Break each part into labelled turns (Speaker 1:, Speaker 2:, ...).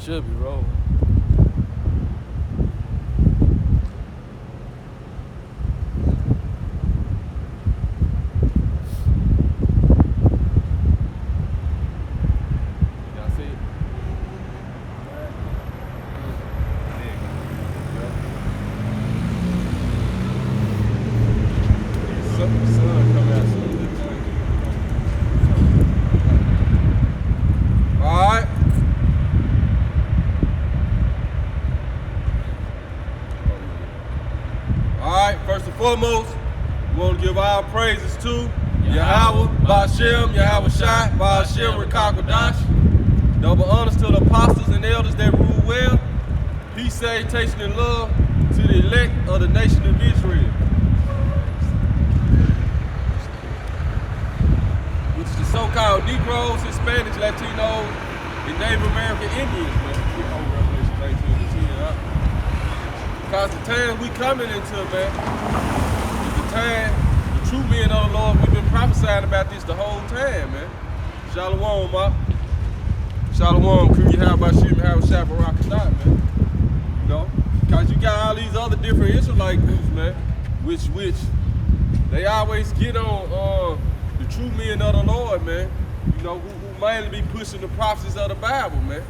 Speaker 1: Should be rolling. Y'all see it? Sun come out soon. All right. All right, first and foremost, we want to give our praises to Yahweh, Ba'ashem, Yahweh Shai, Ba'ashem, Rekakwadash. Double honors to the apostles and elders that rule well. Peace, salutation, and love to the elect of the nation of Israel, which is the so-called Negroes, Hispanics, Latinos, and Native American Indians, man. Because the time we coming into, man, is the time, the true men of the Lord, we've been prophesying about this the whole time, man. Shalom, Mark. Shalom, Kriya Habashim, Habashah, Barakatah, man. You know, because you got all these other different Israelite groups, man, which they always get on the true men of the Lord, man, you know, who mainly be pushing the prophecies of the Bible, man.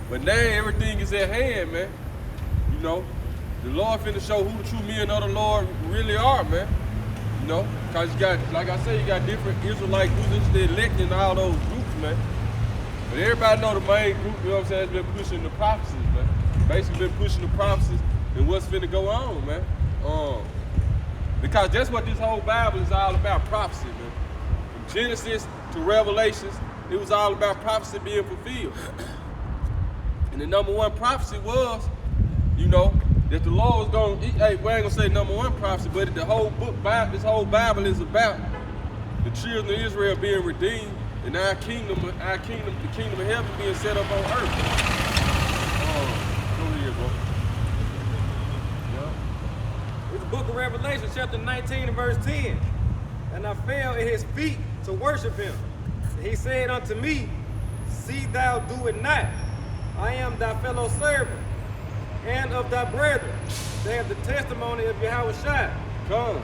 Speaker 1: But now everything is at hand, man. You know, the Lord finna show who the true men of the Lord really are, man. You know, because you got, like I said, you got different Israelite groups, they're electing all those groups, man. But everybody know the main group, you know what I'm saying, has been pushing the prophecies, man. Basically been pushing the prophecies and what's finna go on, man. Because that's what this whole Bible is all about, prophecy, man. From Genesis to Revelations, it was all about prophecy being fulfilled. And the number one prophecy was, you know, that the Lord was going to, hey, we ain't going to say number one prophecy, but the whole book, this whole Bible is about the children of Israel being redeemed and our kingdom, the kingdom of heaven being set up on earth. Go ahead, bro.
Speaker 2: Yeah. It's the book of Revelation, chapter 19 and verse 10. And I fell at his feet to worship him. And he said unto me, see thou do it not. I am thy fellow servant and of thy brethren. They have the testimony of Yahweh Shai.
Speaker 1: Come.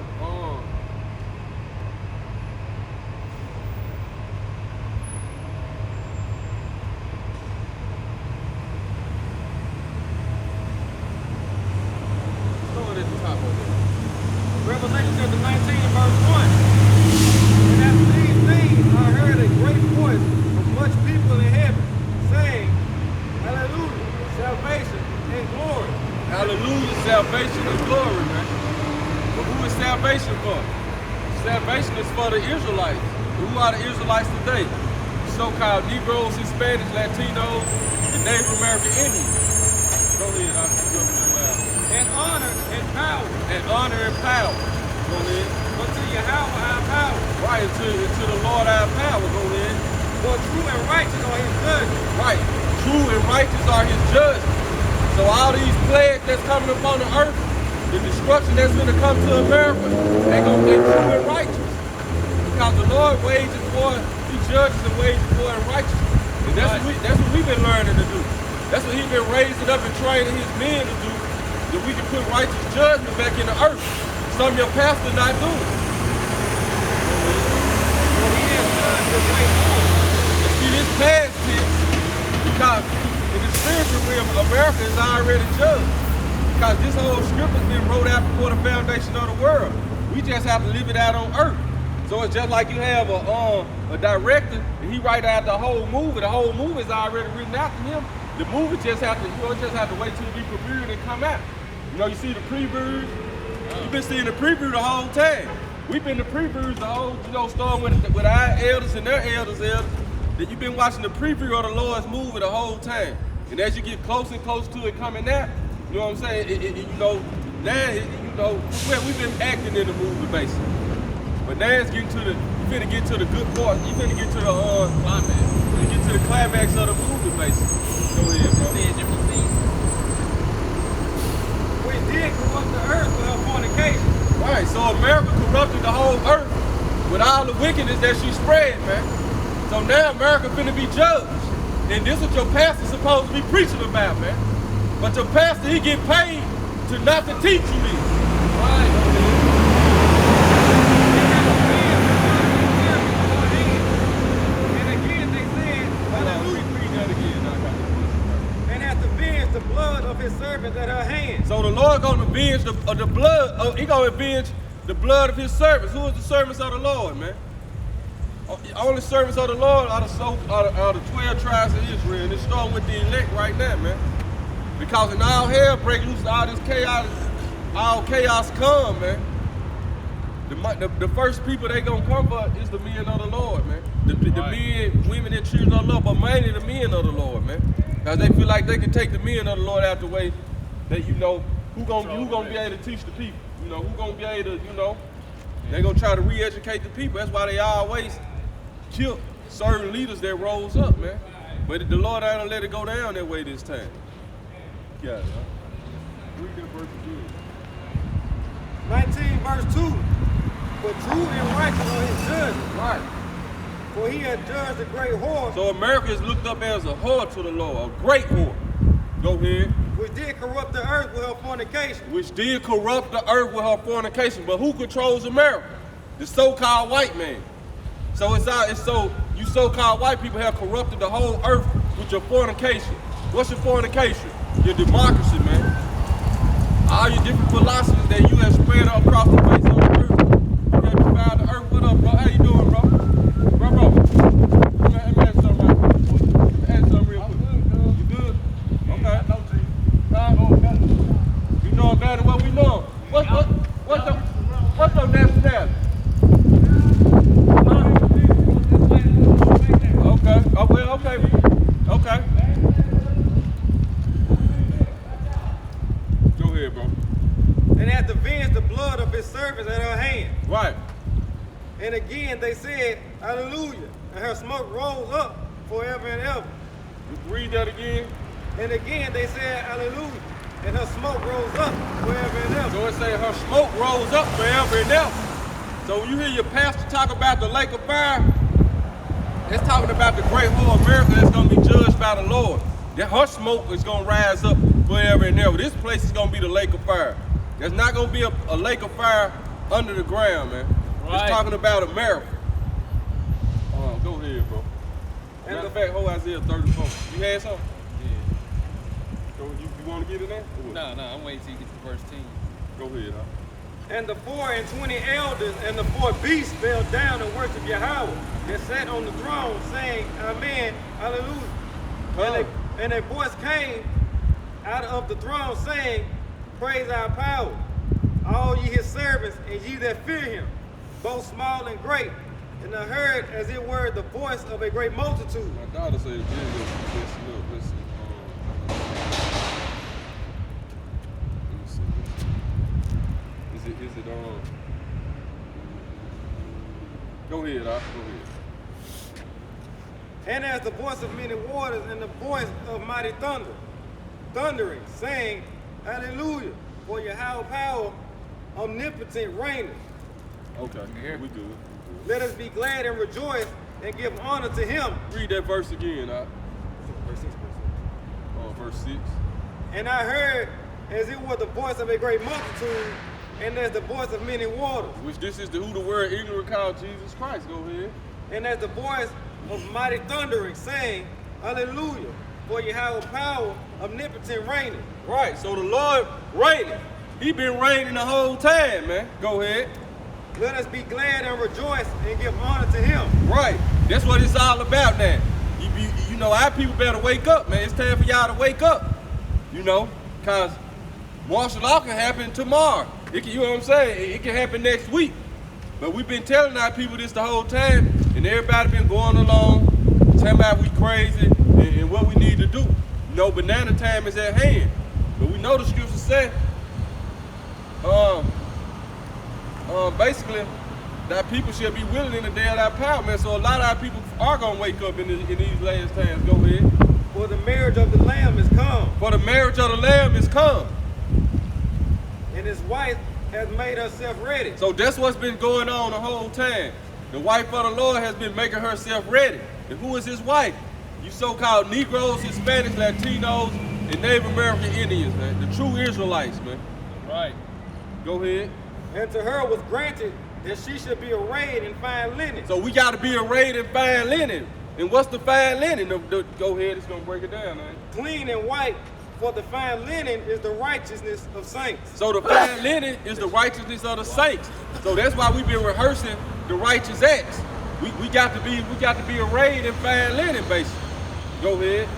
Speaker 1: Start at the top of it.
Speaker 2: Revelation chapter 19 and verse 1. And after these things I heard a great voice from much people in heaven, saying, Hallelujah, salvation and glory.
Speaker 1: Hallelujah, salvation and glory, man. But who is salvation for? Salvation is for the Israelites. Who are the Israelites today? So-called Negroes, Hispanics, Latinos, and Native American Indians. Go ahead, I'll speak up real loud.
Speaker 2: And honor and power.
Speaker 1: And honor and power. Go ahead.
Speaker 2: Unto Yahweh our power.
Speaker 1: Right, to the Lord our power. Go ahead.
Speaker 2: For true and righteous are his judgments.
Speaker 1: Right. True and righteous are his judgments. So all these plagues that's coming upon the earth, the destruction that's going to come to America, they're going to be true and righteous. Because the Lord wages for, he judges and wages for and righteousness. And that's what we've been learning to do. That's what he's been raising up and training his men to do, that we can put righteous judgment back in the earth. Some of your pastors not doing.
Speaker 2: For he has done the way forward.
Speaker 1: And see, this past tense, because in the spiritual realm, America is already judged. Because this whole script has been wrote out before the foundation of the world. We just have to live it out on earth. So it's just like you have a director and he write out the whole movie. The whole movie is already written out to him. The movie just have to, just have to wait till it be previewed and come out. You know, you see the previews. You've been seeing the preview the whole time. We've been the previews the whole, starting with our elders and their elders. That you've been watching the preview of the Lord's movie the whole time. And as you get closer and closer to it coming out, you know what I'm saying? Now, we've been acting in the movie basically. But now it's getting to the, you finna get to the good part. You finna get to the climax. You get to the climax of the movie basically. Go ahead, bro.
Speaker 2: Which did corrupt the earth with her fornication.
Speaker 1: Right, so America corrupted the whole earth with all the wickedness that she spread, man. So now America finna be judged. And this is what your pastor's supposed to be preaching about, man. But your pastor, he get paid to not to teach you this. Right.
Speaker 2: And again they said, hallelujah.
Speaker 1: Read that again.
Speaker 2: And hath avenged the blood of his servants at her hand.
Speaker 1: So the Lord gonna avenge the blood. He gonna avenge the blood of his servants. Who is the servants of the Lord, man? Only servants of the Lord are the 12 tribes of Israel. And it's starting with the elect right now, man. Because in all hell break loose, all this chaos, all chaos come, man. The first people they gonna come for is the men of the Lord, man. The men, women, and children of the Lord, but mainly the men of the Lord, man. Because they feel like they can take the men of the Lord out the way. That who gonna be able to teach the people? Who gonna be able to, they gonna try to re-educate the people. That's why they always kill certain leaders that rose up, man. But the Lord ain't gonna let it go down that way this time. Yeah, read that verse again.
Speaker 2: 19 verse 2. For true and righteous are his judgments.
Speaker 1: Right.
Speaker 2: For he hath judged the great whore.
Speaker 1: So America is looked up as a whore to the Lord, a great whore. Go ahead.
Speaker 2: Which did corrupt the earth with her fornication.
Speaker 1: Which did corrupt the earth with her fornication. But who controls America? The so-called white man. So you so-called white people have corrupted the whole earth with your fornication. What's your fornication? Your democracy, man. All your different philosophies that you have spread across the face of the earth. You have defiled the earth. What up, bro? How you doing, bro? Bro. Let me ask something right quick. Ask something real quick. You good? Okay. You know better than what we know. What's your nationality? Okay. Oh, well, okay. Okay. Go ahead, bro.
Speaker 2: And hath avenged the blood of his servants at her hand.
Speaker 1: Right.
Speaker 2: And again they said, hallelujah. And her smoke rose up forever and ever.
Speaker 1: Read that again.
Speaker 2: And again they said, hallelujah. And her smoke rose up forever and ever.
Speaker 1: So it say her smoke rose up forever and ever. So when you hear your pastor talk about the lake of fire, it's talking about the great whole America that's going to be judged by the Lord. That her smoke is going to rise up forever and ever. This place is going to be the lake of fire. There's not going to be a lake of fire under the ground, man. Right. It's talking about America. Go ahead, bro. And matter of fact, hold Isaiah 34. You had something?
Speaker 3: Yeah.
Speaker 1: So you want to get in there?
Speaker 3: No, I'm waiting till you get to verse 10.
Speaker 1: Go ahead, huh?
Speaker 2: And the 24 elders and the 4 beasts fell down and worshiped Yahweh, that sat on the throne, saying, Amen, hallelujah. And a voice came out of the throne, saying, Praise our power, all ye his servants, and ye that fear him, both small and great. And I heard, as it were, the voice of a great multitude.
Speaker 1: My daughter said, listen. Is it Go ahead, go ahead.
Speaker 2: And as the voice of many waters and the voice of mighty thunder, thundering, saying, Hallelujah, for Yahweh power, omnipotent reigneth.
Speaker 1: Okay, we good.
Speaker 2: Let us be glad and rejoice and give honor to him.
Speaker 1: Read that verse again,
Speaker 2: Verse 6.
Speaker 1: Verse 6.
Speaker 2: And I heard, as it was the voice of a great multitude, and as the voice of many waters.
Speaker 1: Which this is who the word ignorant called Jesus Christ. Go ahead.
Speaker 2: And as the voice of mighty thundering, saying, Hallelujah, for Yahweh power, omnipotent reigneth.
Speaker 1: Right, so the Lord reigning. He been reigning the whole time, man. Go ahead.
Speaker 2: Let us be glad and rejoice and give honor to him.
Speaker 1: Right, that's what it's all about now. You know, our people better wake up, man. It's time for y'all to wake up. Because martial law can happen tomorrow. You know what I'm saying? It can happen next week. But we've been telling our people this the whole time, and everybody been going along, talking about we crazy and what we need to do. Banana time is at hand. But we know the scriptures say, basically, that people should be willing in the day of that power, man. So a lot of our people are going to wake up in these last times. Go ahead.
Speaker 2: For the marriage of the Lamb is come.
Speaker 1: For the marriage of the Lamb is come.
Speaker 2: And his wife has made herself ready.
Speaker 1: So that's what's been going on the whole time. The wife of the Lord has been making herself ready. And who is his wife? You so-called Negroes, Hispanics, Latinos, and Native American Indians, man. The true Israelites, man.
Speaker 3: Right.
Speaker 1: Go ahead.
Speaker 2: And to her was granted that she should be arrayed in fine linen.
Speaker 1: So we got to be arrayed in fine linen. And what's the fine linen? Go ahead, it's gonna break it down, man.
Speaker 2: Clean and white, for the fine linen is the righteousness of saints.
Speaker 1: So the fine linen is the righteousness of the saints. So that's why we've been rehearsing the righteous acts. We got to be arrayed in fine linen, basically. Go ahead.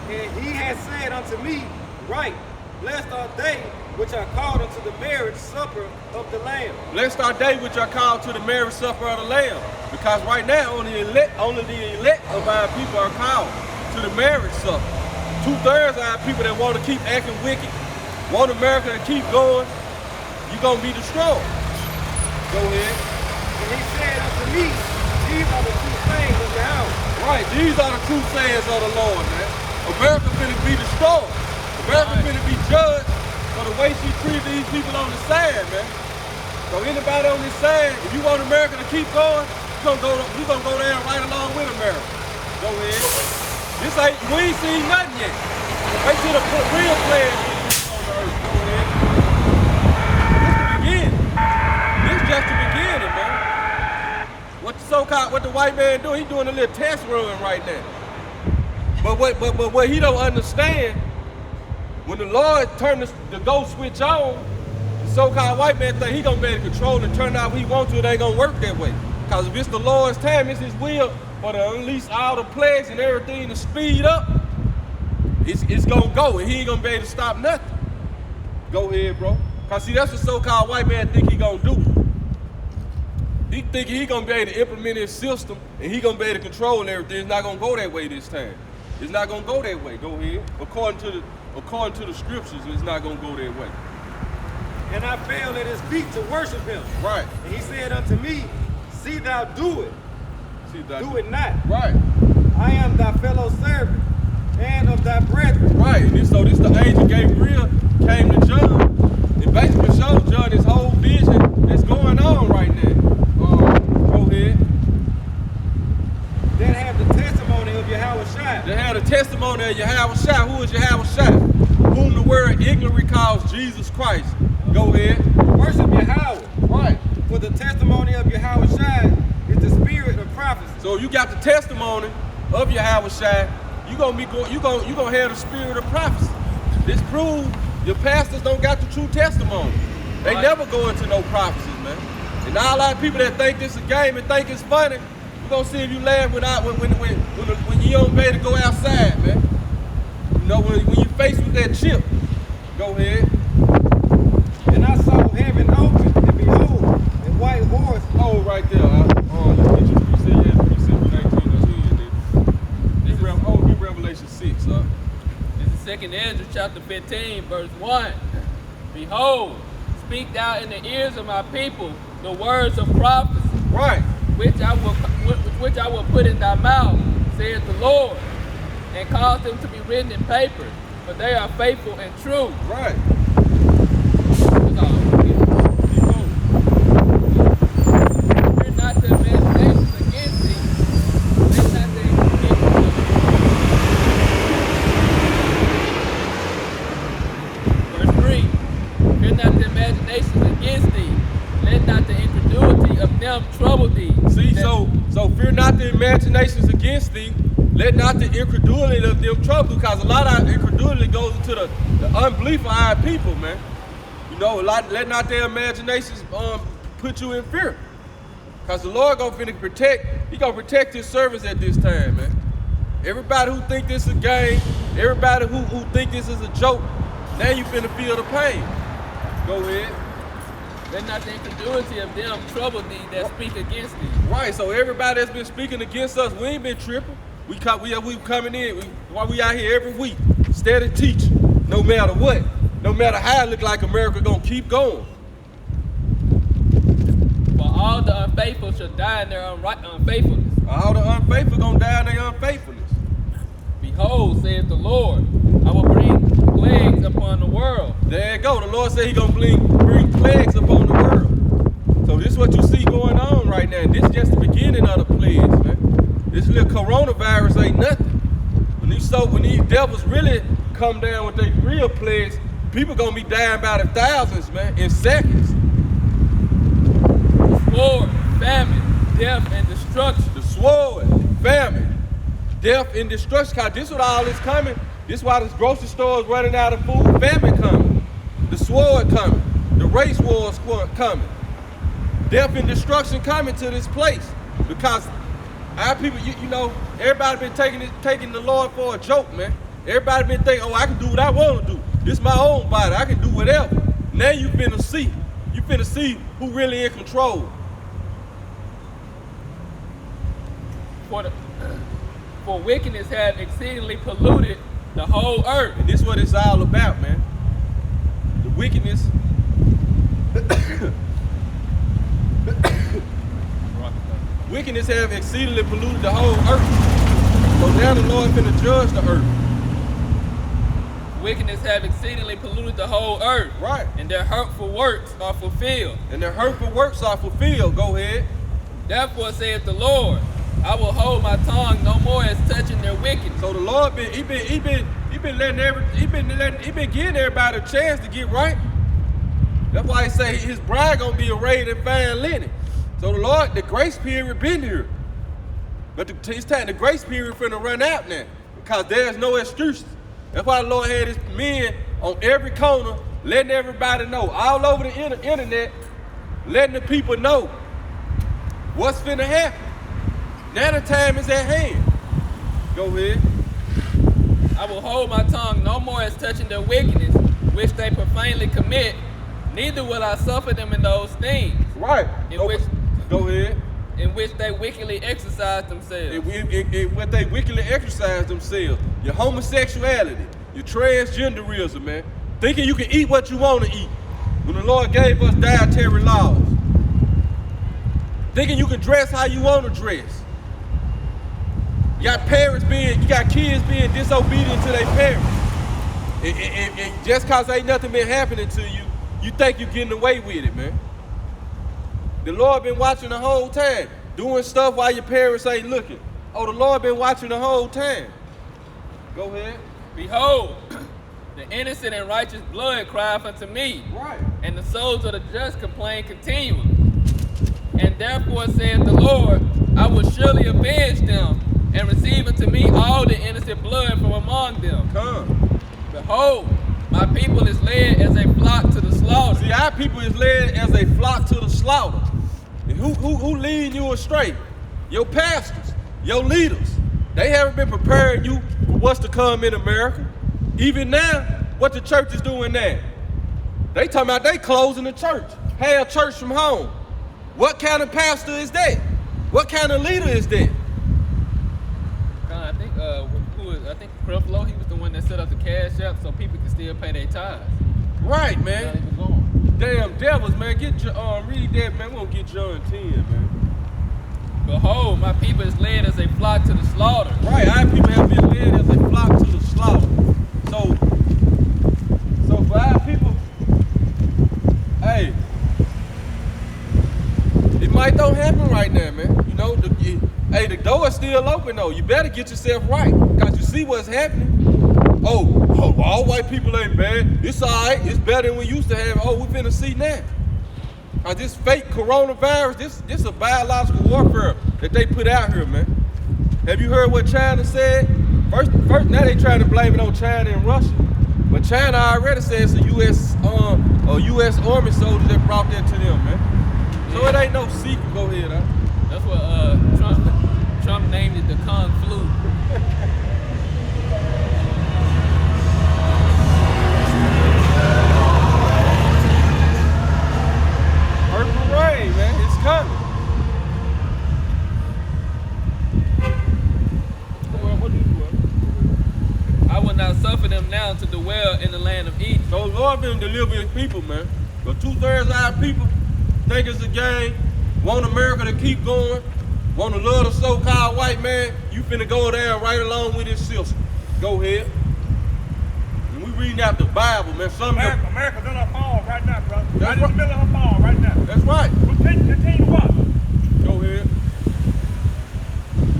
Speaker 2: And he has said unto me, right, blessed are they which are called unto the marriage supper of the Lamb.
Speaker 1: Blessed are they which are called to the marriage supper of the Lamb. Because right now, only the elect of our people are called to the marriage supper. 2/3 of our people that want to keep acting wicked, want America to keep going, you're going to be destroyed. Go ahead.
Speaker 2: And he said unto me, these are the true sayings of Yahweh.
Speaker 1: Right, these are the true sayings of the Lord, man. America finna be destroyed. America finna be judged for the way she treated these people on the side, man. So anybody on this side, if you want America to keep going, you're gonna go down right along with America. Go ahead. We ain't seen nothing yet. Wait till the real players on the earth. Go ahead. This the beginning. This just the beginning, man. What the white man doing? He doing a little test run right now. But what he don't understand, when the Lord turn the go switch on, the so-called white man think he gonna be able to control and turn out what he want to, it ain't gonna work that way. Because if it's the Lord's time, it's his will for to unleash all the plagues and everything to speed up, it's gonna go and he ain't gonna be able to stop nothing. Go ahead, bro. Cause see, that's what so-called white man think he gonna do. He think he gonna be able to implement his system and he gonna be able to control everything. It's not gonna go that way this time. It's not gonna go that way. Go ahead. According to the scriptures, it's not gonna go that way.
Speaker 2: And I fell at his feet to worship him.
Speaker 1: Right.
Speaker 2: And he said unto me, see thou do it. Do it not.
Speaker 1: Right.
Speaker 2: I am thy fellow servant and of thy brethren.
Speaker 1: Right. And so this the angel Gabriel came to John and basically showed John this whole vision that's going on right now. Go ahead.
Speaker 2: That have the testimony of Yahweh Shai.
Speaker 1: They had a testimony of Yahweh Shai. Who is Yahweh Shai? Whom the word ignorantly calls Jesus Christ. Go ahead.
Speaker 2: Worship Yahweh.
Speaker 1: Right.
Speaker 2: For the testimony of Yahweh Shai is the spirit of prophecy.
Speaker 1: So you got the testimony of Yahweh Shai. You gonna have the spirit of prophecy. This proves your pastors don't got the true testimony. They never go into no prophecies, man. And now a lot of people that think this is a game and think it's funny, we're gonna see if you laugh when you don't pay to go outside, man. You know, when you faced with that chip, go ahead.
Speaker 2: And I saw heaven open, and behold, a white horse.
Speaker 1: Oh, right there. You said 19. That's here. Give Revelation 6, huh?
Speaker 3: This is 2nd Ezra chapter 15, verse 1. Behold, speak thou in the ears of my people the words of prophecy.
Speaker 1: Right.
Speaker 3: Which I will put in thy mouth, saith the Lord, and cause them to be written in paper, for they are faithful and true.
Speaker 1: Right.
Speaker 3: Fear not the imaginations against thee. Let not the Verse 3. Fear not the imaginations against thee. Let not the incredulity of them trouble thee.
Speaker 1: See, so fear not the imaginations against thee. Let not the incredulity of them trouble, because a lot of incredulity goes into the unbelief of our people, man. You know, let not their imaginations put you in fear. Because the Lord gonna protect his servants at this time, man. Everybody who think this is a game, everybody who think this is a joke, now you finna feel the pain. Go ahead.
Speaker 3: Let not the incredulity of them trouble thee that speak against thee.
Speaker 1: Right, so everybody that's been speaking against us, we ain't been tripping. We coming in, while we out here every week, steady teaching, no matter what. No matter how it look like America gonna keep going.
Speaker 3: For all the unfaithful shall die in their unfaithfulness.
Speaker 1: All the unfaithful gonna die in their unfaithfulness.
Speaker 3: Behold, saith the Lord, I will bring plagues upon the world.
Speaker 1: There you go. The Lord said he gonna bring plagues upon the world. So this is what you see going on right now. This is just the beginning of the plagues, man. This little coronavirus ain't nothing. When these devils really come down with their real plagues, people gonna be dying by the thousands, man, in seconds.
Speaker 3: Sword, famine, death, and destruction.
Speaker 1: The sword, famine, death, and destruction. Cause this is what all is coming. This is why this grocery store is running out of food. Famine coming. The sword coming. The race war is coming. Death and destruction coming to this place. Because our people, you know, everybody been taking the Lord for a joke, man. Everybody been thinking, oh, I can do what I want to do. This is my own body. I can do whatever. Now you finna see. You finna see who really in control.
Speaker 3: For wickedness had exceedingly polluted the whole earth.
Speaker 1: And this is what it's all about, man. The wickedness. Wickedness have exceedingly polluted the whole earth. So now the Lord finna judge the earth.
Speaker 3: Wickedness have exceedingly polluted the whole earth.
Speaker 1: Right.
Speaker 3: And their hurtful works are fulfilled.
Speaker 1: And their hurtful works are fulfilled. Go ahead.
Speaker 3: Therefore saith the Lord, I will hold my tongue no more as touching their wickedness.
Speaker 1: So the Lord been giving everybody a chance to get right. That's why he say his bride gonna be arrayed in fine linen. So the Lord, the grace period been here. But it's time the grace period finna run out now. Because there's no excuses. That's why the Lord had his men on every corner, letting everybody know, all over the internet, letting the people know what's finna happen. Now the time is at hand. Go ahead.
Speaker 3: I will hold my tongue no more as touching their wickedness, which they profanely commit, neither will I suffer them in those things.
Speaker 1: Right. Go ahead.
Speaker 3: In which they wickedly exercise themselves.
Speaker 1: What they wickedly exercise themselves. Your homosexuality, your transgenderism, man. Thinking you can eat what you want to eat. When the Lord gave us dietary laws. Thinking you can dress how you want to dress. You got kids being disobedient to their parents. And just cause ain't nothing been happening to you, you think you're getting away with it, man. The Lord been watching the whole time, doing stuff while your parents ain't looking. Oh, the Lord been watching the whole time. Go ahead.
Speaker 3: Behold, the innocent and righteous blood crieth unto me.
Speaker 1: Right.
Speaker 3: And the souls of the just complain continually. And therefore saith the Lord, I will surely avenge them, and receive unto me all the innocent blood from among them.
Speaker 1: Come.
Speaker 3: Behold, my people is led as a flock to the slaughter.
Speaker 1: See, our people is led as a flock to the slaughter. And who leading you astray? Your pastors, your leaders. They haven't been preparing you for what's to come in America. Even now, what the church is doing now. They talking about they closing the church. Have church from home. What kind of pastor is that? What kind of leader is that?
Speaker 3: I think Creflo, he was the one that set up the cash app so people can still pay their tithes.
Speaker 1: Right, man. Damn devils, man. Get your read that, man. We're gonna get John 10, man.
Speaker 3: Behold, my people is led as a flock to the slaughter.
Speaker 1: Right, our people have been led as a flock to the slaughter. So for our people, hey, it might don't happen right now, man. You know, the door is still open though. You better get yourself right, cause you see what's happening. Oh, all white people ain't bad. It's all right. It's better than we used to have. Oh, we finna see now. Cause this fake coronavirus, this a biological warfare that they put out here, man. Have you heard what China said? First, now they trying to blame it on China and Russia, but China already says it's a U.S. Army soldier that brought that to them, man. So it ain't no secret. Go ahead, huh?
Speaker 3: That's what Trump named it the Kung Flu.
Speaker 1: Purple rain, man, it's coming. What do you do?
Speaker 3: I will not suffer them now to dwell in the land of Egypt.
Speaker 1: So Lord been delivering people, man. But 2/3 of our people think it's a game, want America to keep going, want to love the so-called white man. You finna go down right along with his sister. Go ahead. And we reading out the Bible, man.
Speaker 4: America's in her fall right now, brother.
Speaker 1: That's
Speaker 4: Right in the
Speaker 1: right.
Speaker 4: middle of her fall right now.
Speaker 1: That's right.
Speaker 4: Continue to what?
Speaker 1: Go ahead.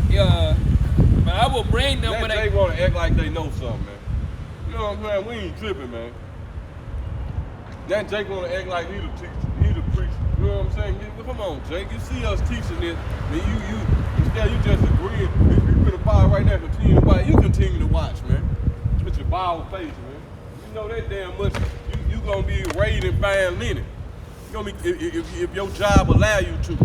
Speaker 3: Yeah, but I will bring them
Speaker 1: Now
Speaker 3: when
Speaker 1: they
Speaker 3: they
Speaker 1: want to act like they know something, man. You know what I'm saying? We ain't tripping, man. Now Jake want to act like he the teacher, he the preacher. You know what I'm saying? Well, come on, Jake. You see us teaching this, then instead you just agreeing. If you put a Bible right there, continue to watch. You continue to watch, man. With your Bible face, man. You know that damn much. You gonna be raised in fine linen. You gonna be if your job allow you to.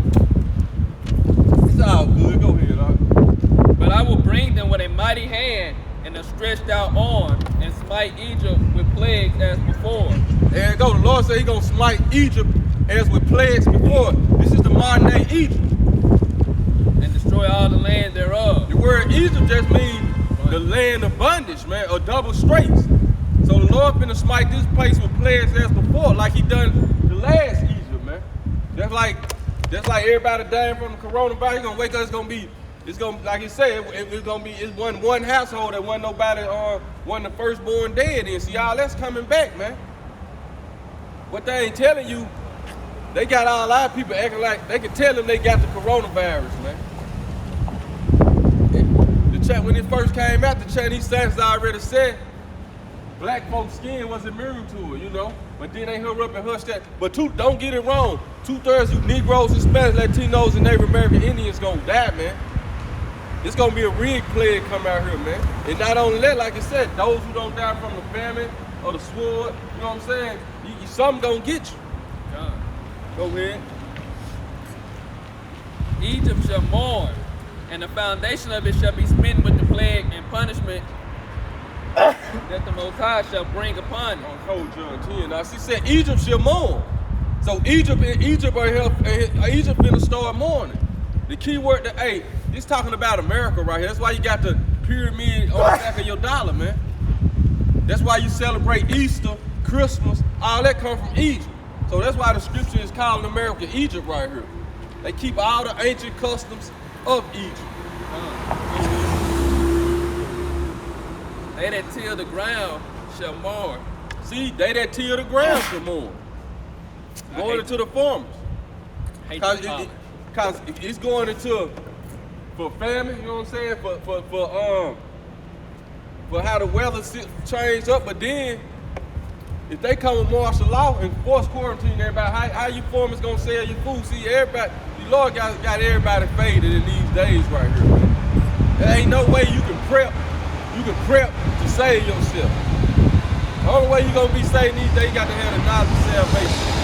Speaker 1: It's all good. Go ahead, all right.
Speaker 3: But I will bring them with a mighty hand and a stretched out arm, and smite Egypt with plagues as before.
Speaker 1: There you go. The Lord said He gonna smite Egypt as with plagues before. This is the modern day Egypt.
Speaker 3: And destroy all the land thereof.
Speaker 1: The word Egypt just means the land of bondage, man, or double straits. So the Lord finna smite this place with plagues as before, like He done the last Egypt, man. That's like everybody dying from the coronavirus. He's gonna wake up. It's gonna like He said. It's one household that wasn't nobody wasn't the firstborn dead in. See, all that's coming back, man. What they ain't telling you, they got all our people acting like they can tell them they got the coronavirus, man. When it first came out, the Chinese scientists already said black folks' skin was immune to it, you know. But then they hurry up and hush that. But don't get it wrong. 2/3 you Negroes, Hispanics, Latinos, and Native American Indians gonna die, man. It's gonna be a rigged plague come out here, man. And not only that, like I said, those who don't die from the famine or the sword, you know what I'm saying? Something gonna get you. Go ahead.
Speaker 3: Egypt shall mourn, and the foundation of it shall be smitten with the plague and punishment that the Most High shall bring upon it.
Speaker 1: On Hold John 10. Now she said Egypt shall mourn. So Egypt finna start mourning. The key word that it's talking about America right here. That's why you got the pyramid on the back of your dollar, man. That's why you celebrate Easter, Christmas, all that come from Egypt. So that's why the scripture is calling America Egypt right here. They keep all the ancient customs of Egypt.
Speaker 3: They that till the ground shall mourn.
Speaker 1: See, they that till the ground shall mourn. Going into the farmers. Cause it's going into for famine, you know what I'm saying? For how the weather changed up, but then if they come with martial law and force quarantine everybody, how you farmers gonna sell your food? See, everybody, the Lord got everybody faded in these days right here, man. There ain't no way you can prep to save yourself. The only way you gonna be saved these days, you got to have the knowledge of salvation.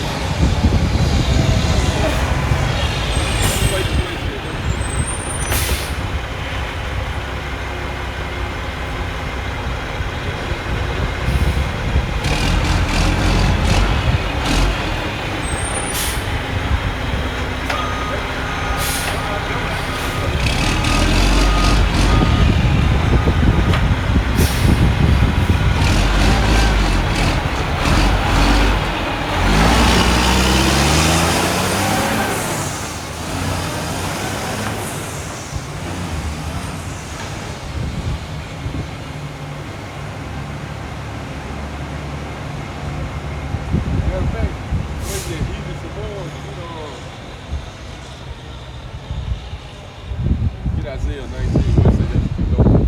Speaker 1: Isaiah 19, let's say that you go ahead.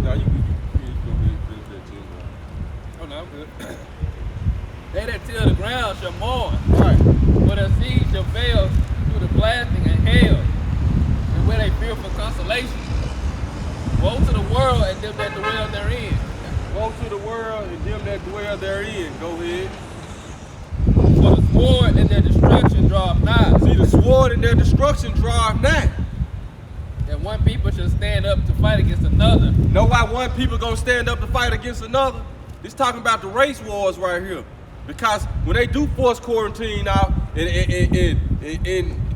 Speaker 1: Now you can finish that too, man.
Speaker 3: Oh no, I'm good. They that till the ground shall mourn.
Speaker 1: Right.
Speaker 3: For their seed shall fail through the blasting and hail, and where they fear for consolation. Woe to the world and them that dwell therein.
Speaker 1: Woe to the world and them that dwell therein. Go ahead.
Speaker 3: For the sword and their destruction draweth nigh.
Speaker 1: See, the sword and their destruction draweth nigh.
Speaker 3: And one people shall stand up to fight against another.
Speaker 1: Know why one people gonna stand up to fight against another? It's talking about the race wars right here. Because when they do force quarantine out, and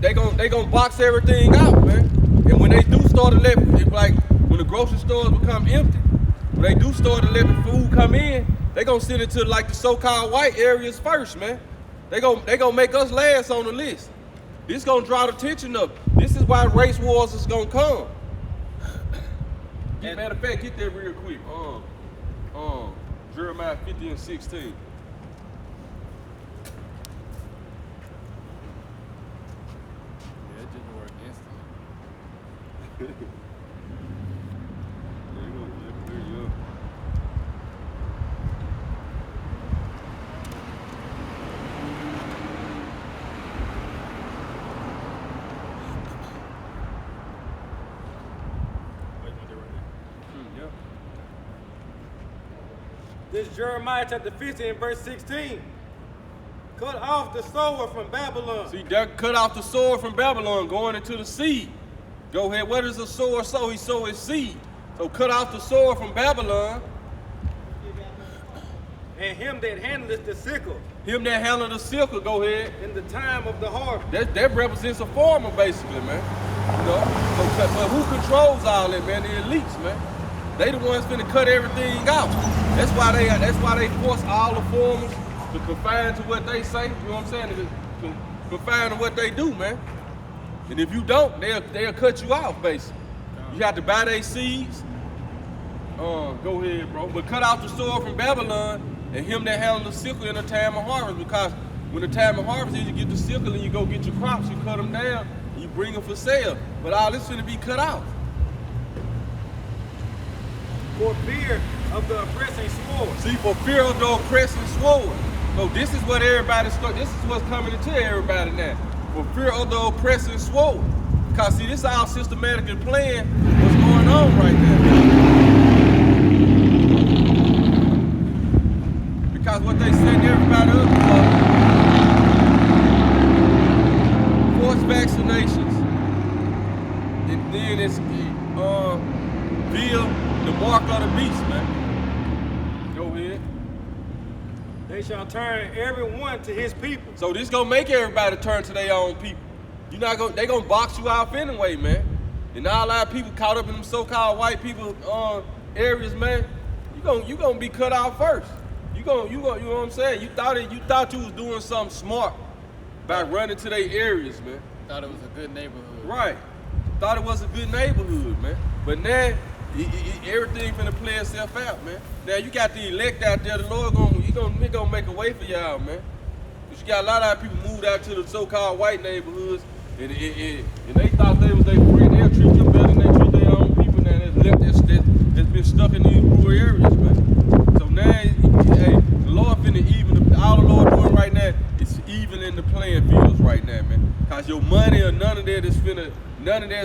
Speaker 1: they gonna box everything out, man. And when they do start to let, like when the grocery stores become empty, when they do start to let the food come in, they gonna send it to like the so-called white areas first, man. They gonna make us last on the list. This gonna draw the attention up. This is why race wars is gonna come. Matter of fact, get that real quick. Jeremiah 50 and 16.
Speaker 3: Yeah, it didn't work instantly.
Speaker 2: This is Jeremiah chapter 15 verse 16. Cut off the sword from Babylon.
Speaker 1: See, that cut off the sword from Babylon, going into the seed. Go ahead. What does a sword sow? He sow his seed. So cut off the sword from Babylon.
Speaker 2: And him that handleth the sickle
Speaker 1: Him that handled the sickle, go ahead.
Speaker 2: in the time of the harvest.
Speaker 1: That represents a farmer, basically, man. You know, but who controls all that, man? The elites, man. They the ones finna cut everything out. That's why they force all the farmers to confine to what they say. You know what I'm saying? To confine to what they do, man. And if you don't, they'll cut you off, basically. You have to buy their seeds. Go ahead, bro. But cut out the sword from Babylon and him that handled the sickle in the time of harvest, because when the time of harvest is, you get the sickle and you go get your crops, you cut them down, and you bring them for sale. But all this finna be cut out.
Speaker 2: For fear of the oppressing sword.
Speaker 1: See, for fear of the oppressing sword. So this is what this is what's coming to tell everybody now. For fear of the oppressing sword. Because see, this is all systematic and plan what's going on right now. Because what they setting everybody up for, forced vaccinations, and then it's the mark of the beast, man. Go ahead.
Speaker 2: They shall turn everyone to his people.
Speaker 1: So this gonna make everybody turn to their own people. They gonna box you off anyway, man. And now a lot of people caught up in them so-called white people areas, man. You gonna be cut out first. You know what I'm saying? You thought you was doing something smart by running to their areas, man.
Speaker 3: Thought it was a good neighborhood.
Speaker 1: Right. Thought it was a good neighborhood, man. But now everything finna play itself out, man. Now you got the elect out there. The Lord gonna make a way for y'all, man. But you got a lot of people moved out to the so-called white neighborhoods, and they thought they was their friend. They'll treat them better than they treat their own people now that's been stuck in these rural areas, man. So now, hey, the Lord finna even all the Lord doing right now is even in the playing fields right now, man. Cause your money or none of that's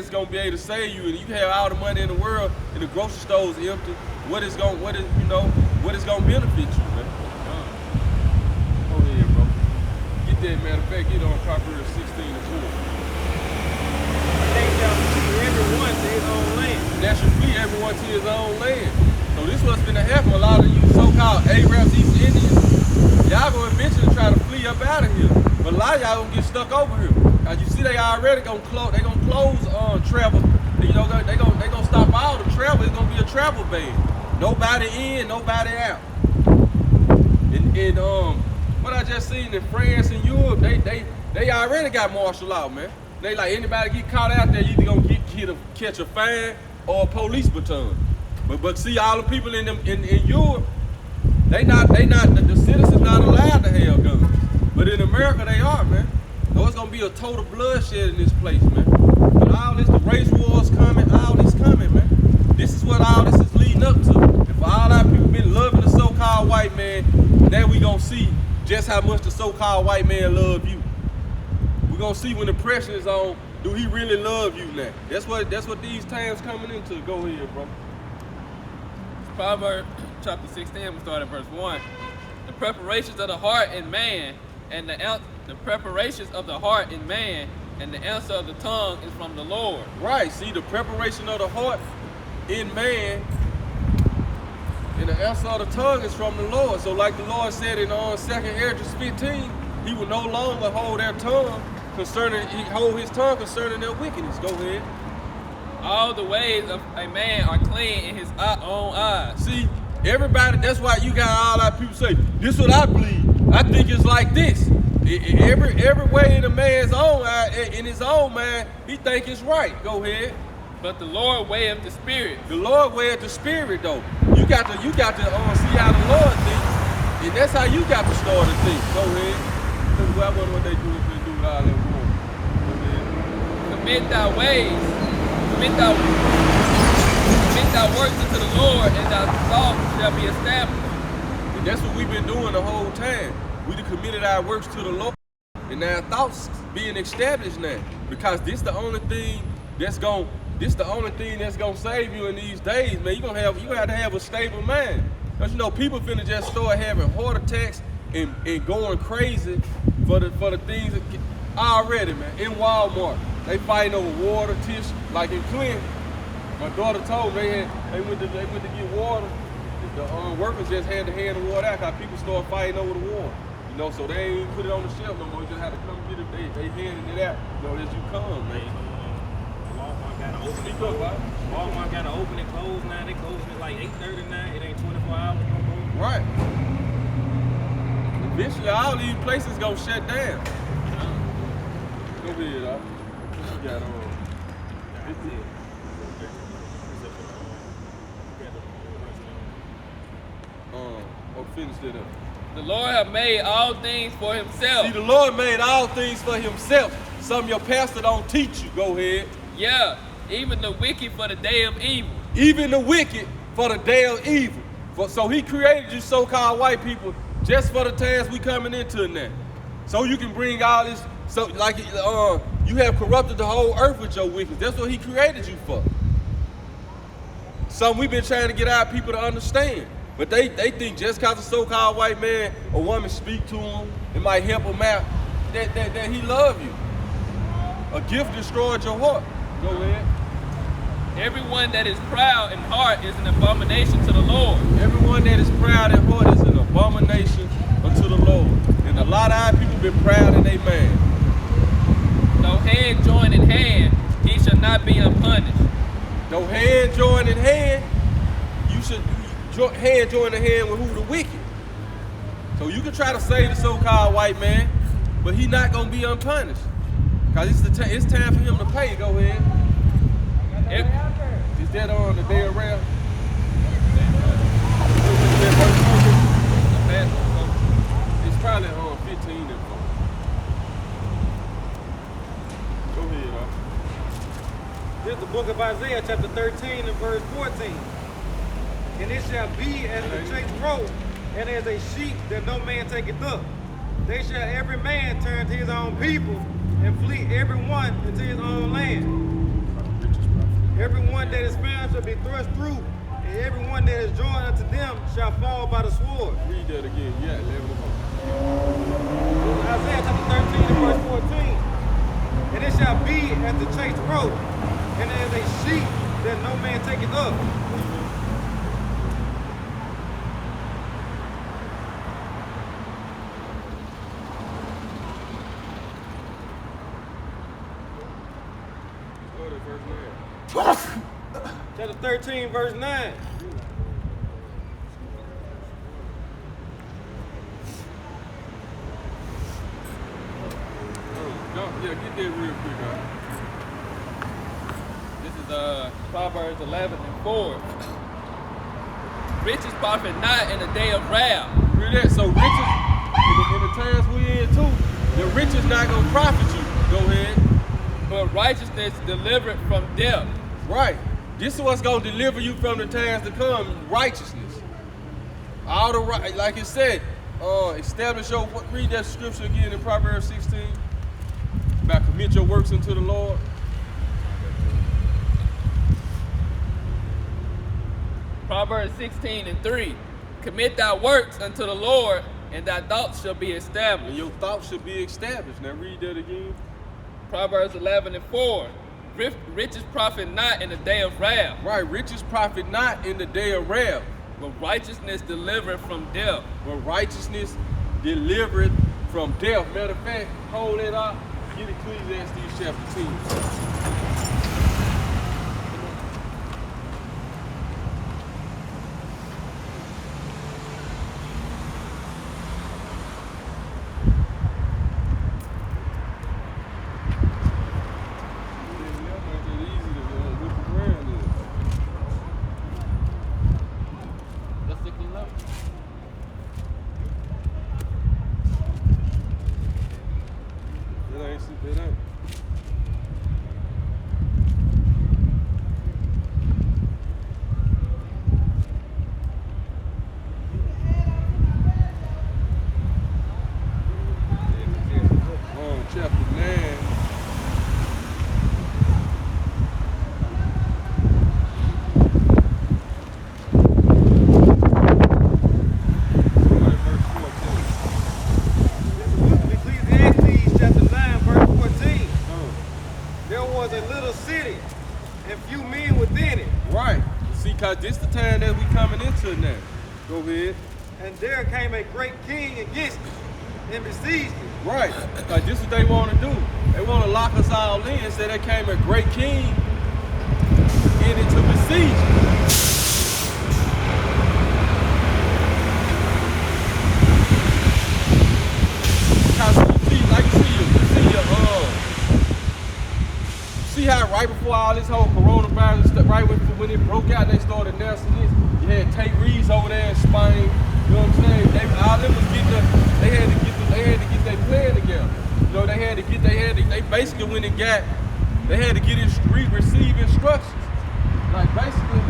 Speaker 1: gonna be able to save you, and you have all the money in the world, and the grocery store's empty. What is gonna benefit you, man? Go ahead, bro. Get that, matter of fact, get on Proverbs 16:4.
Speaker 2: They shall flee everyone to his own land.
Speaker 1: That should flee everyone to his own land. So this what's gonna happen. A lot of you so-called Arabs, East Indians, y'all gonna eventually try to flee up out of here. But a lot of y'all gonna get stuck over here. As you see, they already gonna close. They gonna close travel. You know, they gonna stop all the travel. It's gonna be a travel ban. Nobody in, nobody out. And what I just seen in France and Europe, they already got martial law, man. They like anybody get caught out there, you either gonna catch a fine or a police baton. But see, all the people in Europe, the citizens not allowed to have guns. But in America, they are, man. So it's gonna be a total bloodshed in this place, man. But all this, the race wars coming, all this coming, man. This is what all this is leading up to. And for all our people been loving the so-called white man, now we gonna see just how much the so-called white man love you. We gonna see when the pressure is on, do he really love you now? That's what these times coming into. Go ahead, bro.
Speaker 3: Proverbs chapter 16, we start at verse 1. The preparations of the heart in man, and the preparations of the heart in man, and the answer of the tongue is from the Lord.
Speaker 1: Right. See, the preparation of the heart in man, and the answer of the tongue is from the Lord. So, like the Lord said in 2 Esdras 15, He will no longer hold their tongue hold His tongue concerning their wickedness. Go ahead.
Speaker 3: All the ways of a man are clean in his own eyes.
Speaker 1: See, everybody, that's why you got all our people say, this is what I believe. I think it's like this. Every way in a man's own eye, in his own mind, he think it's right. Go ahead.
Speaker 3: But the Lord weigheth the spirit.
Speaker 1: The Lord weigheth the spirit, though. You got to see how the Lord thinks, and that's how you got to start to think. Go ahead. I wonder what they do if they do all that war. Go ahead.
Speaker 3: Commit thy ways. Commit thy works unto the Lord, and thy thoughts shall be established.
Speaker 1: And that's what we've been doing the whole time. We done committed our works to the Lord, and our thoughts being established now. Because this the only thing that's gonna save you in these days, man. You have to have a stable mind. But you know, people finna just start having heart attacks and going crazy for the things that already, man. In Walmart, they fighting over water, tissue. Like in Clinton, my daughter told me they went to get water. The workers just had to hand the water out because people started fighting over the water. You know, so they ain't put it on the shelf no more. You just had to come get it. They handing it out. You know, as you come, man.
Speaker 2: Walmart got to open and close. Walmart got to open and close now. They closing at like 8:30 now. It ain't 24 hours no more. Right.
Speaker 1: Eventually, all these places gonna shut down. Go ahead, dog. You got finish it up.
Speaker 3: The Lord have made all things for himself.
Speaker 1: See, the Lord made all things for himself. Some of your pastor don't teach you. Go ahead.
Speaker 3: Yeah, even the wicked for the day of evil.
Speaker 1: Even the wicked for the day of evil. So he created you so-called white people just for the times we coming into now. So you can bring all this, so like you have corrupted the whole earth with your wickedness. That's what he created you for. Something we've been trying to get our people to understand. But they think just because a so-called white man or woman speak to them, it might help them out, that he love you. A gift destroyed your heart. Go ahead.
Speaker 3: Everyone that is proud in heart is an abomination to the Lord.
Speaker 1: Everyone that is proud in heart is an abomination unto the Lord. And a lot of our people been proud in their man.
Speaker 3: Though hand join in hand, he shall not be unpunished.
Speaker 1: Though hand join in hand, you should hand join in hand with who? The wicked. So you can try to save the so-called white man, but he not gonna be unpunished. Cause it's time for him to pay. Go ahead. Is that on the day of wrath? It's probably on 15 and 4. Go ahead,
Speaker 2: This is the book of Isaiah, chapter 13 and verse 14. And it shall be as the chased road, and as a sheep that no man taketh up. They shall every man turn to his own people, and flee every one into his own land. Everyone that is found shall be thrust through, and everyone that is joined unto them shall fall by the sword.
Speaker 1: Read that again. Yeah,
Speaker 2: Isaiah chapter 13 and verse 14. And it shall be as the chased road, and as a sheep that no man taketh up. Chapter 13, verse 9.
Speaker 1: Yeah, get that real quick, huh?
Speaker 3: This is Proverbs 11 and 4. Riches profit not in the day of wrath.
Speaker 1: Hear that? So riches, in the times we in too, the riches not gonna profit you. Go ahead.
Speaker 3: But righteousness delivered from death.
Speaker 1: Right. This is what's gonna deliver you from the times to come. Righteousness. All the right, like it said, establish your. Read that scripture again in Proverbs 16. About commit your works unto the Lord.
Speaker 3: Proverbs 16 and 3. Commit thy works unto the Lord, and thy thoughts shall be established.
Speaker 1: And your thoughts should be established. Now read that again.
Speaker 3: Proverbs 11 and 4. Riches profit not in the day of wrath.
Speaker 1: Right, riches profit not in the day of wrath.
Speaker 3: But righteousness delivered from death.
Speaker 1: But righteousness delivered from death. Matter of fact, hold it up. Get Ecclesiastes chapter 10. ahead.
Speaker 2: And there came a great king against it and besieged it.
Speaker 1: Right. Like this is what they want to do. They want to lock us all in. Say there came a great king in it to besiege it. See how right before all this whole coronavirus stuff, right when it broke out, they started announcing this. You had Tate Reeves over there in Spain. You know what I'm saying? All them was getting they had to get their plan together. You know, they basically when it got, they had to receive instructions. Like basically.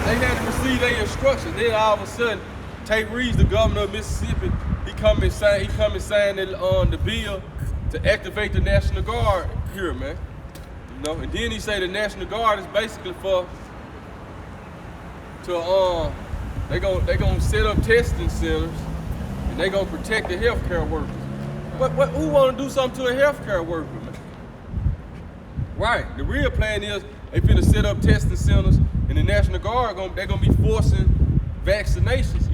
Speaker 1: They had to receive their instructions. Then all of a sudden, Tate Reeves, the governor of Mississippi, he come and sign the bill to activate the National Guard here, man. You know, and then he say the National Guard is basically they gonna set up testing centers and they gonna protect the healthcare workers. Who wanna do something to a healthcare worker, man? Right. The real plan is they finna set up testing centers. And the National Guard, they're gonna be forcing vaccinations.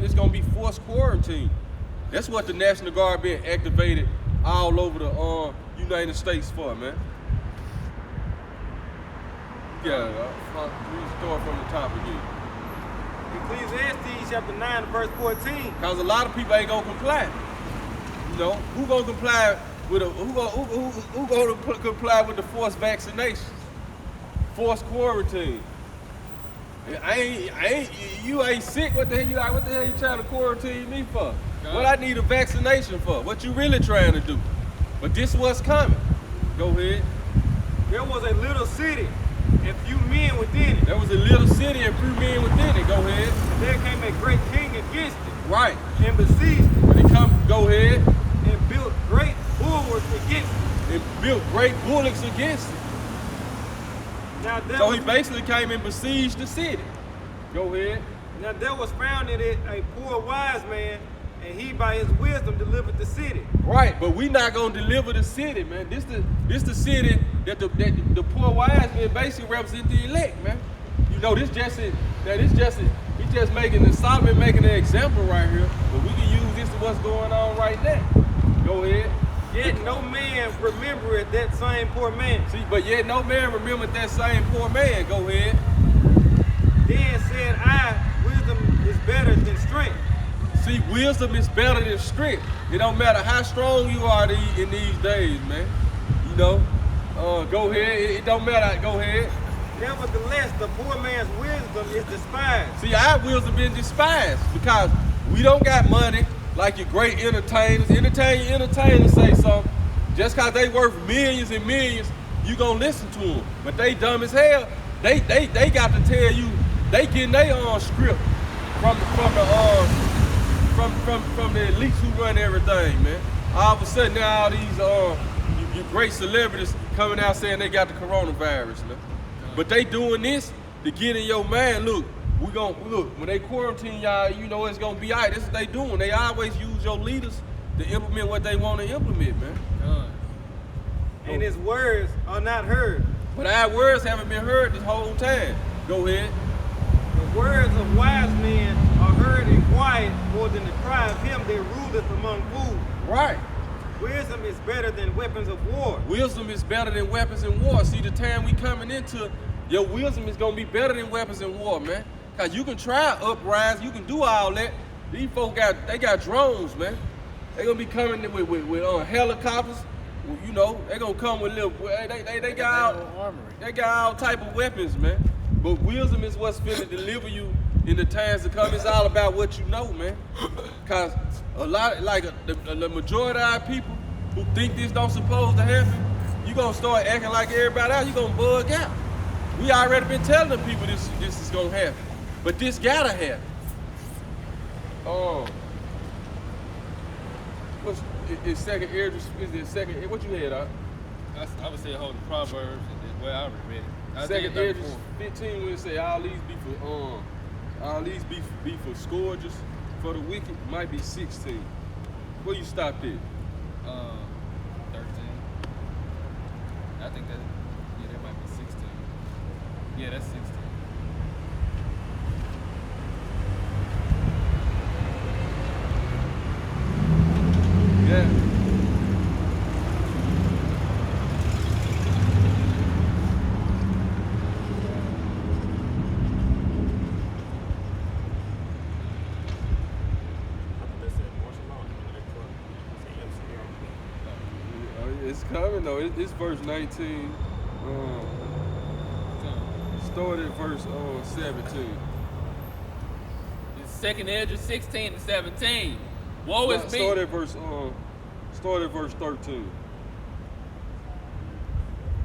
Speaker 1: It's gonna be forced quarantine. That's what the National Guard being activated all over the United States for, man. Yeah, we start from the top again.
Speaker 2: Ecclesiastes chapter 9, verse 14.
Speaker 1: Cause a lot of people ain't gonna comply. You know, who gonna comply with comply with the forced vaccinations? Forced quarantine. You ain't sick. What the hell you trying to quarantine me for? God. What I need a vaccination for? What you really trying to do? But this what's coming. Go ahead.
Speaker 2: There was a little city and few men within it.
Speaker 1: There was a little city and few men within it. Go ahead.
Speaker 2: And there came a great king against it.
Speaker 1: Right.
Speaker 2: And besieged it.
Speaker 1: When he come, go ahead.
Speaker 2: And built great bulwarks against it.
Speaker 1: And built great bullocks against it. So he basically came and besieged the city. Go ahead.
Speaker 2: Now there was found in it a poor wise man, and he by his wisdom delivered the city.
Speaker 1: Right, but we not gonna deliver the city, man. This the city that the poor wise man basically represent the elect, man. You know, he's just making Solomon making an example right here, but we can use this to what's going on right now. Go ahead.
Speaker 2: Yet no man remembereth that same poor man.
Speaker 1: See, but yet no man remembered that same poor man. Go ahead.
Speaker 2: Then said I, wisdom is better than strength.
Speaker 1: See, wisdom is better than strength. It don't matter how strong you are in these days, man. You know, go ahead. It don't matter. Go ahead.
Speaker 2: Nevertheless, the poor man's wisdom is despised.
Speaker 1: See, our wisdom been despised because we don't got money. Like your great entertainers, entertainers say something. Just cause they worth millions and millions, you gonna listen to them. But they dumb as hell. They got to tell you they getting their own script from the elites who run everything, man. All of a sudden now all these your great celebrities coming out saying they got the coronavirus, man. But they doing this to get in your mind. Look. When they quarantine y'all, you know it's gonna be all right. This is what they doing. They always use your leaders to implement what they want to implement, man.
Speaker 2: And his words are not heard.
Speaker 1: But our words haven't been heard this whole time. Go ahead.
Speaker 2: The words of wise men are heard in quiet more than the cry of him that ruleth among fools.
Speaker 1: Right.
Speaker 2: Wisdom is better than weapons of war.
Speaker 1: Wisdom is better than weapons in war. See, the time we coming into, your wisdom is gonna be better than weapons in war, man. Cause you can try uprise, you can do all that. These folks got drones, man. They gonna be coming with helicopters. You know, they gonna come with little. They got all type of weapons, man. But wisdom is what's finna deliver you in the times to come. It's all about what you know, man. Cause a lot, like the majority of our people who think this don't supposed to happen, you gonna start acting like everybody else. You gonna bug out. We already been telling the people this is gonna happen. But this gotta happen. Is second air? Is the second? What you had?
Speaker 3: I would say hold the Proverbs. Well, I already read it.
Speaker 1: Second air 15 when it say all these be for scourges for the wicked. Might be 16. Where you stopped at?
Speaker 3: think that, yeah, that might be 16. Yeah, that's 16.
Speaker 1: Yeah. It's coming though. It's verse 19. Start at verse 17.
Speaker 3: It's 2nd Ezra 16 and 17. Woe is me.
Speaker 1: Start at verse 13.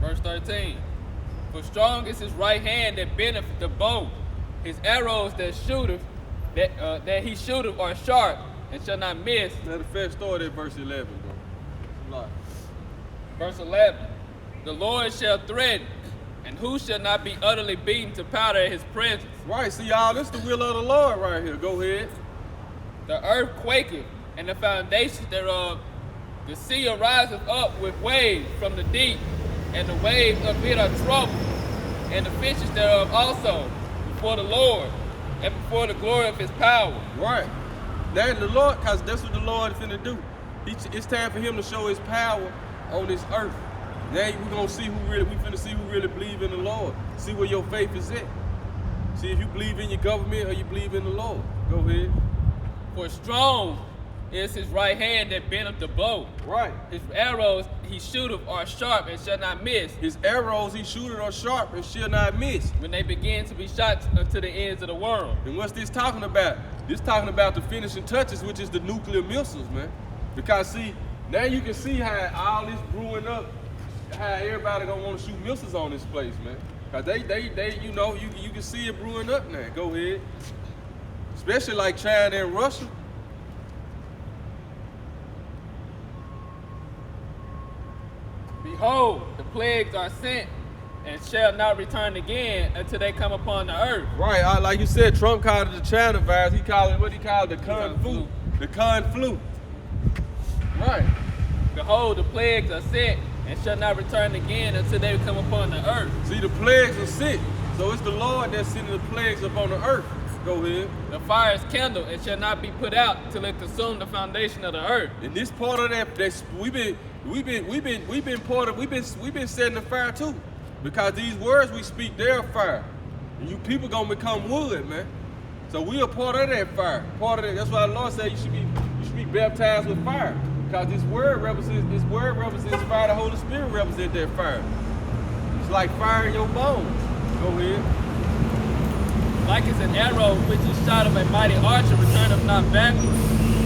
Speaker 3: Verse 13. For strong is his right hand that bendeth the bow. His arrows that he shooteth are sharp and shall not miss.
Speaker 1: Matter of fact, start at verse 11, bro. It's a lot.
Speaker 3: Verse 11. The Lord shall threaten, and who shall not be utterly beaten to powder in his presence?
Speaker 1: Right, see y'all, this the will of the Lord right here. Go ahead.
Speaker 3: The earth quaketh, and the foundations thereof. The sea ariseth up with waves from the deep, and the waves of it are troubled, and the fishes thereof also, before the Lord, and before the glory of his power.
Speaker 1: Right. Now the Lord, because that's what the Lord is finna do. It's time for him to show his power on this earth. Now we're gonna see we finna see who really believe in the Lord. See where your faith is at. See if you believe in your government or you believe in the Lord. Go ahead.
Speaker 3: For strong is his right hand that bendeth the bow.
Speaker 1: Right.
Speaker 3: His arrows he shooteth are sharp and shall not miss.
Speaker 1: His arrows he shooteth are sharp and shall not miss.
Speaker 3: When they begin to be shot unto the ends of the world.
Speaker 1: And what's this talking about? This talking about the finishing touches, which is the nuclear missiles, man. Because see, now you can see how all this brewing up, how everybody gonna want to shoot missiles on this place, man. Cause they, you know, you can see it brewing up now. Go ahead. Especially like China and Russia.
Speaker 3: Behold, the plagues are sent and shall not return again until they come upon the earth.
Speaker 1: Right, like you said, Trump called it the China virus. He called it, what he called it? The Kung flu. The Kung flu. Right.
Speaker 3: Behold, the plagues are sent and shall not return again until they come upon the earth.
Speaker 1: See, the plagues are sent. So it's the Lord that's sending the plagues upon the earth. Go ahead.
Speaker 3: The fire is kindled and shall not be put out till it consume the foundation of the earth.
Speaker 1: And this part of that we've been setting the fire too. Because these words we speak, they're fire. And you people gonna become wood, man. So we are part of that fire. Part of that. That's why the Lord said you should be baptized with fire. Because this word represents fire. The Holy Spirit represents that fire. It's like fire in your bones. Go ahead.
Speaker 3: Like as an arrow which is shot of a mighty archer returneth not backward,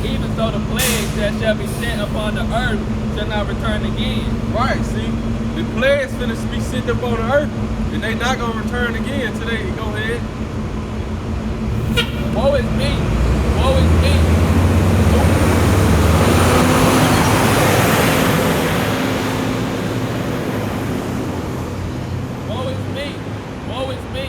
Speaker 3: even so the plagues that shall be sent upon the earth shall not return again.
Speaker 1: Right, see? The plagues finna be sent up on the earth, and they not gonna return again today. Go ahead.
Speaker 3: Woe is me! Woe is me! Woe is me! Woe is me!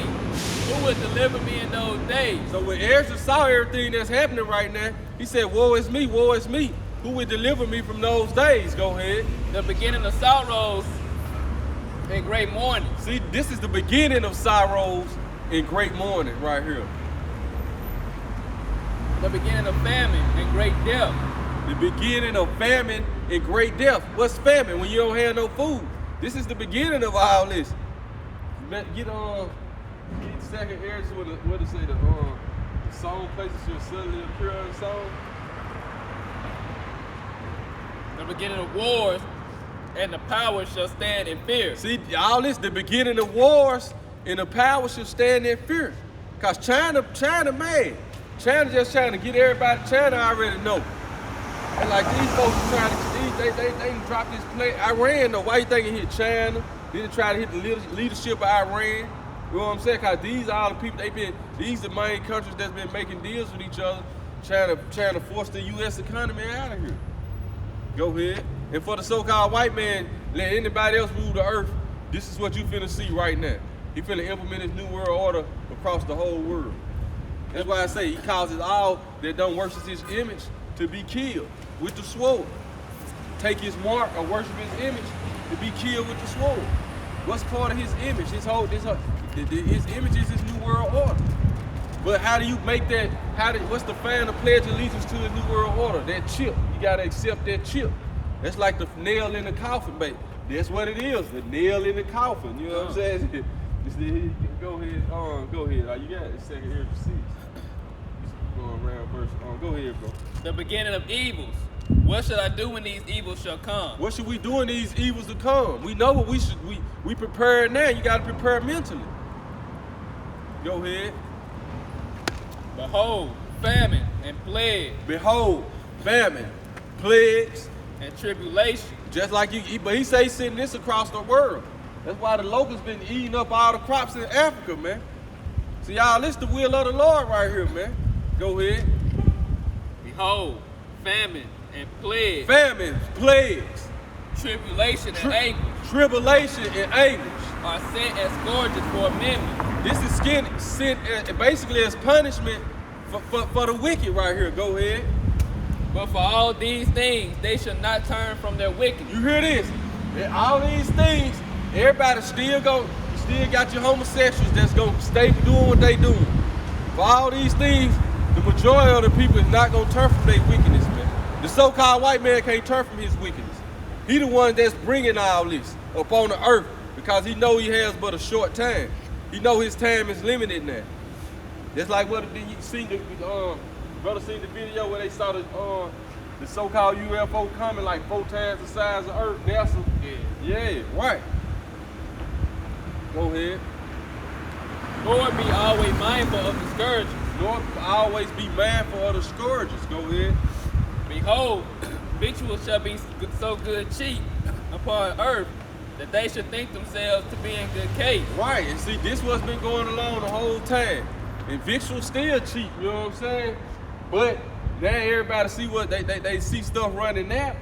Speaker 3: Who will deliver me in those days?
Speaker 1: So when Ezra saw everything that's happening right now, he said, woe is me, woe is me. Who will deliver me from those days? Go ahead.
Speaker 3: The beginning of sorrows and great mourning.
Speaker 1: See, this is the beginning of sorrows and great mourning right here.
Speaker 3: The beginning of famine and great death.
Speaker 1: The beginning of famine and great death. What's famine? When you don't have no food. This is the beginning of all this. Get 2nd Ezra, what to say, the song places should suddenly appear on the song.
Speaker 3: The beginning of wars and the power shall stand in fear.
Speaker 1: See, all this, the beginning of wars and the power should stand in fear. Because China mad. China just trying to get everybody. China already know. And like these folks are trying to, they drop this play. Iran though, why you think he hit China? Then try to hit the leadership of Iran. You know what I'm saying? Because these are the people, these are the main countries that's been making deals with each other, trying to force the U.S. economy out of here. Go ahead. And for the so-called white man, let anybody else rule the earth, this is what you finna see right now. He finna implement his new world order across the whole world. That's why I say he causes all that don't worship his image to be killed with the sword. Take his mark or worship his image to be killed with the sword. What's part of his image? His image is his new world order. But how do you make that? What's the final pledge allegiance to his new world order? That chip. You gotta accept that chip. That's like the nail in the coffin, baby. That's what it is. The nail in the coffin. You know what I'm saying? Go ahead. Go ahead. You got it. Second here to see. Going around verse. Go ahead, bro.
Speaker 3: The beginning of evils. What shall I do when these evils shall come?
Speaker 1: What should we do when these evils to come? We know what we should. We prepare now. You got to prepare mentally. Go ahead.
Speaker 3: Behold, famine and plague
Speaker 1: Behold, famine, plagues,
Speaker 3: and tribulation.
Speaker 1: just like but he say sending this across the world. That's why the locusts been eating up all the crops in Africa, man. So y'all, this the will of the Lord right here, man. Go ahead.
Speaker 3: Behold, famine and plague,
Speaker 1: Famine, plagues,
Speaker 3: tribulation and anguish
Speaker 1: tribulation, and anguish.
Speaker 3: are sent as scourges for amendment.
Speaker 1: This is sent basically as punishment for the wicked right here. Go ahead.
Speaker 3: But for all these things, they shall not turn from their wickedness.
Speaker 1: You hear this? And all these things, everybody still got your homosexuals that's gonna stay doing what they doing. For all these things, the majority of the people is not gonna turn from their wickedness, man. The so-called white man can't turn from his wickedness. He the one that's bringing all this up on the earth because he know he has but a short time. He know his time is limited now. That's like what you seen brother seen the video where they saw the so-called UFO coming like 4 times the size of Earth. NASA. Yeah, right. Go ahead.
Speaker 3: Lord, be always mindful of the scourges.
Speaker 1: Lord, always be mindful of the scourges. Go ahead.
Speaker 3: Behold, victuals shall be so good cheap upon earth that they should think themselves to be in good case.
Speaker 1: Right, and see, this what's been going along the whole time. And victuals still cheap, you know what I'm saying? But now everybody see what they see stuff running now,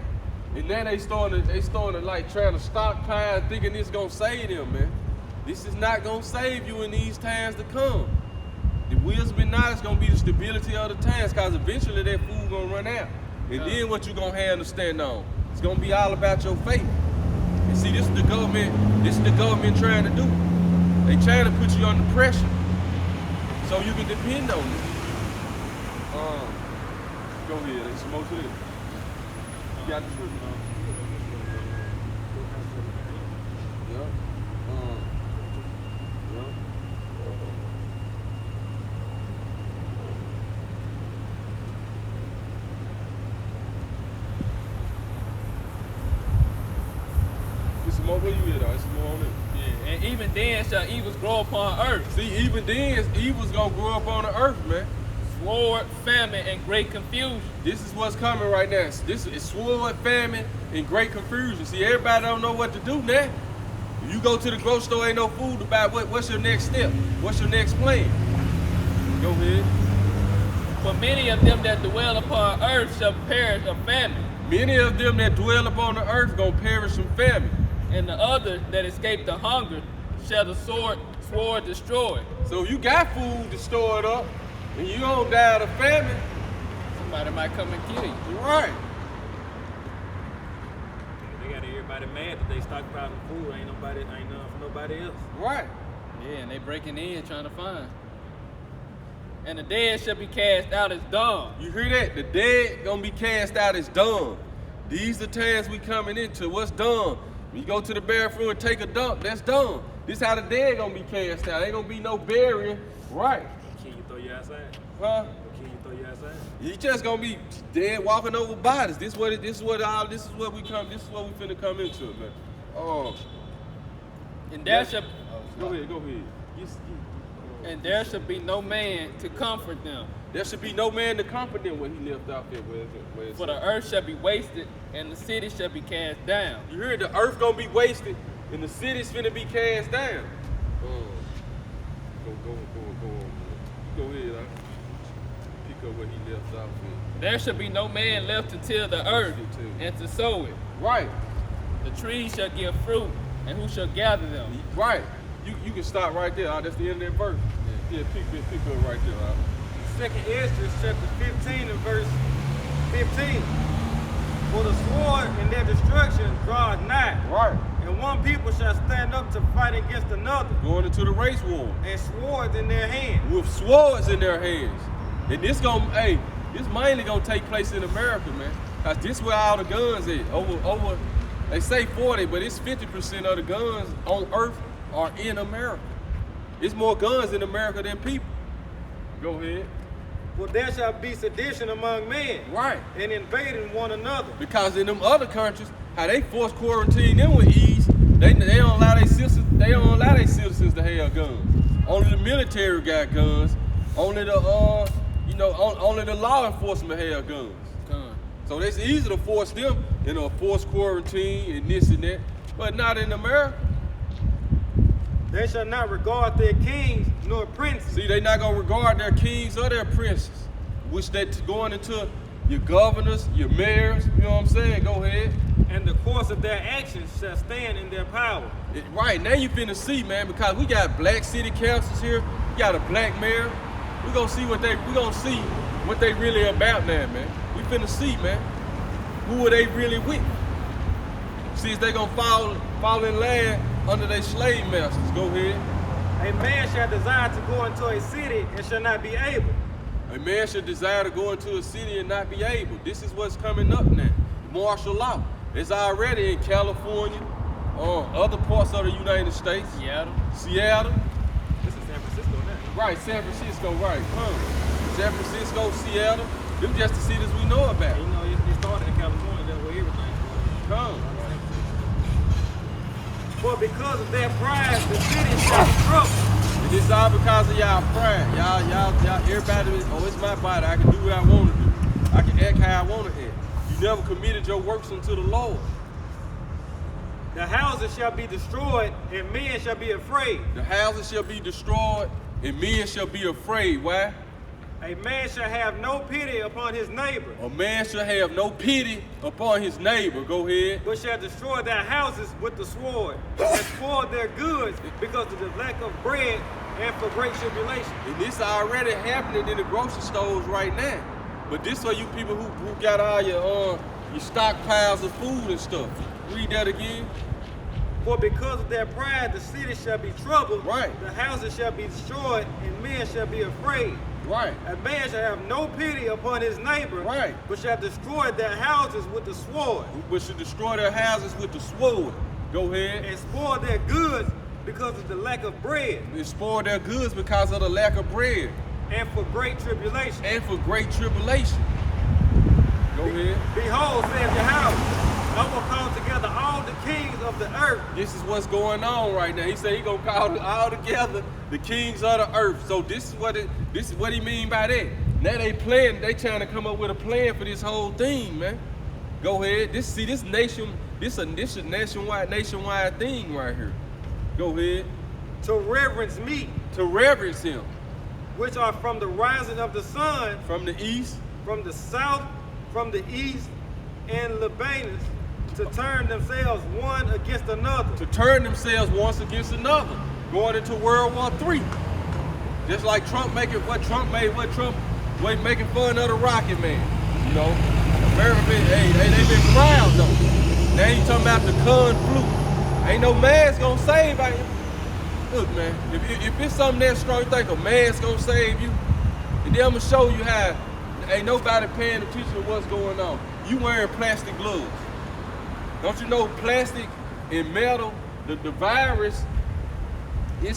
Speaker 1: and now they starting to like trying to stockpile, thinking this gonna save them, man. This is not gonna save you in these times to come. The wisdom knowledge is gonna be the stability of the times, cause eventually that food gonna run out. And then what you gonna have to stand on? It's gonna be all about your faith. And see, this is the government trying to do. They trying to put you under pressure so you can depend on it. Go ahead, there's some more to this. You got the truth, man. Yeah. Get some more where you at, though. There's some more on it.
Speaker 3: Yeah, and even then shall evils grow upon earth.
Speaker 1: See, even then, evil's gonna grow up on the earth, man.
Speaker 3: Sword, famine, and great confusion.
Speaker 1: This is what's coming right now. This is sword, famine, and great confusion. See, everybody don't know what to do now. If you go to the grocery store, ain't no food to buy. What's your next step? What's your next plan? Go ahead.
Speaker 3: For many of them that dwell upon earth shall perish of famine,
Speaker 1: Many of them that dwell upon the earth gonna perish from famine.
Speaker 3: and the others that escape the hunger shall the sword destroy.
Speaker 1: So if you got food to store it up, and you don't die of famine,
Speaker 3: Somebody might come and kill you.
Speaker 1: you're right.
Speaker 2: They got everybody mad that they stockpiling food. Ain't nothing for nobody else.
Speaker 1: Right.
Speaker 3: Yeah, and they breaking in trying to find. And the dead shall be cast out as dung.
Speaker 1: You hear that? The dead gonna be cast out as dung. These the times we coming into. What's dung? When you go to the bathroom and take a dump, that's dung. This how the dead gonna be cast out. Ain't gonna be no burying. Right.
Speaker 2: Can you throw you outside?
Speaker 1: Huh?
Speaker 2: Can you throw you outside?
Speaker 1: You just gonna be dead walking over bodies. This is what we finna come into, man.
Speaker 3: And there shall
Speaker 1: Go ahead.
Speaker 3: and there shall be no man to comfort them.
Speaker 1: There should be no man to comfort them when he left out there. Where it's
Speaker 3: For the earth shall be wasted, and the city shall be cast down.
Speaker 1: You hear the earth gonna be wasted and the city's finna be cast down. Go ahead. Pick up what he left off with.
Speaker 3: There shall be no man left to till the earth and to sow it.
Speaker 1: Right,
Speaker 3: The trees shall give fruit, and who shall gather them?
Speaker 1: right. You can stop right there. That's the end of that verse. Yeah, pick up right there.
Speaker 2: Second Esdras chapter 15 and verse 15. For the sword and their destruction draweth nigh,
Speaker 1: Right.
Speaker 2: And one people shall stand up to fight against another,
Speaker 1: Going into the race war.
Speaker 2: and swords in their hand.
Speaker 1: With swords in their hands. And this mainly gonna take place in America, man. Cause this where all the guns is. Over, they say 40, but it's 50% of the guns on earth are in America. It's more guns in America than people. Go ahead.
Speaker 2: For there shall be sedition among men,
Speaker 1: Right.
Speaker 2: and invading one another.
Speaker 1: Because in them other countries, how they force quarantine them with ease, they don't allow their citizens. They don't allow their citizens to have guns. Only the military got guns. Only the only the law enforcement have guns. So it's easy to force them, force quarantine and this and that, but not in America.
Speaker 2: They shall not regard their kings nor princes.
Speaker 1: See, they not gonna regard their kings or their princes, which they going into your governors, your mayors. You know what I'm saying? Go ahead.
Speaker 2: And the course of their actions shall stand in their power.
Speaker 1: Right now you finna see, man, because we got black city councils here, we got a black mayor. We gonna see what they really about now, man. We finna see, man, who are they really with? See if they gonna fall in line under their slave masters. Go ahead.
Speaker 2: A man shall desire to go into a city and shall not be able.
Speaker 1: A man should desire to go into a city and not be able. This is what's coming up now. Martial law. It's already in California, other parts of the United States. Seattle.
Speaker 2: This is San Francisco now.
Speaker 1: Right, San Francisco, right. San Francisco, Seattle. Them just the cities we know about.
Speaker 2: You know, it started in California, that's where everything started.
Speaker 1: Come.
Speaker 2: For because of their pride, the city shall be troubled.
Speaker 1: And it's all because of y'all pride. Y'all, everybody, it's my body. I can do what I want to do. I can act how I want to act. You never committed your works unto the Lord.
Speaker 2: The houses shall be destroyed, and men shall be afraid.
Speaker 1: The houses shall be destroyed, and men shall be afraid. Why?
Speaker 2: A man shall have no pity upon his neighbor,
Speaker 1: A man shall have no pity upon his neighbor. Go ahead.
Speaker 2: but shall destroy their houses with the sword, and spoil their goods because of the lack of bread and for great tribulation.
Speaker 1: And this already happening in the grocery stores right now. But this for you people who got all your stockpiles of food and stuff. Read that again.
Speaker 2: For because of their pride, the city shall be troubled,
Speaker 1: Right.
Speaker 2: the houses shall be destroyed, and men shall be afraid.
Speaker 1: Right.
Speaker 2: A man shall have no pity upon his neighbor,
Speaker 1: Right.
Speaker 2: but shall destroy their houses with the sword,
Speaker 1: But should destroy their houses with the sword. Go ahead.
Speaker 2: and spoil their goods because of the lack of bread,
Speaker 1: And spoil their goods because of the lack of bread.
Speaker 2: and for great tribulation.
Speaker 1: And for great tribulation. Go ahead.
Speaker 2: Behold, saith Yahweh, I will call together all the kings of the earth,
Speaker 1: This is what's going on right now. He said he gonna call all together the kings of the earth. So this is what he mean by that. Now they trying to come up with a plan for this whole thing, man. Go ahead. This a nationwide thing right here. Go ahead.
Speaker 2: to reverence me,
Speaker 1: To reverence him
Speaker 2: which are from the rising of the sun,
Speaker 1: from the east,
Speaker 2: from the south, from the east, and Lebanus, to turn themselves one against another.
Speaker 1: to turn themselves once against another, going into World War III. Just like Trump making fun of the Rocket Man. You know, America they been proud though. Now you talking about the Kung flu. Ain't no mask gonna save you. Look, man, if it's something that strong, you think a mask gonna save you, and then I'm gonna show you how ain't nobody paying attention to what's going on. You wearing plastic gloves. Don't you know plastic and metal, the virus, it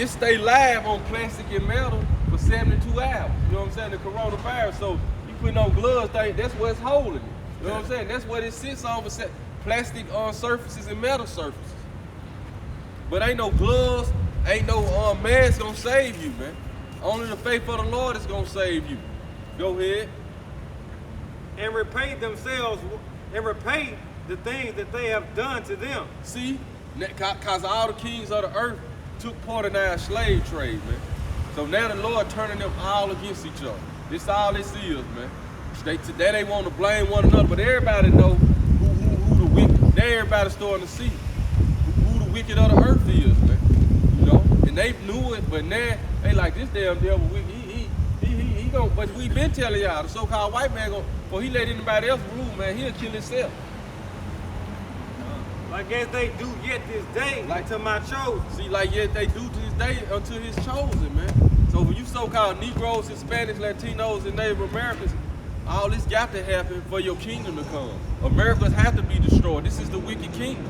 Speaker 1: stay live on plastic and metal for 72 hours. You know what I'm saying? The coronavirus. So you putting on gloves, that's what's holding it. You know what I'm saying? That's what it sits on, for plastic surfaces and metal surfaces. But ain't no gloves, ain't no mask gonna save you, man. Only the faith of the Lord is gonna save you. Go ahead.
Speaker 2: And repay themselves, and repay the things that they have done to them.
Speaker 1: See, cause all the kings of the earth took part in our slave trade, man. So now the Lord turning them all against each other. This all this is, man. They want to blame one another, but everybody know who the wicked. Now everybody starting to see who the wicked of the earth is, man. You know, and they knew it, but now they like this damn devil. He gonna. But we been telling y'all the so-called white man gonna. Before he let anybody else rule, man, he'll kill himself.
Speaker 2: Like as they do yet this day
Speaker 1: Like-
Speaker 2: to my chosen.
Speaker 1: See, like yet they do to this day unto his chosen, man. So when you so-called Negroes, Hispanics, Latinos, and Native Americans, all this got to happen for your kingdom to come. Americans have to be destroyed. This is the wicked kingdom.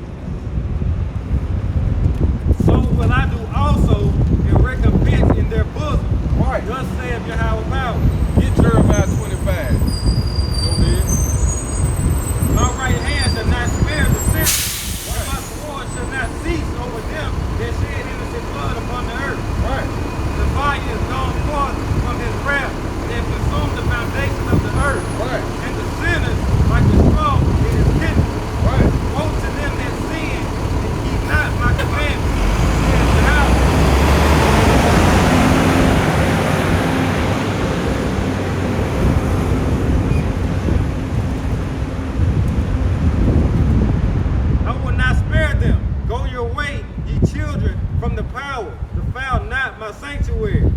Speaker 2: So will I do also in recompense in their bosom.
Speaker 1: Right.
Speaker 2: Thus saith Yahweh power.
Speaker 1: Get Jeremiah 25. Go ahead.
Speaker 2: My right hand shall not spare the sin. And my sword shall not cease over them that shed innocent blood upon the earth.
Speaker 1: Right.
Speaker 2: The fire is gone forth from his wrath and consumed the foundation of the earth.
Speaker 1: Right.
Speaker 2: And the sinners, like the straw, it is kindled.
Speaker 1: Right.
Speaker 2: Woe to them that sin and keep not my commandments. Says Yahweh. I will not spare them. Go your way, ye children, from the power. Defile not my sanctuary.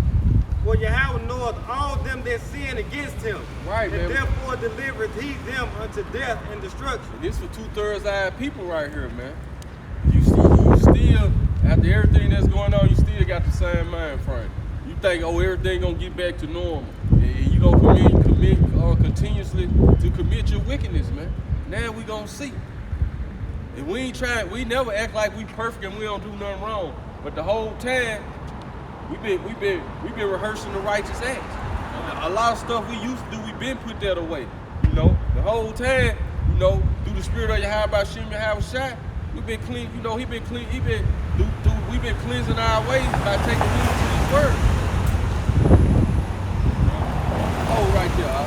Speaker 2: For Yahweh knoweth all them that sin against him.
Speaker 1: Right,
Speaker 2: and
Speaker 1: man.
Speaker 2: therefore delivereth he them unto death and destruction.
Speaker 1: And this for 2/3 eye people right here, man. You still, after everything that's going on, you still got the same mind frame. You think, oh, everything gonna get back to normal. And you gonna continuously to commit your wickedness, man. Now we gonna see. And we ain't trying, we never act like we perfect and we don't do nothing wrong. But the whole time, we've been rehearsing the righteous acts. A lot of stuff we used to do, we've been put that away. You know, the whole time, you know, through the spirit of Yahweh Shem Yahweh Shai, we've been clean, you know, we've been cleansing our ways by taking heed to his word. Oh, right there.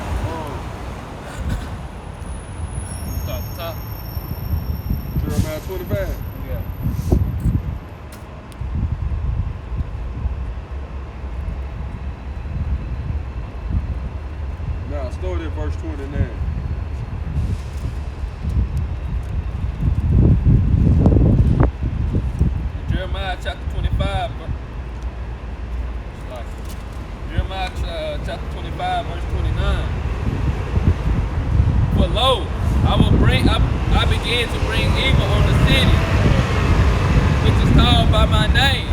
Speaker 3: Start at the top.
Speaker 1: Jeremiah 25.
Speaker 3: Yeah.
Speaker 1: Now, start at verse 29.
Speaker 3: Jeremiah chapter 25. Jeremiah chapter 25, verse 29. For lo, I began to bring evil on the city, which is called by my name.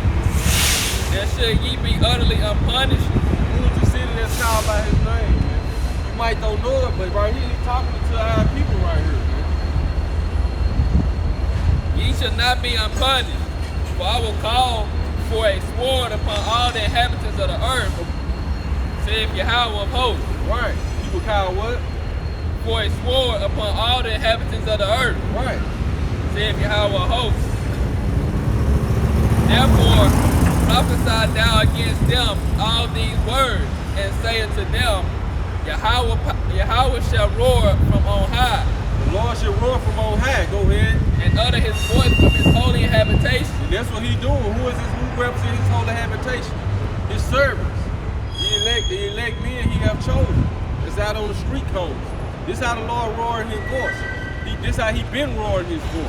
Speaker 3: And should ye be utterly unpunished?
Speaker 1: Who is the city that's called by his name, man? You might don't know it, but right here, he's talking to our people right here, man.
Speaker 3: Ye shall not be unpunished, for I will call for a sword upon all the inhabitants of the earth, saith Yahweh of hosts.
Speaker 1: Right. You will call what?
Speaker 3: For a sword upon all the inhabitants of the earth,
Speaker 1: Right.
Speaker 3: saith Yahweh of hosts. Therefore prophesy thou against them all these words, and say unto them, Yahweh shall roar from on high,
Speaker 1: The Lord shall roar from on high. Go ahead.
Speaker 3: and utter his voice from his holy habitation.
Speaker 1: And that's what he's doing. Who is this? Who represents his holy habitation? His servants. The elect men he have chosen. It's out on the street corners. This how the Lord roaring his voice. This how he been roaring his voice.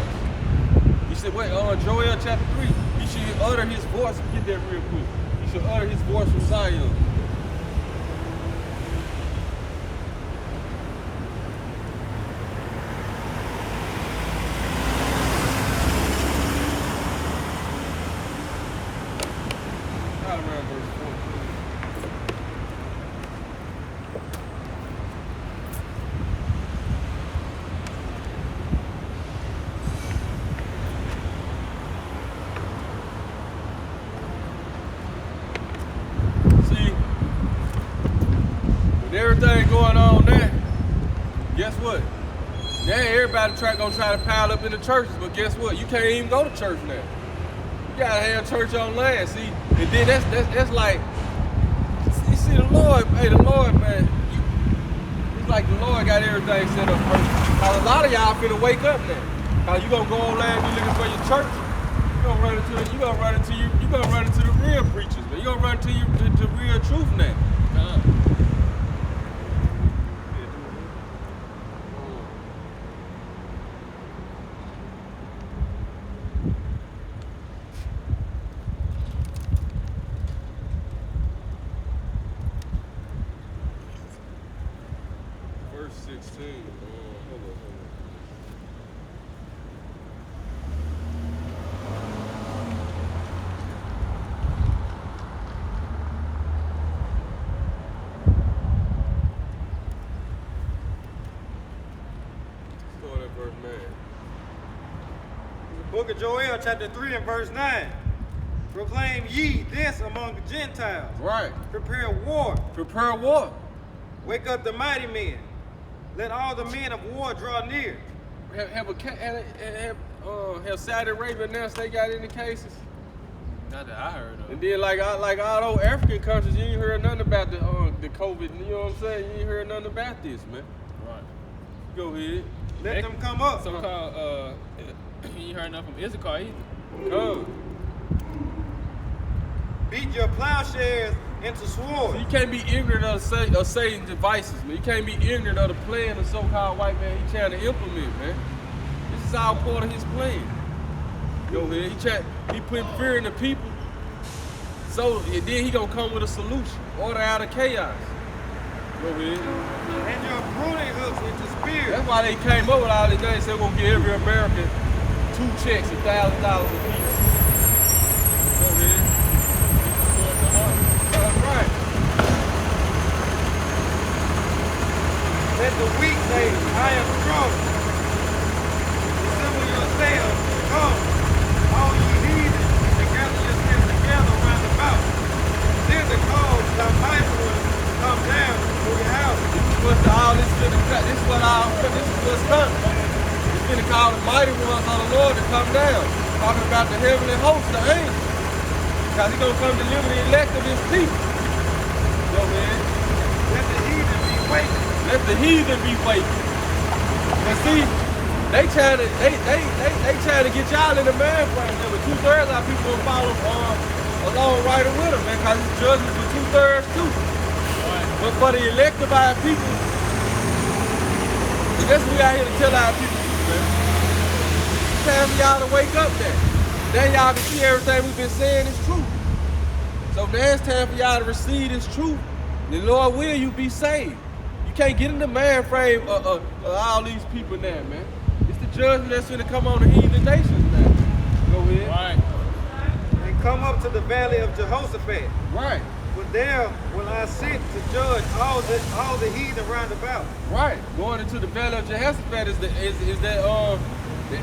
Speaker 1: He said, Joel chapter 3, he should utter his voice. Get that real quick. He should utter his voice from Zion. Right around verse 14. See, with everything going on now, guess what? Now everybody gonna try to pile up in the churches, but guess what? You can't even go to church now. You gotta have church online. See, and then that's like, you see the Lord, hey, the Lord, man. It's like the Lord got everything set up perfect. Cause a lot of y'all finna wake up now. Cause you gonna go online and be looking for your church. You gonna run into the real preachers, man. You gonna run into the real truth now. Verse 16. Hold on. verse 9.
Speaker 2: The book of Joel, chapter 3 and verse 9. Proclaim ye this among the Gentiles.
Speaker 1: Right.
Speaker 2: Prepare war.
Speaker 1: Prepare war.
Speaker 2: Wake up the mighty men. Let all the men of war draw near.
Speaker 1: Have Saudi Arabia announced they got any cases?
Speaker 3: Not that I heard of.
Speaker 1: And then like all those African countries, you ain't heard nothing about the COVID. You know what I'm saying? You ain't heard nothing about this, man.
Speaker 3: Right.
Speaker 1: Go ahead.
Speaker 2: Let them come up.
Speaker 3: So-called, you ain't heard nothing from Issachar either.
Speaker 1: Come.
Speaker 2: Beat your plowshares into swords.
Speaker 1: So you can't be ignorant of Satan's devices, man. You can't be ignorant of the plan the so-called white man he trying to implement, man. This is all part of his plan. Go ahead. He putting fear in the people. So and then he gonna come with a solution. Order out of chaos. Go ahead.
Speaker 2: And your pruning hooks into spears.
Speaker 1: That's why they came up with all this. They said we're gonna give every American 2 checks, $1,000 apiece. Go ahead. Right.
Speaker 2: Let the weak say, I am strong. Assemble yourselves, come, all ye heathen, and gather yourselves together round about. Then the cause thy mighty ones come down to your house.
Speaker 1: This is what's coming. It's gonna call the mighty ones of the Lord to come down. Talking about the heavenly host, the angels. Because he's gonna come deliver the elect of his people. Go ahead.
Speaker 2: Let the heathen be wakened.
Speaker 1: Let the heathen be wakened. And see, they trying to get y'all in the man frame. But 2/3 of our people gonna follow along right with them, man, because it's judgment for 2/3 too.
Speaker 3: Right.
Speaker 1: But for the elect of our people, and that's what we out here to tell our people, man. It's time for y'all to wake up there. Then y'all can see everything we've been saying is true. So now it's time for y'all to receive this truth. The Lord will you be saved. You can't get in the man frame of all these people now, man. It's the judgment that's going to come on the heathen nations now. Go ahead.
Speaker 3: Right.
Speaker 2: And come up to the valley of Jehoshaphat.
Speaker 1: Right.
Speaker 2: For there will I sit to judge all the heathen round about.
Speaker 1: Right. Going into the valley of Jehoshaphat is the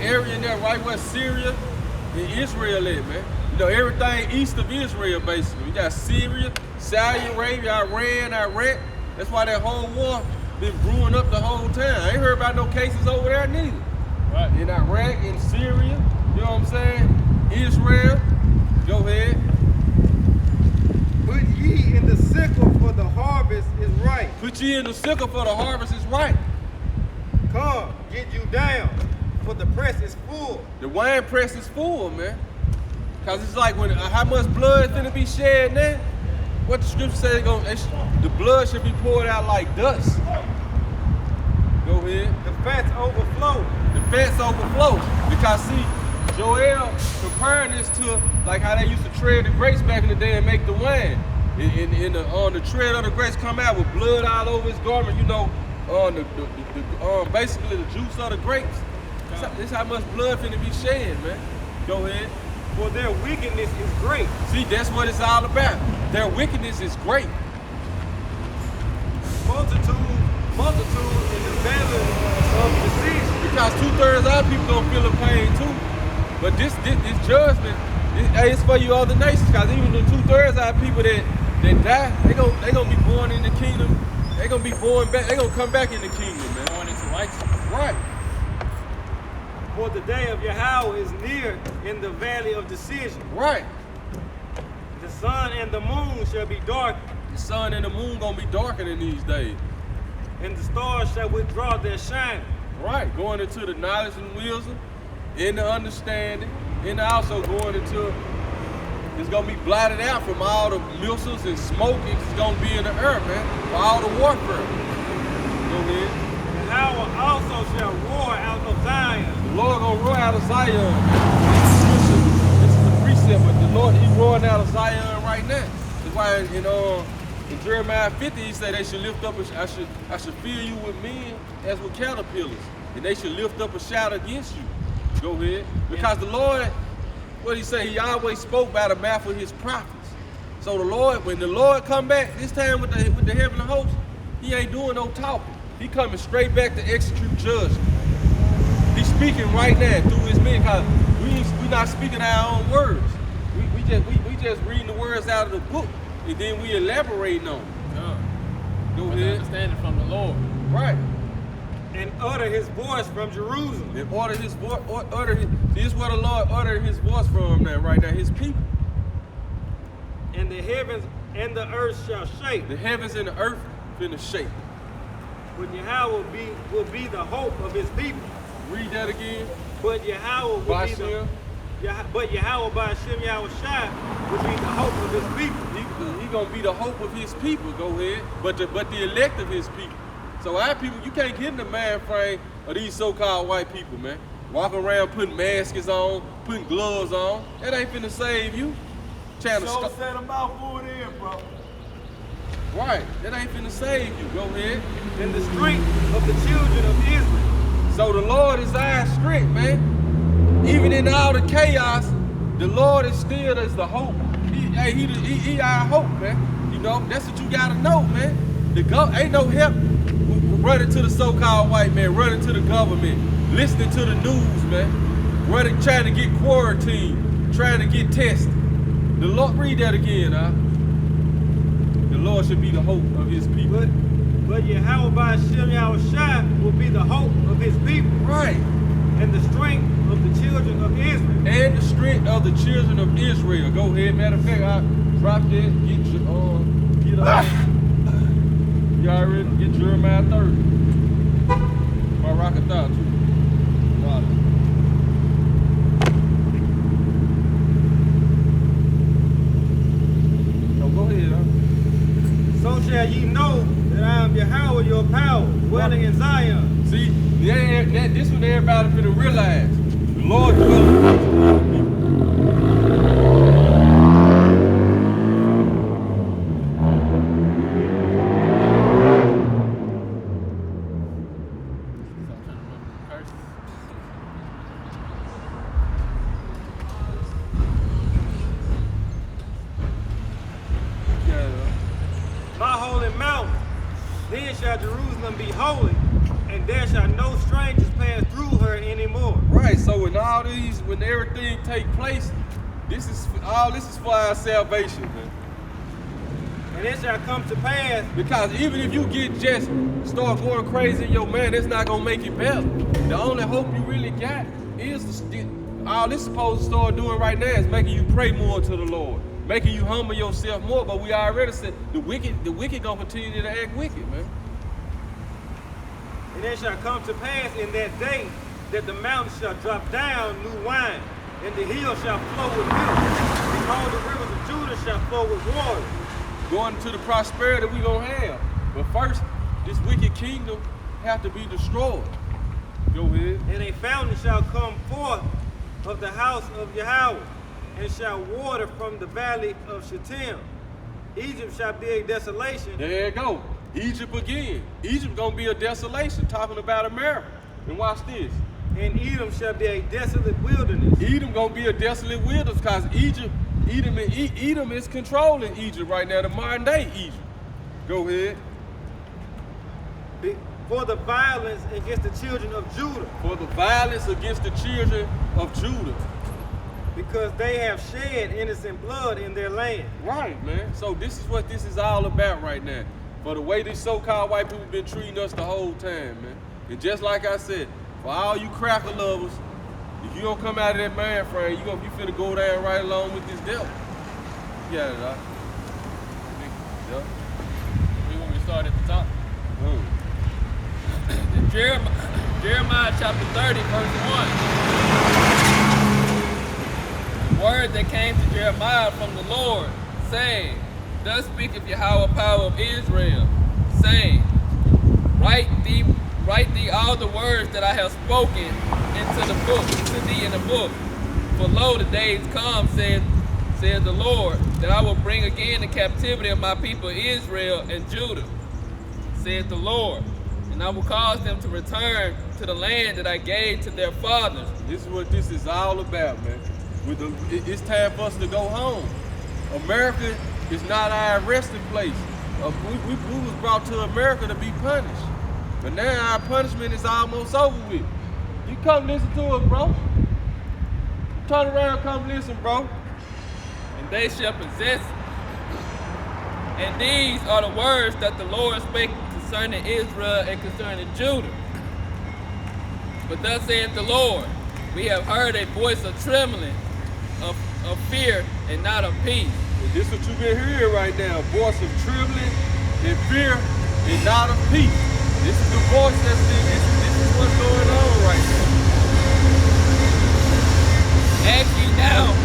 Speaker 1: area in there right where Syria and Israel is, man. You know, everything east of Israel, basically. We got Syria, Saudi Arabia, Iran, Iraq. That's why that whole war been brewing up the whole time. I ain't heard about no cases over there neither.
Speaker 3: Right.
Speaker 1: In Iraq, in Syria, you know what I'm saying? Israel. Go ahead.
Speaker 2: Put ye in the sickle, for the harvest is ripe.
Speaker 1: Put ye in the sickle, for the harvest is ripe.
Speaker 2: Come, get you down, for the press is full.
Speaker 1: The wine press is full, man. Cause it's like when how much blood is gonna be shed now? What the scripture says, the blood should be poured out like dust. Go ahead.
Speaker 2: The fats overflow.
Speaker 1: The fats overflow. Because see, Joel comparing this to like how they used to tread the grapes back in the day and make the wine. On the tread of the grapes come out with blood all over his garment, you know, basically the juice of the grapes. This how much blood finna be shed, man. Go ahead.
Speaker 2: For their wickedness is great.
Speaker 1: See, that's what it's all about. Their wickedness is great.
Speaker 2: Multitude in the valley of decision.
Speaker 1: Because 2/3 of our people gonna feel the pain too. But this judgment, it's for you other nations. Because even the 2/3 of our people that die, they gonna be born in the kingdom. They gonna be born back. They gonna come back in the kingdom, man.
Speaker 3: Going into righteousness.
Speaker 1: Right.
Speaker 2: For the day of Yahweh is near in the valley of decision.
Speaker 1: Right.
Speaker 2: The sun and the moon shall be darkened,
Speaker 1: The sun and the moon gonna be darkened in these days.
Speaker 2: and the stars shall withdraw their shine.
Speaker 1: Right. Going into the knowledge and wisdom, in the understanding, and also going into it's gonna be blotted out from all the missiles and smoke. It's gonna be in the air, man. For all the warfare. Go ahead.
Speaker 2: And Yahweh also shall roar out of Zion.
Speaker 1: The Lord gonna roar out of Zion. This is the precept, but the Lord, He roaring out of Zion right now. That's why in Jeremiah 50, He said they should lift up. I should fill you with men as with caterpillars, and they should lift up a shout against you. Go ahead, because the Lord, what He say? He always spoke by the mouth of His prophets. So the Lord, when the Lord come back this time with the heavenly host, He ain't doing no talking. He coming straight back to execute judgment. speaking right now through his men, because we not speaking our own words. We just reading the words out of the book, and then we elaborating on it. Go
Speaker 3: With
Speaker 1: ahead.
Speaker 3: understanding from the Lord.
Speaker 1: Right.
Speaker 2: And utter his voice from Jerusalem.
Speaker 1: And order his voice. This is where the Lord uttered his voice from now, right now. His people.
Speaker 2: And the heavens and the earth shall shake.
Speaker 1: The heavens and the earth finna shake.
Speaker 2: But Yahweh will be the hope of his people.
Speaker 1: Read that again.
Speaker 2: But Yahweh will be the but Yahweh by Hashem Yahweh Shai will be the hope of his people.
Speaker 1: He gonna be the hope of his people. Go ahead. But the elect of his people. So our people, you can't get in the mind frame of these so-called white people, man. Walking around putting masks on, putting gloves on. That ain't finna save you. Trying to
Speaker 4: So set them out for it in, bro.
Speaker 1: Right. That ain't finna save you. Go ahead.
Speaker 2: And the strength of the children of Israel.
Speaker 1: So the Lord is our strength, man. Even in all the chaos, the Lord is still is the hope. He our hope, man. You know, that's what you gotta know, man. Ain't no help running to the so-called white man, running to the government, listening to the news, man. Trying to get quarantined, trying to get tested. The Lord, read that again, huh? The Lord should be the hope of his people.
Speaker 2: But Yahweh by Hashem Yahweh Shai will be the hope of his people.
Speaker 1: Right.
Speaker 2: And the strength of the children of Israel.
Speaker 1: And the strength of the children of Israel. Go ahead. Matter of fact, I drop that. Get up. You already get Jeremiah 30. My rocket thought too. Wow. So go ahead, huh?
Speaker 2: So shall ye know that I am Yahweh your power, dwelling in Zion.
Speaker 1: See, this one everybody finna realize. The Lord dwelling in
Speaker 2: My holy mountain. Then shall Jerusalem be holy, and there shall no strangers pass through her anymore.
Speaker 1: Right, so when everything take place, this is for our salvation, man.
Speaker 2: And it shall come to pass.
Speaker 1: Because even if you start going crazy in your mind, that's not gonna make it better. The only hope you really got is all this supposed to start doing right now is making you pray more to the Lord, making you humble yourself more. But we already said the wicked gonna continue to act wicked, man.
Speaker 2: And it shall come to pass in that day that the mountains shall drop down new wine, and the hills shall flow with milk, and all the rivers of Judah shall flow with water.
Speaker 1: Going to the prosperity we gonna have. But first, this wicked kingdom have to be destroyed. Go ahead.
Speaker 2: And a fountain shall come forth of the house of Yahweh, and shall water from the valley of Shittim. Egypt shall be a desolation.
Speaker 1: There you go. Egypt again. Egypt gonna be a desolation, talking about America. And watch this.
Speaker 2: And Edom shall be a desolate wilderness.
Speaker 1: Edom gonna be a desolate wilderness because Edom is controlling Egypt right now, the modern day Egypt. Go ahead.
Speaker 2: For the violence against the children of Judah.
Speaker 1: For the violence against the children of Judah.
Speaker 2: Because they have shed innocent blood in their land.
Speaker 1: Right, man. So this is what this is all about right now. For the way these so-called white people been treating us the whole time, man. And just like I said, for all you cracker lovers, if you don't come out of that mind frame, you finna go down right along with this devil. Yeah, that. Yeah.
Speaker 3: We want to start at the top. Jeremiah chapter 30, verse 1. The word that came to Jeremiah from the Lord, saying, Thus speaketh Yahweh power of Israel, saying, Write thee all the words that I have spoken into the book, to thee in the book. For lo, the days come, says the Lord, that I will bring again the captivity of my people Israel and Judah, saith the Lord. And I will cause them to return to the land that I gave to their fathers.
Speaker 1: This is what this is all about, man. It's time for us to go home. America is not our resting place. We was brought to America to be punished. But now our punishment is almost over with. You come listen to us, bro. Turn around, come listen, bro.
Speaker 3: And they shall possess it. And these are the words that the Lord spake concerning Israel and concerning Judah. But thus saith the Lord, we have heard a voice of trembling, of fear, and not of peace.
Speaker 1: And this is what you've been hearing right now. Voice of trembling and fear and not of peace. This is the voice that's this is what's going on right now.
Speaker 3: Ask ye now.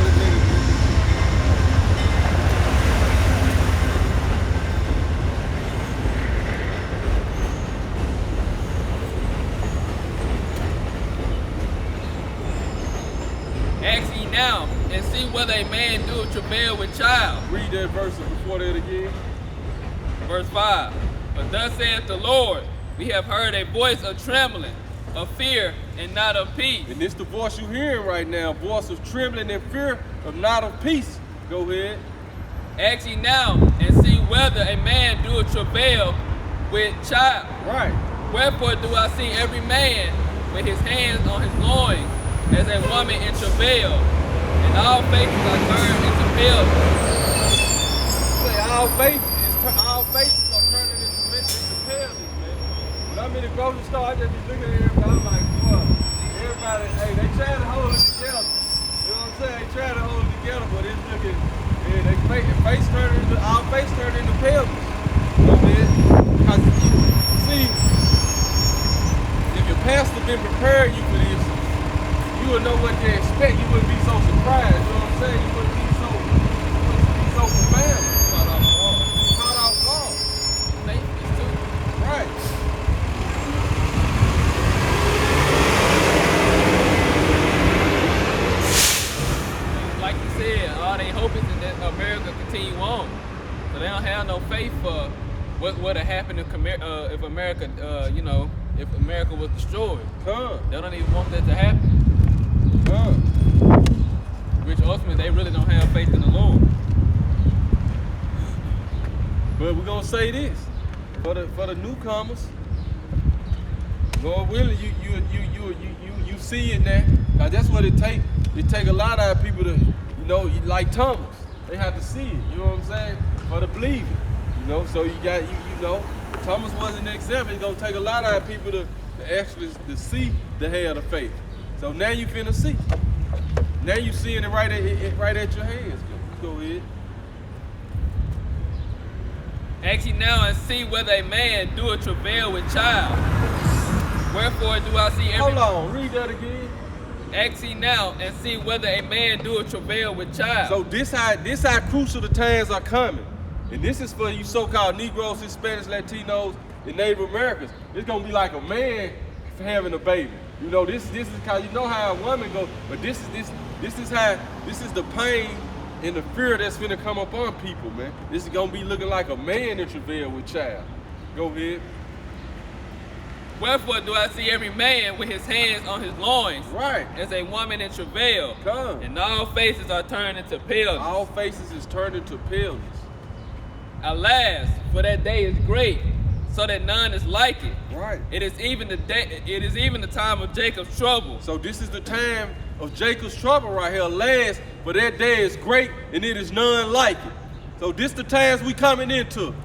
Speaker 3: Ask ye now, and see whether a man do travail with child.
Speaker 1: Read that verse before that again.
Speaker 3: Verse 5. But thus saith the Lord, we have heard a voice of trembling, of fear, and not of peace.
Speaker 1: And this the voice you're hearing right now. Voice of trembling and fear of not of peace. Go ahead.
Speaker 3: Ask ye now, and see whether a man do travail with child.
Speaker 1: Right.
Speaker 3: Wherefore do I see every man with his hands on his loins, as a woman in travail, and all faces are turned into pillars.
Speaker 1: Say all faces are turning into pillars, man. When I'm in the grocery store, I just be looking at everybody. I'm like, what? Everybody, hey, they trying to hold it together. You know what I'm saying? They trying to hold it together, but it's looking, yeah, they face turning into, our face turning into pillars. You know what I mean? Because, see, if your pastor been preparing you for this, you would know what to expect. You wouldn't be so surprised. You know what I'm saying? You wouldn't be so profound. Caught off guard.
Speaker 3: Faith is too.
Speaker 1: Right.
Speaker 3: Like you said, all they hope is that America continue on. So they don't have no faith for what would have happened if America, if America was destroyed. They don't even want that to happen. Which ultimately they really don't have faith in the Lord.
Speaker 1: But we're gonna say this for the newcomers. Lord willing, you see it now. Cause that's what it take. It take a lot of people to, like Thomas. They have to see it. You know what I'm saying? For the believing. So you got Thomas wasn't an example. It's gonna take a lot of people to actually to see the head of faith. So now you finna see. Now you seeing it right at your hands. Go ahead.
Speaker 3: Ask ye now and see whether a man do a travail with child. Wherefore do I see every...
Speaker 1: Hold on, read that again.
Speaker 3: Ask ye now and see whether a man do a travail with child.
Speaker 1: So this how crucial the times are coming. And this is for you so-called Negroes, Hispanics, Latinos, and Native Americans. It's gonna be like a man having a baby. This is how how a woman goes, but this is the pain and the fear that's finna come up on people, man. This is gonna be looking like a man in travail with child. Go ahead.
Speaker 3: Wherefore do I see every man with his hands on his loins,
Speaker 1: Right.
Speaker 3: as a woman in travail,
Speaker 1: Come.
Speaker 3: and all faces are turned into pillars.
Speaker 1: All faces is turned into pillars.
Speaker 3: Alas, for that day is great, so that none is like it.
Speaker 1: Right.
Speaker 3: It is even the time of Jacob's trouble.
Speaker 1: So this is the time of Jacob's trouble right here. Alas, for that day is great, and it is none like it. So this the times we coming into.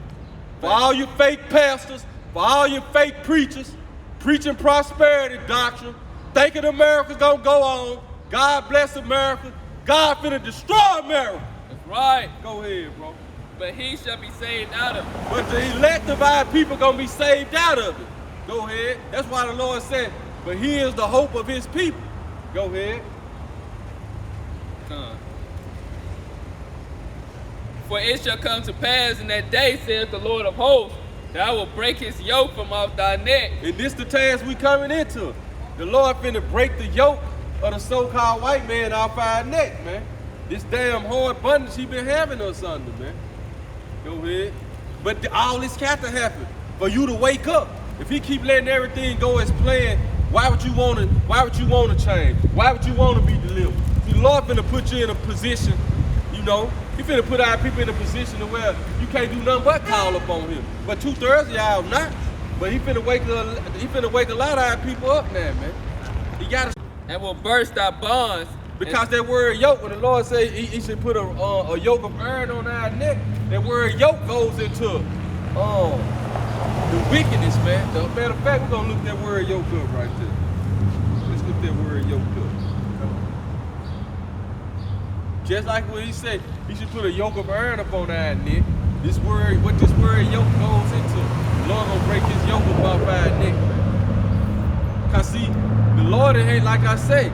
Speaker 1: For all you fake pastors, for all you fake preachers, preaching prosperity doctrine, thinking America's gonna go on. God bless America. God finna destroy America.
Speaker 3: That's right.
Speaker 1: Go ahead, bro.
Speaker 3: But he shall be saved out of it.
Speaker 1: But the elective people gonna be saved out of it. Go ahead. That's why the Lord said, but he is the hope of his people. Go ahead.
Speaker 3: For it shall come to pass in that day, saith the Lord of hosts, that I will break his yoke from off thy neck.
Speaker 1: And this the task we coming into. The Lord finna break the yoke of the so-called white man off our neck, man. This damn hard bondage he been having us under, man. Go ahead. But all this got to happen for you to wake up. If he keep letting everything go as planned, why would you want to change? Why would you want to be delivered? See, the Lord finna put you in a position, he finna put our people in a position to where you can't do nothing but call upon him. But 2/3 of y'all not. But he finna wake a lot of our people up now, man. He gotta,
Speaker 3: and will burst our bonds.
Speaker 1: because that word yoke, when the Lord say he should put a yoke of iron on our neck, that word yoke goes into the wickedness, man. As a matter of fact, we're gonna look that word yoke up right there. Let's look that word yoke up. Just like what he said, he should put a yoke of iron upon our neck. This word, what this word yoke goes into, the Lord gonna break his yoke up off our neck, man. Cause see, the Lord ain't, like I say,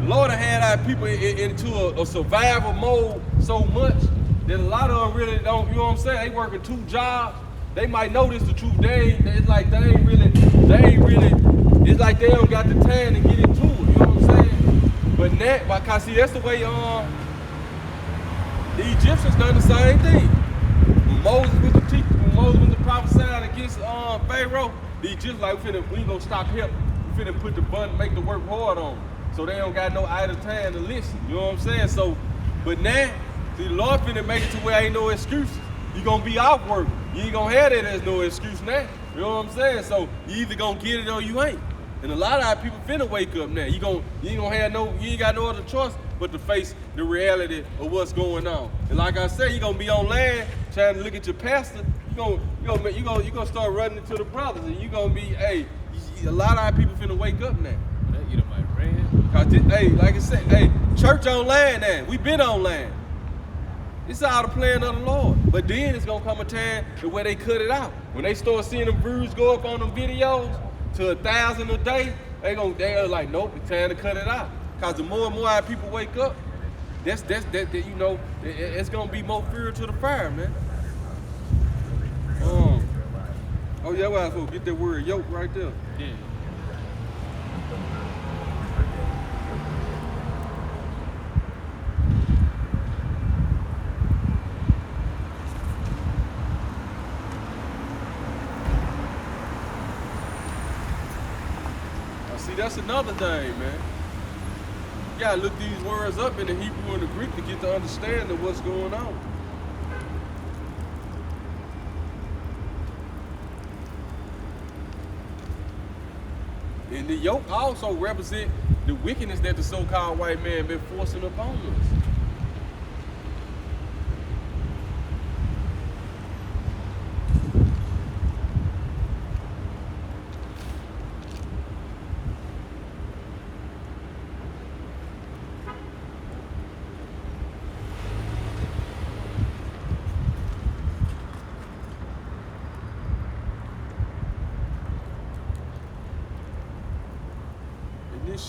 Speaker 1: the Lord had our people into a survival mode so much that a lot of them really don't, you know what I'm saying? They working 2 jobs. They might know this the truth. It's like they ain't really, it's like they don't got the time to get into it, you know what I'm saying? But now, because see, that's the way the Egyptians done the same thing. When Moses was prophesying against Pharaoh, the Egyptians like, we ain't gonna stop help. We finna put the button, make the work hard on them. So they don't got no idle time to listen. You know what I'm saying? So, but now, see, the Lord finna make it to where ain't no excuses. You gonna be off work. You ain't gonna have that as no excuse now. You know what I'm saying? So you either gonna get it or you ain't. And a lot of our people finna wake up now. You ain't got no other choice but to face the reality of what's going on. And like I said, you gonna be online trying to look at your pastor. You gonna start running into the brothers, and you gonna be, hey, a lot of our people finna wake up now.
Speaker 3: You know my friend.
Speaker 1: Cause this, hey, like I said, hey, church online now. We been online. It's all the plan of the Lord. But then it's gonna come a time where they cut it out. When they start seeing them views go up on them videos to 1,000 a day, they're like, nope, it's time to cut it out. Cause the more and more our people wake up, that's you know, it's gonna be more fuel to the fire, man. Oh yeah, well, I was supposed to get that word yoke right there.
Speaker 3: Yeah.
Speaker 1: See, that's another thing, man. You gotta look these words up in the Hebrew and the Greek to get the understanding of what's going on. And the yoke also represent the wickedness that the so-called white man been forcing upon us.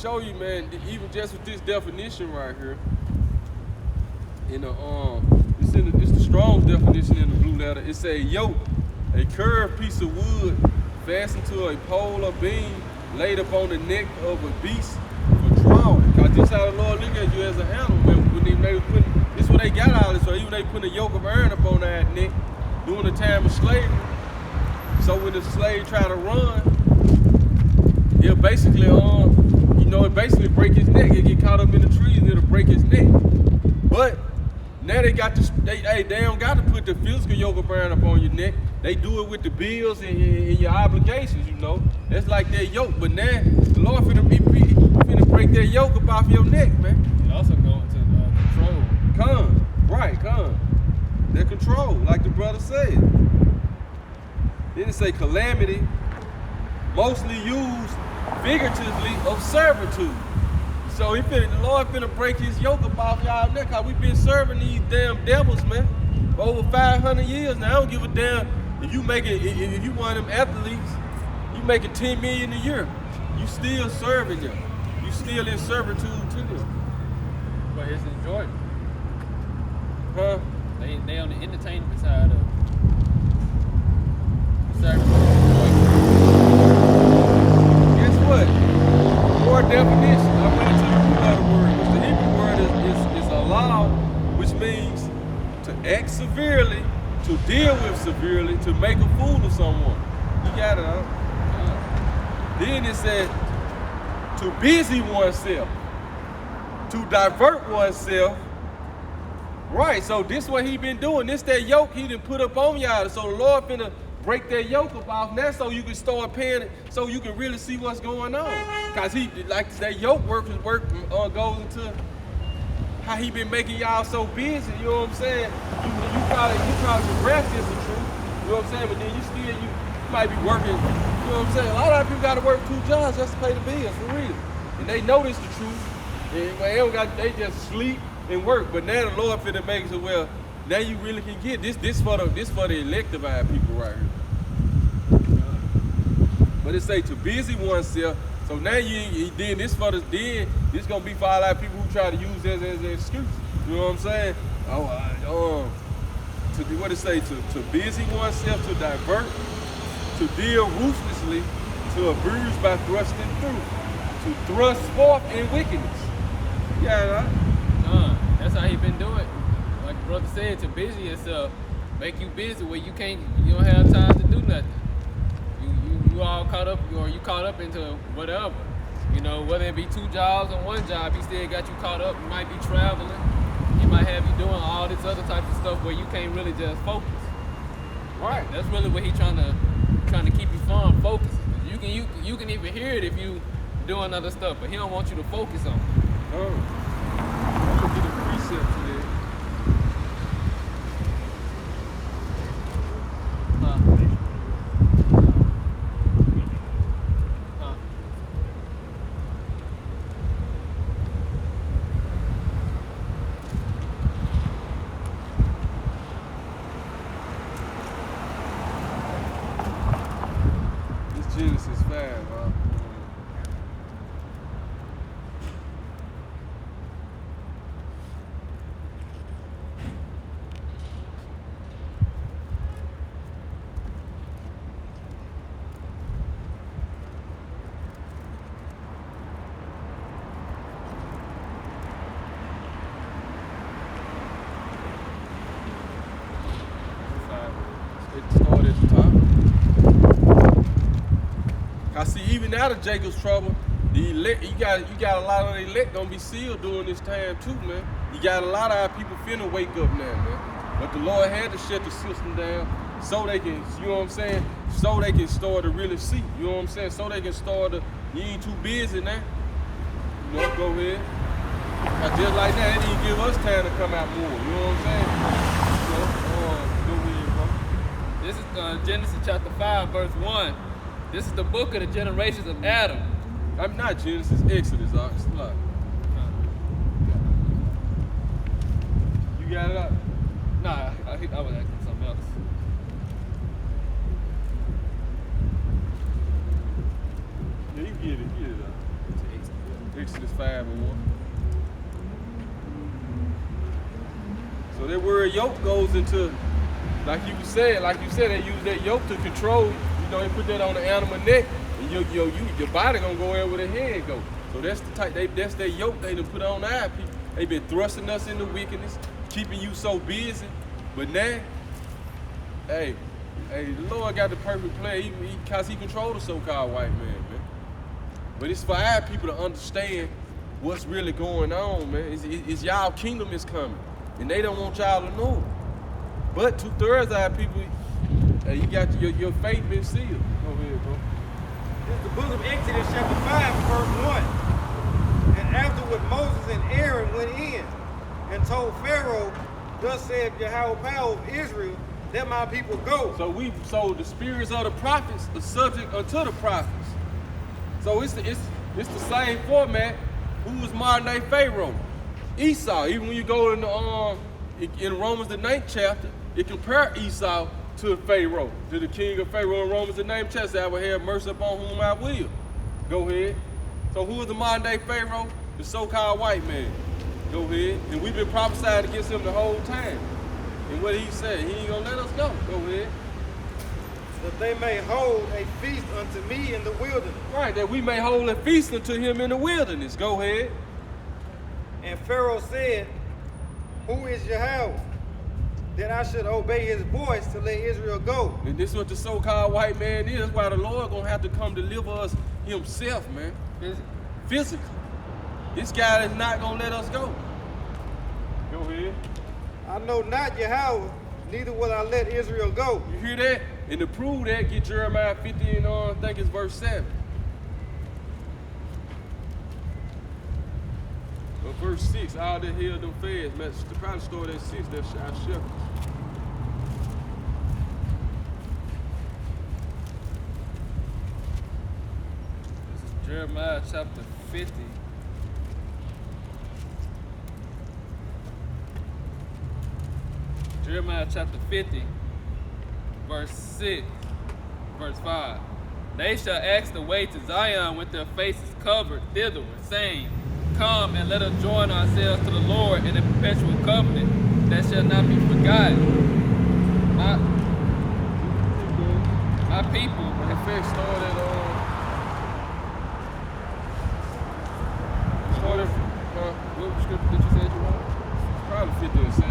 Speaker 1: Show you, man, even just with this definition right here, in the it's the Strong's definition in the blue letter. It say yoke, a curved piece of wood fastened to a pole or beam laid upon the neck of a beast for drawing. Cause this how the Lord look at you as an animal, man. When they was putting, this what they got out of it. So even they put a yoke of iron upon their neck during the time of slavery. So when the slave try to run, he'll basically it basically break his neck. He'll get caught up in the trees and it'll break his neck. But now they don't got to put the physical yoke of iron up on your neck. They do it with the bills and your obligations, you know. That's like their yoke. But now the Lord finna break that yoke up off your neck, man.
Speaker 3: It also go into control.
Speaker 1: Come. Their control, like the brother said. Then it say calamity, mostly used figuratively of servitude. So the Lord finna break his yoke up off y'all neck. Cause we been serving these damn devils, man, for over 500 years now. I don't give a damn if you if you one of them athletes, you making $10 million a year. You still serving them. You still in servitude to them.
Speaker 3: But it's enjoyment.
Speaker 1: Huh?
Speaker 3: They on the entertainment side of serving.
Speaker 1: Guess what? More definition. I went into the root of the word, which the Hebrew word is allow, which means to act severely, to deal with severely, to make a fool of someone. You got it, huh? Then it said to busy oneself, to divert oneself. Right, so this what he been doing. This that yoke he done put up on y'all. So the Lord finna break that yoke up off now so you can start paying it, so you can really see what's going on. Cause he, like that yoke goes into how he been making y'all so busy, you know what I'm saying? You probably can rest is the truth, you know what I'm saying? But then you might be working, you know what I'm saying? A lot of people gotta work 2 jobs just to pay the bills, for real. And they know this the truth. And they just sleep and work. But now the Lord finna make it so, well, now you really can get this for the electivied people right here. But it say to busy oneself. So now this gonna be for a lot of people who try to use this as an excuse. You know what I'm saying? What it say? To busy oneself, to divert, to deal ruthlessly, to abuse by thrusting through, to thrust forth in wickedness. Yeah,
Speaker 3: that's how he been doing. Like the brother said, to busy yourself, make you busy where you don't have time to do nothing. You all caught up, or you caught up into whatever. You know, whether it be 2 jobs or 1 job, he still got you caught up. You might be traveling. He might have you doing all this other type of stuff where you can't really just focus.
Speaker 1: right.
Speaker 3: That's really what he's trying to keep you from focusing. You can even hear it if you doing other stuff, but he don't want you to focus on it.
Speaker 1: I'm gonna get a precept to that. Genesis 5, huh? It started at the top. I see even out of Jacob's trouble, the elect, you got a lot of the elect gonna be sealed during this time too, man. You got a lot of our people finna wake up now, man. But the Lord had to shut the system down so they can, you know what I'm saying? So they can start to really see, you know what I'm saying? So they can start to, you ain't too busy now. You know, go ahead. Now, just like that, it didn't give us time to come out more, you know what I'm saying? You know, go ahead, bro.
Speaker 3: This is Genesis chapter 5, verse 1. This is the book of the generations of Adam.
Speaker 1: I'm not Genesis, Exodus, Ox. Look. You got it up?
Speaker 3: Nah, I was asking something else.
Speaker 1: Yeah, you get it up. Exodus 5 and 1. So that word yoke goes into, like you said, they use that yoke to control. You know, they put that on the animal neck, and your body gonna go where the head go. So that's the type. That's that yoke they done put on our people. They been thrusting us into wickedness, keeping you so busy. But now, hey, the Lord got the perfect plan, cause He controlled the so-called white man, man. But it's for our people to understand what's really going on, man. It's y'all kingdom is coming, and they don't want y'all to know. But 2/3 of our people. Hey, you got your faith been sealed. Go ahead, bro.
Speaker 2: This is the book of Exodus chapter 5, verse 1. And afterward Moses and Aaron went in and told Pharaoh, thus saith Yahweh power of Israel, let my people go.
Speaker 1: So the spirits of the prophets are subject unto the prophets. So it's the same format. Who was modern day Pharaoh? Esau. Even when you go in Romans the 9th chapter, it compare Esau to Pharaoh, to the king of Pharaoh in Romans the 9th chapter. I will have mercy upon whom I will. Go ahead. So who is the modern day Pharaoh? The so-called white man. Go ahead. And we've been prophesying against him the whole time. And what he said, he ain't gonna let us go. Go ahead.
Speaker 2: That they may hold a feast unto me in the wilderness.
Speaker 1: Right, that we may hold a feast unto him in the wilderness. Go ahead.
Speaker 2: And Pharaoh said, who is Yahweh, that I should obey his voice to let Israel go?
Speaker 1: And this is what the so-called white man is. That's why the Lord gonna have to come deliver us himself, man. Physically. This guy is not gonna let us go. Go ahead.
Speaker 2: I know not Yahweh, neither will I let Israel go.
Speaker 1: You hear that? And to prove that, get Jeremiah 50 and I think it's verse 7. But verse 6, all that held them feds, man, probably started at 6, that's our shepherd.
Speaker 3: This is Jeremiah chapter 50. Jeremiah chapter 50, verse 6, verse 5. They shall ask the way to Zion with their faces covered thitherward, saying, Come and let us join ourselves to the Lord in a perpetual covenant that shall not be forgotten. My people.
Speaker 1: When the fact started
Speaker 3: What scripture did you say you want?
Speaker 1: probably 50 and 7.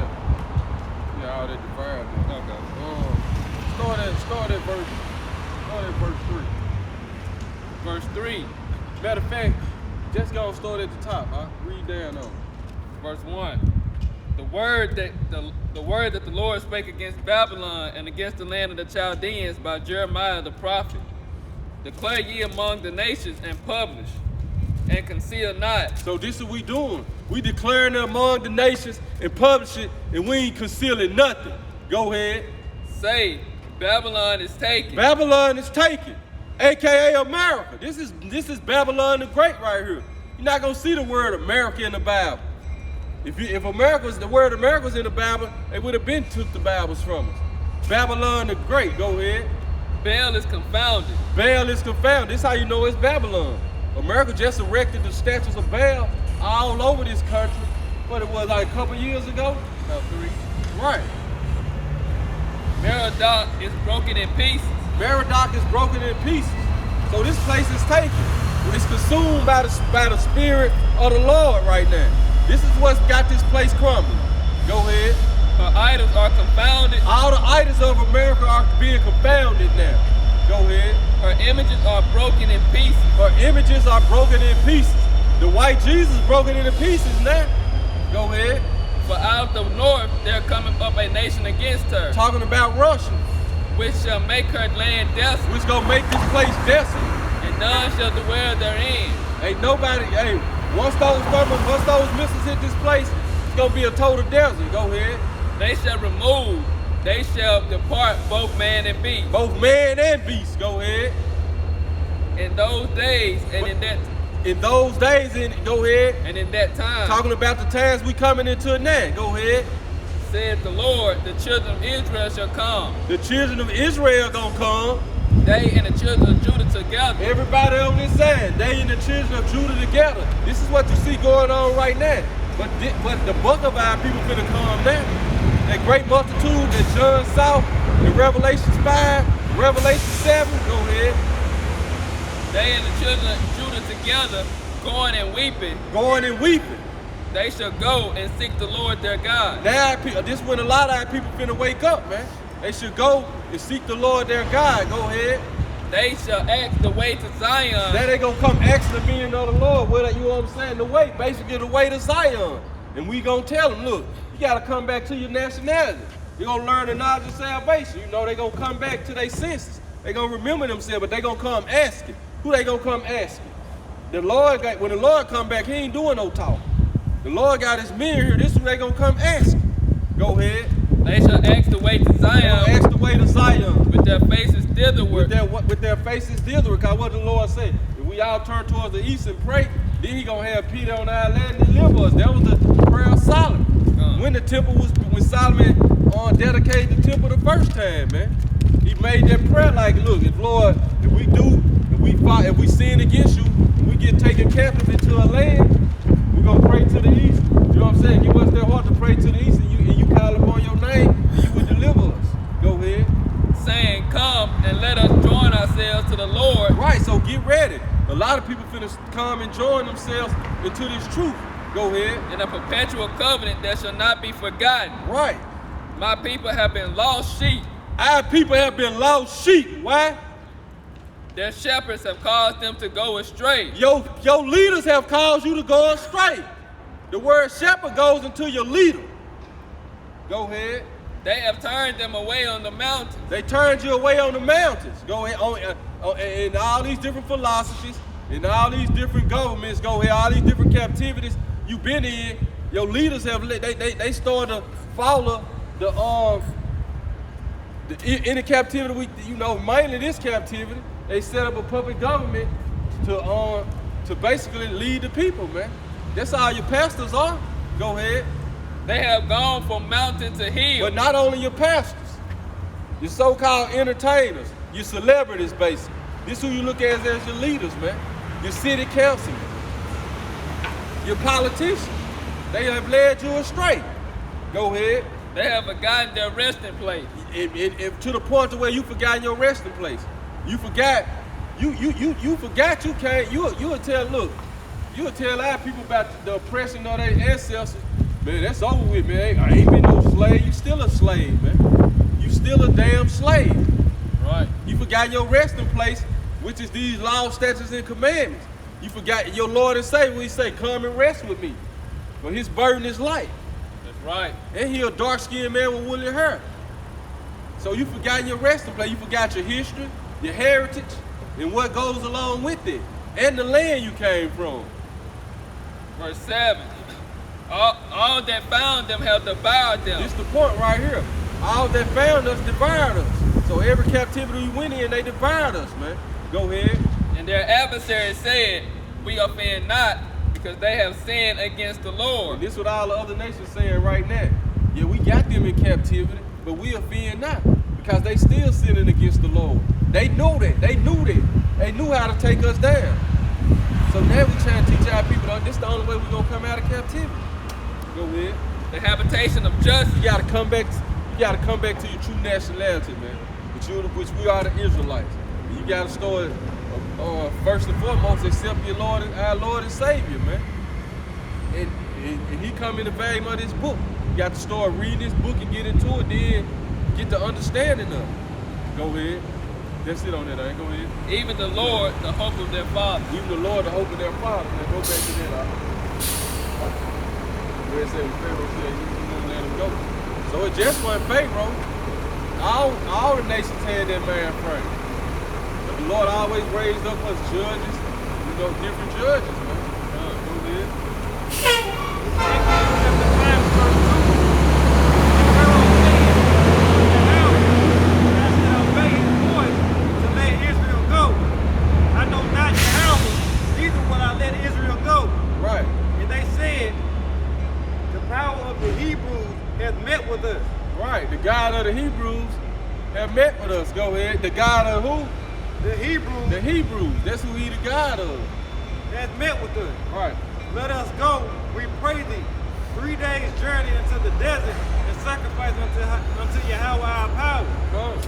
Speaker 1: Yeah, all that divided.
Speaker 3: Okay.
Speaker 1: Start at verse 3.
Speaker 3: Verse 3,
Speaker 1: Matter of fact, just gonna start at the top. Read down on it.
Speaker 3: verse 1. The word that the Lord spake against Babylon and against the land of the Chaldeans by Jeremiah the prophet. Declare ye among the nations and publish, and conceal not.
Speaker 1: So this is what we doing. We declaring it among the nations and publish it, and we ain't concealing nothing. Go ahead.
Speaker 3: Say, Babylon is taken.
Speaker 1: Babylon is taken, aka America. This is Babylon the Great right here. You're not gonna see the word America in the Bible. If the word America's in the Bible, they would have been took the Bibles from us. Babylon the Great. Go ahead.
Speaker 3: Baal is confounded.
Speaker 1: Baal is confounded. This is how you know it's Babylon. America just erected the statues of Baal all over this country. What it was like a couple years ago?
Speaker 3: About 3.
Speaker 1: Right.
Speaker 3: Merodach is broken in pieces.
Speaker 1: Merodach is broken in pieces. So this place is taken. It's consumed by the spirit of the Lord right now. This is what's got this place crumbling. Go ahead.
Speaker 3: Her idols are confounded.
Speaker 1: All the idols of America are being confounded now. Go ahead.
Speaker 3: Her images are broken in pieces.
Speaker 1: Her images are broken in pieces. The white Jesus is broken into pieces now. Go ahead.
Speaker 3: For out of the north there cometh up a nation against her,
Speaker 1: Talking about Russia,
Speaker 3: which shall make her land desolate,
Speaker 1: which gonna make this place desolate.
Speaker 3: and none shall dwell therein.
Speaker 1: Ain't nobody, once those missiles hit this place, it's gonna be a total desert. Go ahead.
Speaker 3: They shall remove, they shall depart both man and beast.
Speaker 1: Both man and beast. Go ahead.
Speaker 3: In those days and in that
Speaker 1: Go ahead.
Speaker 3: and in that time,
Speaker 1: Talking about the times we coming into now. Go ahead.
Speaker 3: said the Lord, the children of Israel shall come.
Speaker 1: The children of Israel gonna come.
Speaker 3: They and the children of Judah together.
Speaker 1: Everybody on this side, they and the children of Judah together. This is what you see going on right now. But the bulk of our people finna come now. That great multitude that John saw in Revelation 5, Revelation 7, go ahead.
Speaker 3: They and the children of Judah together, going and weeping.
Speaker 1: Going and weeping.
Speaker 3: They shall go and seek the Lord their God.
Speaker 1: Now, this when a lot of our people finna wake up, man. They should go and seek the Lord their God. Go ahead.
Speaker 3: They shall ask the way to Zion.
Speaker 1: Now they gonna come ask the meaning of the Lord. You know what I'm saying? The way, basically the way to Zion. And we gonna tell them, look, you gotta come back to your nationality. You're gonna learn the knowledge of salvation. You know they gonna come back to their senses. They gonna remember themselves, but they gonna come asking. Who they gonna come asking? The Lord when the Lord come back, he ain't doing no talk. The Lord got his men here. This is who they gonna come asking. Go ahead.
Speaker 3: They shall ask the way to
Speaker 1: They gonna
Speaker 3: Zion
Speaker 1: ask the way to Zion.
Speaker 3: with their faces thitherward.
Speaker 1: With their faces thitherward. Because what the Lord said, if we all turn towards the east and pray, then he gonna have Peter on our land and deliver us. That was the prayer of Solomon. When Solomon dedicated the temple the first time, man. He made that prayer like, look, if we sin against you, and we get taken captive into a land, we're gonna pray to the east. You know what I'm saying? Give us that heart to pray to the east, and you call upon your name, and you will deliver us. Go ahead.
Speaker 3: Saying, come and let us join ourselves to the Lord.
Speaker 1: Right, so get ready. A lot of people finna come and join themselves into this truth. Go ahead.
Speaker 3: In a perpetual covenant that shall not be forgotten.
Speaker 1: Right.
Speaker 3: My people have been lost sheep.
Speaker 1: Our people have been lost sheep. Why?
Speaker 3: Their shepherds have caused them to go astray.
Speaker 1: Your leaders have caused you to go astray. The word shepherd goes into your leader. Go ahead.
Speaker 3: They have turned them away on the mountains.
Speaker 1: They turned you away on the mountains. Go ahead, in all these different philosophies, in all these different governments, go ahead, all these different captivities you've been in. Your leaders have they started to follow any captivity mainly this captivity. They set up a puppet government to basically lead the people, man. That's how your pastors are. Go ahead.
Speaker 3: They have gone from mountain to hill.
Speaker 1: But not only your pastors, your so-called entertainers, your celebrities, basically. This who you look at as your leaders, man. Your city councilmen, your politicians. They have led you astray. Go ahead.
Speaker 3: They have forgotten their resting place.
Speaker 1: To the point to where you forgot your resting place. You forgot. You forgot you can't. You would tell. Look, you would tell our people about the oppression of their ancestors. Man, that's over with, man. I ain't been no slave. You still a slave, man. You still a damn slave.
Speaker 3: Right.
Speaker 1: You forgot your resting place, which is these laws, statutes, and commandments. You forgot your Lord and Savior when he say, come and rest with me. But his burden is light.
Speaker 3: That's right.
Speaker 1: And he a dark-skinned man with woolly hair. So you forgot your resting place. You forgot your history, your heritage, and what goes along with it. And the land you came from.
Speaker 3: Verse 7. All that found them have devoured them.
Speaker 1: This is the point right here. All that found us devoured us. So every captivity we went in, they devoured us, man. Go ahead.
Speaker 3: And their adversaries said, we offend not, because they have sinned against the Lord.
Speaker 1: And this is what all the other nations saying right now. Yeah, we got them in captivity, but we offend not, because they still sinning against the Lord. They know that. They knew that. They knew how to take us down. So now we trying to teach our people, this is the only way we're going to come out of captivity. Go ahead.
Speaker 3: The habitation of justice.
Speaker 1: You gotta come back to your true nationality, man. Which we are the Israelites. And you gotta start first and foremost accept your Lord and our Lord and Savior, man. And he come in the volume of this book. You got to start reading this book and get into it, then get the understanding of it. Go ahead. That's it on that, Go ahead.
Speaker 3: Even the Lord, the hope of their father.
Speaker 1: Even the Lord, the hope of their father. Man, go back to that. Where it said Pharaoh said he wouldn't let him go. So it just wasn't Pharaoh. All the nations had that man frame. But the Lord always raised up us judges, different judges, man. Go ahead. Right.
Speaker 2: And they said, the power of the Hebrews has met with us.
Speaker 1: Right. The God of the Hebrews have met with us. Go ahead. The God of who?
Speaker 2: The Hebrews.
Speaker 1: The Hebrews. That's who he the God of.
Speaker 2: Has met with us.
Speaker 1: Right.
Speaker 2: Let us go, we pray thee, 3 days journey into the desert and sacrifice unto Yahweh our power.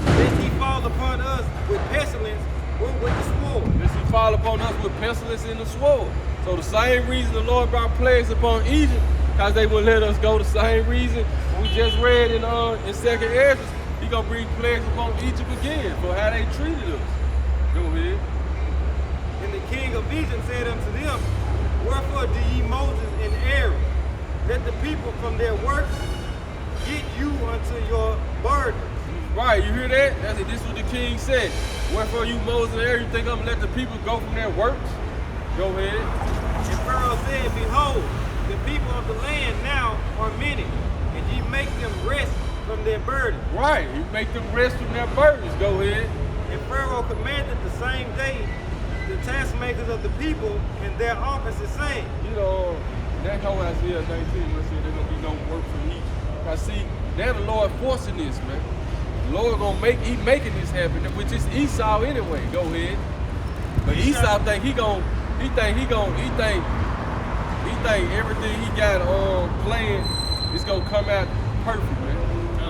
Speaker 2: Lest he fall upon us with pestilence or with the sword.
Speaker 1: Lest he fall upon us with pestilence and the sword. So the same reason the Lord brought plagues upon Egypt, because they wouldn't let us go. The same reason we just read in 2nd Ezra, he gonna bring plagues upon Egypt again for how they treated us. Go ahead.
Speaker 2: And the king of Egypt said unto them, wherefore do ye Moses and Aaron, let the people from their works get you unto your burden?
Speaker 1: Right, you hear that? This is what the king said. Wherefore you Moses and Aaron, you think I'm gonna let the people go from their works? Go ahead.
Speaker 2: And Pharaoh said, behold, the people of the land now are many, and ye make them rest from their burden.
Speaker 1: Right, you make them rest from their burdens. Go ahead.
Speaker 2: And Pharaoh commanded the same day the taskmakers of the people and their officers, saying,
Speaker 1: that whole Isaiah 19 where it said there's gonna be no work from Egypt. I see, now the Lord forcing this, man. The Lord he making this happen, which is Esau anyway. Go ahead. But Esau think he think everything he got planned is gonna come out perfect, man.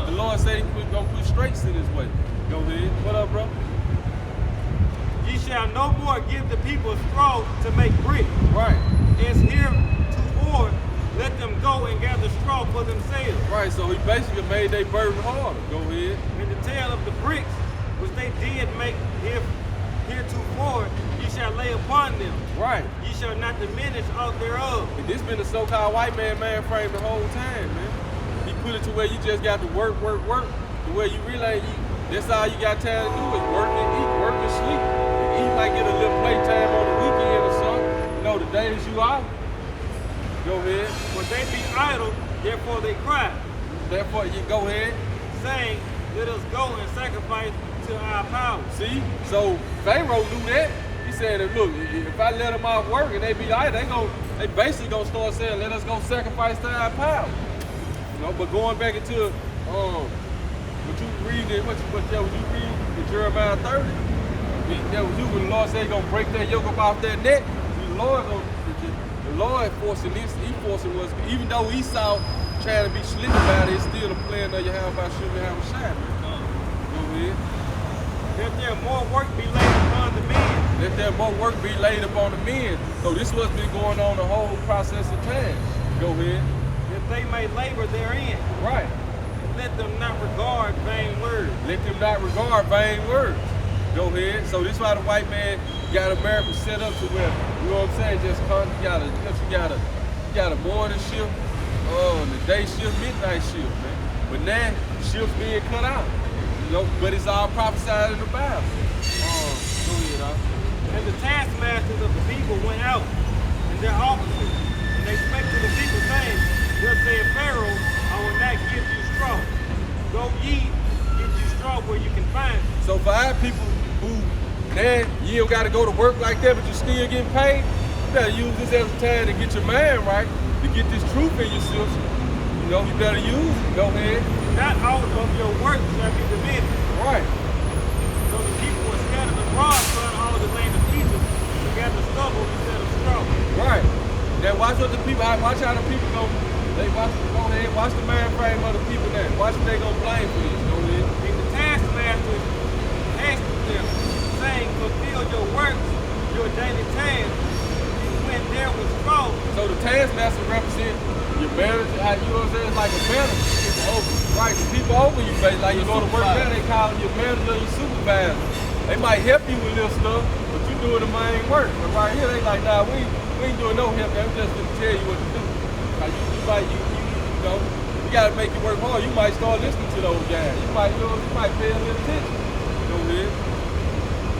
Speaker 1: The Lord said he's gonna put straights in his way. Go ahead. What up, bro?
Speaker 2: Ye shall no more give the people straw to make brick.
Speaker 1: Right.
Speaker 2: As heretofore, let them go and gather straw for themselves.
Speaker 1: Right, so he basically made their burden harder. Go ahead.
Speaker 2: And the tale of the bricks, which they did make heretofore, ye shall lay upon them.
Speaker 1: Right.
Speaker 2: Ye shall not diminish aught thereof.
Speaker 1: And this been the so-called white man frame the whole time, man. He put it to where you just got to work, to where you realize that's all you got time to do is work and eat, work and sleep. And you might get a little playtime on the weekend or something. You know, the days you out. Go ahead.
Speaker 2: But they be idle, therefore they cry,
Speaker 1: Therefore, you go ahead.
Speaker 2: saying, let us go and sacrifice to our power.
Speaker 1: See? So Pharaoh knew that. He said, look, if I let them out work and they be idle, they basically gonna start saying, let us go sacrifice to our power. You know, but going back into what you read in Jeremiah 30, that was you when the Lord said he gonna break that yoke up off that neck. The Lord forcing this, he forcing was, even though Esau trying to be slick about it, it's still a plan of Yahweh shouldn't have a shot. Go ahead.
Speaker 2: Let there more work be laid upon the men.
Speaker 1: Let there more work be laid upon the men. So this what's been going on the whole process of time. Go ahead.
Speaker 2: That they may labor therein.
Speaker 1: Right.
Speaker 2: And let them not regard vain words.
Speaker 1: Let them not regard vain words. Go ahead. So this why the white man got America set up to where, you know what I'm saying, you got a morning shift, the day shift, midnight shift, man. But now shifts being cut out. You know, but it's all prophesied in the Bible. Go ahead,
Speaker 2: And the taskmasters of the people went out, and their officers, and they spake to the people, saying, thus said Pharaoh, I will not give you straw. Go ye, get you straw where you can find it.
Speaker 1: So for our people who now you don't gotta go to work like that, but you still getting paid, you better use this as a time to get your mind right, to get this truth in your system. You know, you better use it. Go ahead.
Speaker 2: Not all of your work shall be diminished.
Speaker 1: Right.
Speaker 2: So the people were scattered abroad throughout all the land of Egypt to gather stubble instead of straw.
Speaker 1: Right. Now watch what the people, watch how the people go ahead, watch the mind frame of the people now. Watch what they gonna blame for this. Go ahead.
Speaker 2: And the taskmasters asked them, saying, fulfill your works, your daily tasks, and when there was straw.
Speaker 1: So the taskmaster represent your manager, you know what I'm saying? It's like a manager. People over. Right, the people over you, baby. Like you go to work there, they call you your manager, your supervisor. They might help you with little stuff, but you doing the main work. But right here, they like, nah, we ain't doing no help. I'm just gonna tell you what to do. Like you know, you gotta make it work hard. You might start listening to those guys. You might pay a little attention. Go ahead.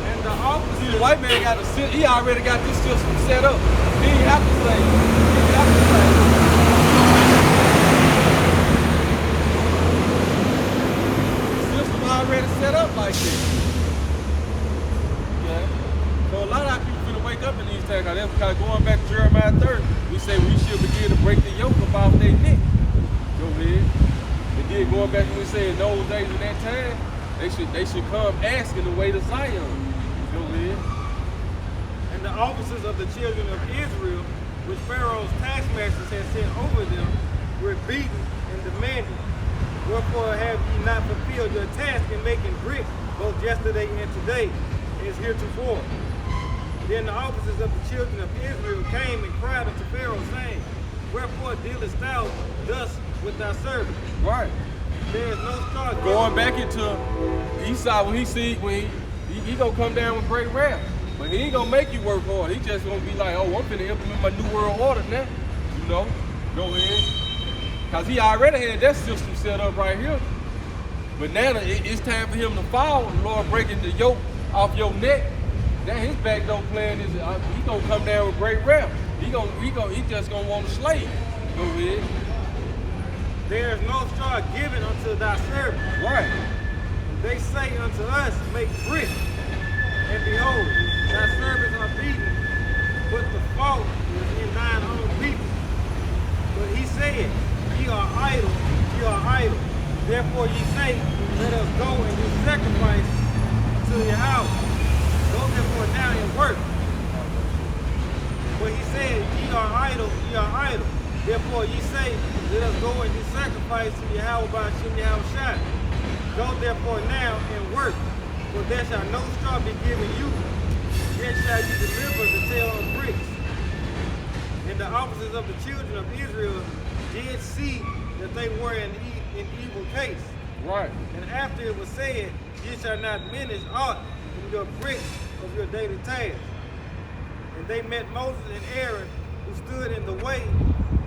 Speaker 2: And the officers,
Speaker 1: See, the white man got to sit. He already got this system set up. He ain't have to say. He ain't have to say. The system already set up like this. Okay. So a lot of our people finna wake up in these times. That's because going back to Jeremiah 30, we say we should begin to break the yoke up off their neck. Go ahead. And then going back to what we say in those days in that time, they should come asking the way to Zion. Go ahead.
Speaker 2: and the officers of the children of Israel, which Pharaoh's taskmasters had sent over them, were beaten and demanded, wherefore have ye not fulfilled your task in making bricks both yesterday and today, as heretofore? Then the officers of the children of Israel came and cried unto Pharaoh, saying, wherefore dealest thou thus with thy servant?
Speaker 1: Right.
Speaker 2: There is no star
Speaker 1: Going back into Esau, when he gonna come down with great wrath. But he ain't gonna make you work hard. He just gonna be like, oh, I'm finna implement my new world order now. You know, go ahead. Cause he already had that system set up right here. But now it's time for him to fall. The Lord breaking the yoke off your neck. Now his backdoor plan is he gonna come down with great wrath. He just gonna want a slave. Go ahead.
Speaker 2: There is no straw given unto thy servant.
Speaker 1: Right.
Speaker 2: They say unto us, make brick. And behold, thy servants are beaten, but the fault is in thine own people. But he said, ye are idle, ye are idle. Therefore ye say, let us go and do sacrifice to your house. Go therefore now and work. But he said, ye are idle, ye are idle. Therefore ye say, let us go and do sacrifice to Yahweh by Shem Yahushua. Go therefore now and work, for there shall no straw be given you, yet shall you deliver the tale of bricks. And the officers of the children of Israel did see that they were in evil case.
Speaker 1: Right.
Speaker 2: And after it was said, ye shall not diminish aught from your bricks of your daily task. And they met Moses and Aaron, who stood in the way,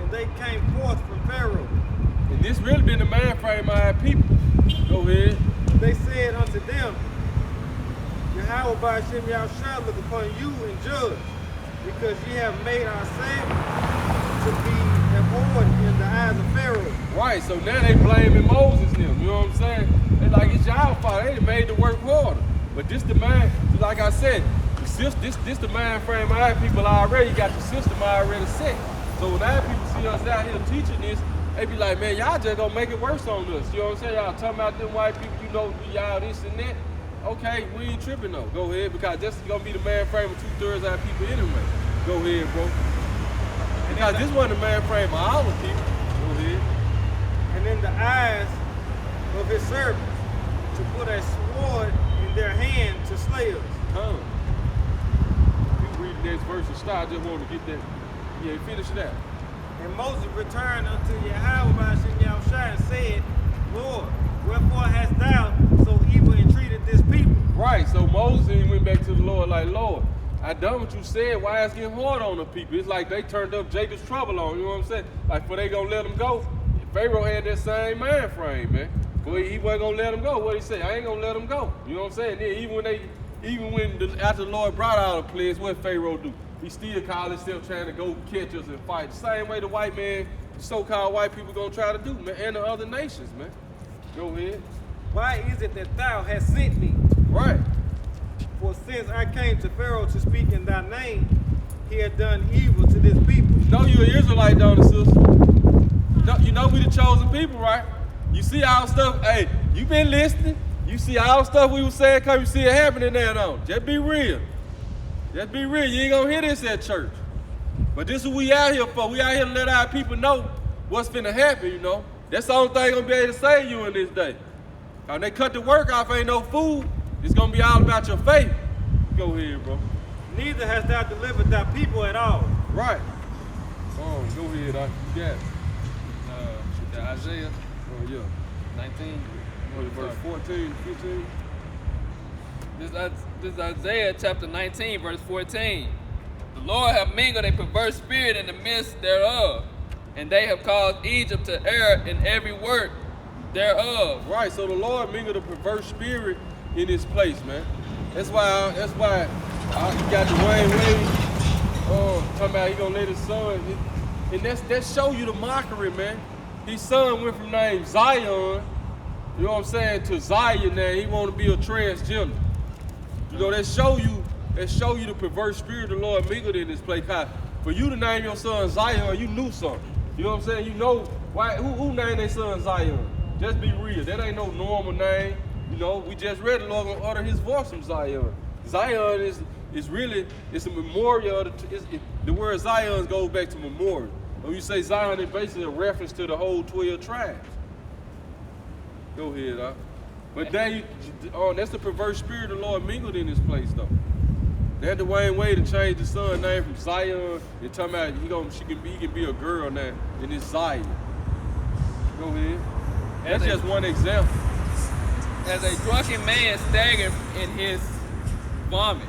Speaker 2: and they came forth from Pharaoh.
Speaker 1: And this really been the man frame of our people. Go ahead.
Speaker 2: They said unto them, Yahweh by Hashem Yahushua look upon you and judge, because ye have made our Savior to be abhorred in the eyes of Pharaoh.
Speaker 1: Right, so now they blaming Moses and them, you know what I'm saying? They like, it's y'all fault, they done made the work harder. But this the man, like I said, this the mind frame of our people already, got the system already set. So when our people see us out here teaching this, they be like, man, y'all just gonna make it worse on us. You know what I'm saying? Y'all talking about them white people, you know, y'all this and that. Okay, we ain't tripping though. Go ahead, because this is gonna be the man frame of 2/3 of our people anyway. Go ahead, bro. Because this wasn't the man frame of all the people. Go ahead.
Speaker 2: And in the eyes of his servants, to put a sword in their hand to slay us.
Speaker 1: Come. You read the next verse and start. I just want to get that. Yeah, finish that.
Speaker 2: And Moses returned unto Yahweh by Hashem Yahushua and said, Lord, wherefore hast thou so evil entreated this people?
Speaker 1: Right, so Moses he went back to the Lord like, Lord, I done what you said, why it's getting hard on the people? It's like they turned up Jacob's trouble on, you know what I'm saying? Like, for they gonna let them go. Pharaoh had that same mind frame, man. But he wasn't gonna let them go. What he say? I ain't gonna let them go. You know what I'm saying? Then after the Lord brought out the plagues, what Pharaoh do? He still called himself trying to go catch us and fight. The same way the white man, the so-called white people gonna try to do, man, and the other nations, man. Go ahead.
Speaker 2: Why is it that thou hast sent me?
Speaker 1: Right.
Speaker 2: For since I came to Pharaoh to speak in thy name, he had done evil to this people.
Speaker 1: You know you an Israelite, don't you, sister? You know we the chosen people, right? You see our stuff, hey, you been listening. You see our stuff we was saying, come you see it happening there, don't you? Just be real. Just be real. You ain't gonna hear this at church. But this is what we out here for. We out here to let our people know what's finna happen, you know. That's the only thing gonna be able to save you in this day. When they cut the work off, ain't no food. It's gonna be all about your faith. Go ahead, bro.
Speaker 2: Neither hast thou delivered thy people at all.
Speaker 1: Right. Oh, go ahead, you got it.
Speaker 3: Isaiah
Speaker 1: Oh, yeah.
Speaker 3: 19.
Speaker 1: Verse 14, 15.
Speaker 3: This is Isaiah chapter 19, verse 14. The Lord have mingled a perverse spirit in the midst thereof, and they have caused Egypt to err in every work thereof.
Speaker 1: Right, so the Lord mingled a perverse spirit in this place, man. That's why he got Dwayne Wade talking about he gonna let his son, and that show you the mockery, man. His son went from name Zion, you know what I'm saying, to Zion now. He want to be a transgender. You know, that show you the perverse spirit the Lord mingled in this place. For you to name your son Zion, you knew something. You know what I'm saying? You know why? Who named their son Zion? Just be real. That ain't no normal name. You know, we just read the Lord gonna utter his voice from Zion. Zion is really, it's a memorial. The word Zion goes back to memorial. When you say Zion, it's basically a reference to the whole 12 tribes. Go ahead, huh? But then that's the perverse spirit the Lord mingled in this place, though. They had Dwayne Wade to change the son name from Zion and talking about he can be a girl now, and it's Zion. Go ahead. That's just one example.
Speaker 3: As a drunken man staggered in his vomit.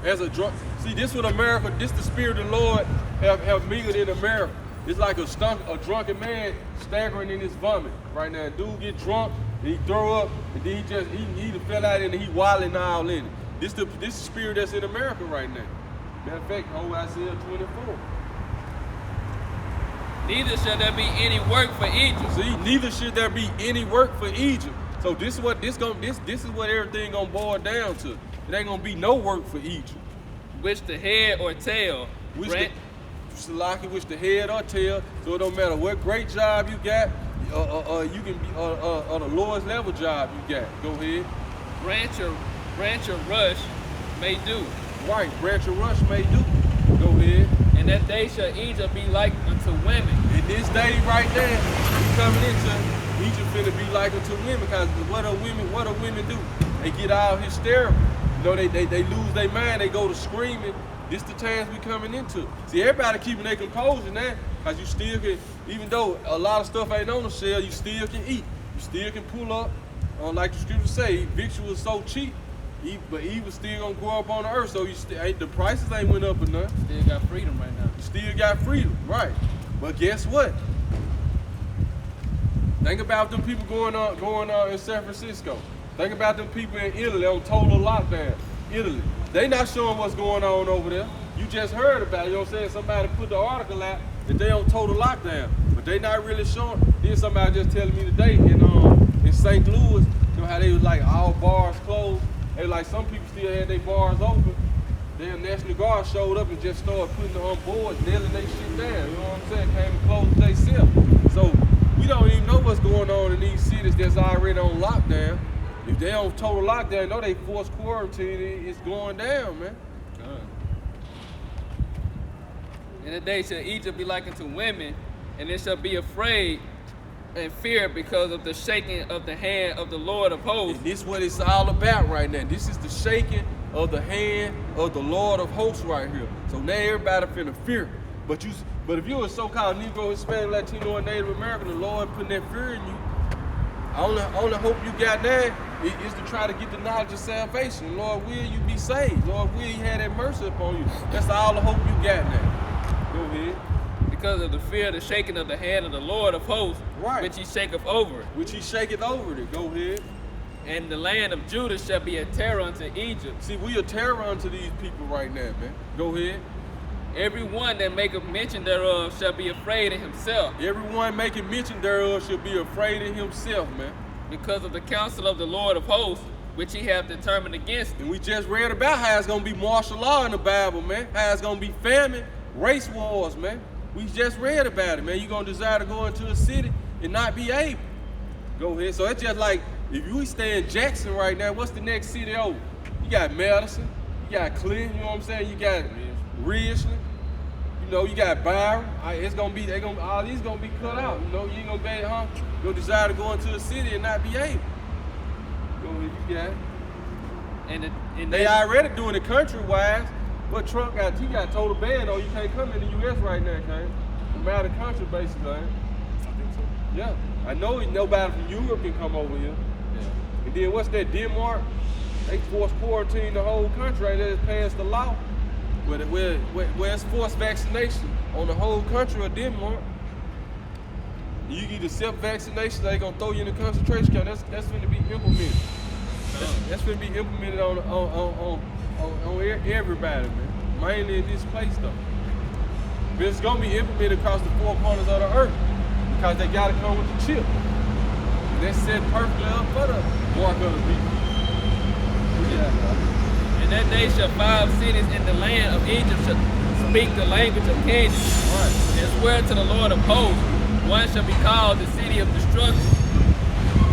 Speaker 1: As a drunk, see, this what America, this the spirit of the Lord have mingled in America. It's like a drunken man staggering in his vomit right now. Dude get drunk, and he throw up, and then he fell out and he wilding all in it. This the spirit that's in America right now. Matter of fact, Isaiah 24.
Speaker 3: Neither shall there be any work for Egypt.
Speaker 1: See, neither should there be any work for Egypt. So this is what everything gonna boil down to. It ain't gonna be no work for Egypt.
Speaker 3: Which the head or tail.
Speaker 1: Which the head or tail. So it don't matter what great job you got, you can be the lowest level job you got. Go ahead.
Speaker 3: Branch or rush may do.
Speaker 1: Right, branch or rush may do. Go ahead.
Speaker 3: And that day shall Egypt be like unto women.
Speaker 1: In this day right there, we coming into Egypt finna be like unto women, because what do women do? They get all hysterical. You know, they lose their mind, they go to screaming. This the times we coming into. See, everybody keeping their composure now, because you still can, even though a lot of stuff ain't on the shelf, you still can eat. You still can pull up. Like the scriptures say, victual was so cheap, but evil still gonna grow up on the earth, so the prices ain't went up enough.
Speaker 3: Still got freedom right now.
Speaker 1: You still got freedom, right. But guess what? Think about them people going on in San Francisco. Think about them people in Italy on total lockdown. Italy. They not showing what's going on over there. You just heard about it, you know what I'm saying? Somebody put the article out that they on total lockdown, but they not really showing. Then somebody just telling me today in St. Louis, you know how they was like all bars closed. They like some people still had their bars open. Then National Guard showed up and just started putting them on board, nailing their shit down. You know what I'm saying? Came and closed themselves. So we don't even know what's going on in these cities that's already on lockdown. If they on total lockdown, know they forced quarantine, it's going down, man.
Speaker 3: In the day shall Egypt be likened to women, and it shall be afraid and fear because of the shaking of the hand of the Lord of hosts.
Speaker 1: And this is what it's all about right now. This is the shaking of the hand of the Lord of hosts right here. So now everybody finna fear. But if you're a so-called Negro, Hispanic, Latino, and Native American, the Lord putting that fear in you, only hope you got now is to try to get the knowledge of salvation. Lord, will you be saved? Lord, will you have that mercy upon you? That's all the hope you got now. Go ahead.
Speaker 3: Because of the fear of the shaking of the hand of the Lord of hosts,
Speaker 1: Right.
Speaker 3: which he shaketh over it.
Speaker 1: Which he shaketh over it. Go ahead.
Speaker 3: And the land of Judah shall be a terror unto Egypt.
Speaker 1: See, we a terror unto these people right now, man. Go ahead.
Speaker 3: Every one that maketh mention thereof shall be afraid of himself,
Speaker 1: Everyone making mention thereof should be afraid of himself, man.
Speaker 3: because of the counsel of the Lord of hosts, which he hath determined against
Speaker 1: And
Speaker 3: them.
Speaker 1: we just read about how it's gonna be martial law in the Bible, man. How it's gonna be famine, race wars, man. We just read about it, man. You're gonna desire to go into a city and not be able. Go ahead. So it's just like if we stay in Jackson right now, what's the next city over? You got Madison, you got Clinton, you know what I'm saying? You got Ridgeland, you know, you got Byron. It's gonna be, all these gonna be cut out. You know, you ain't gonna be, you'll desire to go into a city and not be able. Go ahead, you got it.
Speaker 3: And
Speaker 1: They already doing it country-wise, but Trump got total ban on you can't come in the U.S. right now, okay? No matter the country, basically.
Speaker 2: I think so.
Speaker 1: Yeah, I know nobody from Europe can come over here.
Speaker 3: Yeah.
Speaker 1: And then what's that, Denmark? They forced quarantine the whole country, right? They just passed the law where it's forced vaccination on the whole country of Denmark. You get the self-vaccination, they gonna throw you in the concentration camp. That's going to be implemented. That's going to be implemented on everybody, man. Mainly in this place, though. But it's going to be implemented across the four corners of the earth because they got to come with the chip. And that's set perfectly up for the mark of the beast. Yeah.
Speaker 3: in that day shall 5 cities in the land of Egypt shall speak the language of Canaan, and swear to the Lord of hosts, one shall be called the city of destruction.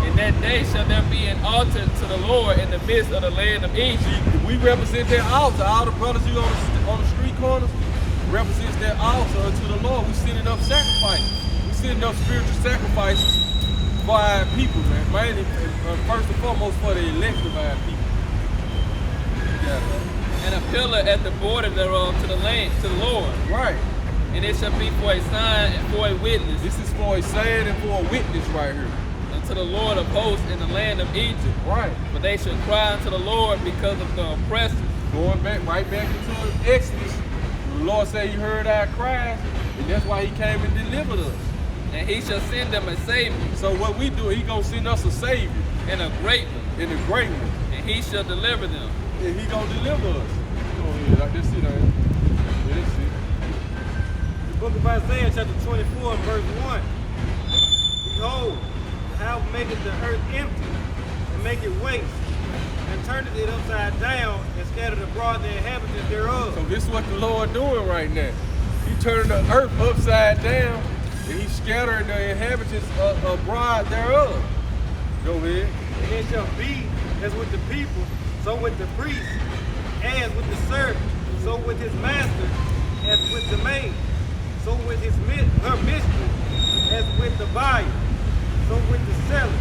Speaker 3: In that day shall there be an altar to the Lord in the midst of the land of Egypt.
Speaker 1: See, we represent that altar. All the brothers you on the street corners represents that altar unto the Lord. We sending up sacrifices. We sending up spiritual sacrifices for our people, man. Mainly, first and foremost, for the elect of our people. Yeah.
Speaker 3: And a pillar at the border thereof to the land, to the Lord.
Speaker 1: Right.
Speaker 3: And it shall be for a sign and for a witness
Speaker 1: This is for a sign and for a witness right here.
Speaker 3: unto the Lord of hosts in the land of Egypt.
Speaker 1: Right.
Speaker 3: For they shall cry unto the Lord because of the oppressors.
Speaker 1: Going back, right back into Exodus. The Lord said he heard our cries, and that's why he came and delivered us.
Speaker 3: And he shall send them a Savior
Speaker 1: So what we do, he gonna send us a Savior
Speaker 3: and a great one,
Speaker 1: in the great one.
Speaker 3: and he shall deliver them.
Speaker 1: And he gonna deliver us. Go ahead, like this, yeah, that's it.
Speaker 2: The book of Isaiah, chapter 24, verse 1. Behold, how maketh the earth empty, and make it waste, and turneth it upside down, and scattered abroad the inhabitants thereof.
Speaker 1: So this is what the Lord doing right now. He turning the earth upside down, and he scattering the inhabitants abroad thereof. Go ahead.
Speaker 2: And it shall be as with the people, so with the priest, as with the servant, so with his master, as with the maid, so with her mistress, as with the buyer, so with the seller,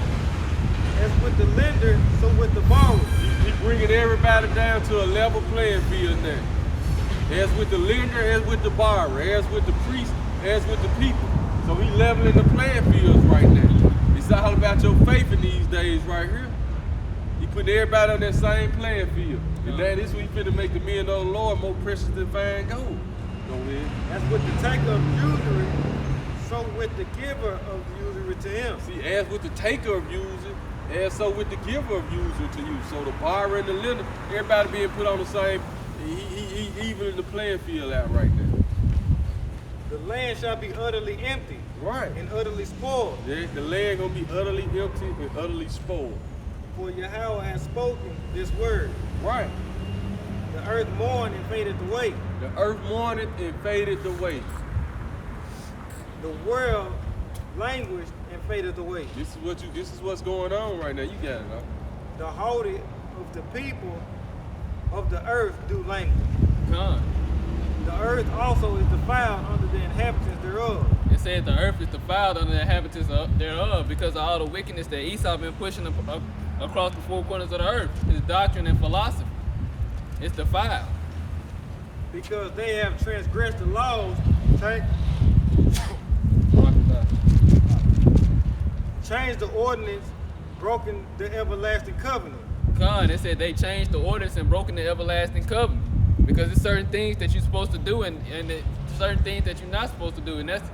Speaker 2: as with the lender, so with the borrower.
Speaker 1: He bringing everybody down to a level playing field now. As with the lender, as with the borrower, as with the priest, as with the people. So he leveling the playing fields right now. It's all about your faith in these days right here. He putting everybody on that same playing field. And that is what he finna make the men of the Lord more precious than fine gold. Go ahead.
Speaker 2: As with the taker of usury, so with with the giver of the usury to him.
Speaker 1: See, as with the taker of usury, as so with the giver of usury to you. So the borrower and the lender, everybody being put on the same, he even in the playing field out right now.
Speaker 2: The land shall be utterly empty
Speaker 1: Right.
Speaker 2: and utterly spoiled.
Speaker 1: Yeah, the land gonna be utterly empty and utterly spoiled.
Speaker 2: For Yahweh has spoken this word.
Speaker 1: Right.
Speaker 2: The earth mourned and faded away.
Speaker 1: The earth mourned and faded away.
Speaker 2: The world languished and faded away.
Speaker 1: This is what's going on right now. You got it, huh?
Speaker 2: The haughty of the people of the earth do languish.
Speaker 3: Con.
Speaker 2: The earth also is defiled under the inhabitants thereof.
Speaker 3: It said the earth is defiled under the inhabitants thereof because of all the wickedness that Esau been pushing across the four corners of the earth. His doctrine and philosophy. It's defiled.
Speaker 2: Because they have transgressed the laws, changed the ordinance, broken the everlasting covenant.
Speaker 3: Con, it said they changed the ordinance and broken the everlasting covenant. Because there's certain things that you're supposed to do and certain things that you're not supposed to do. And that's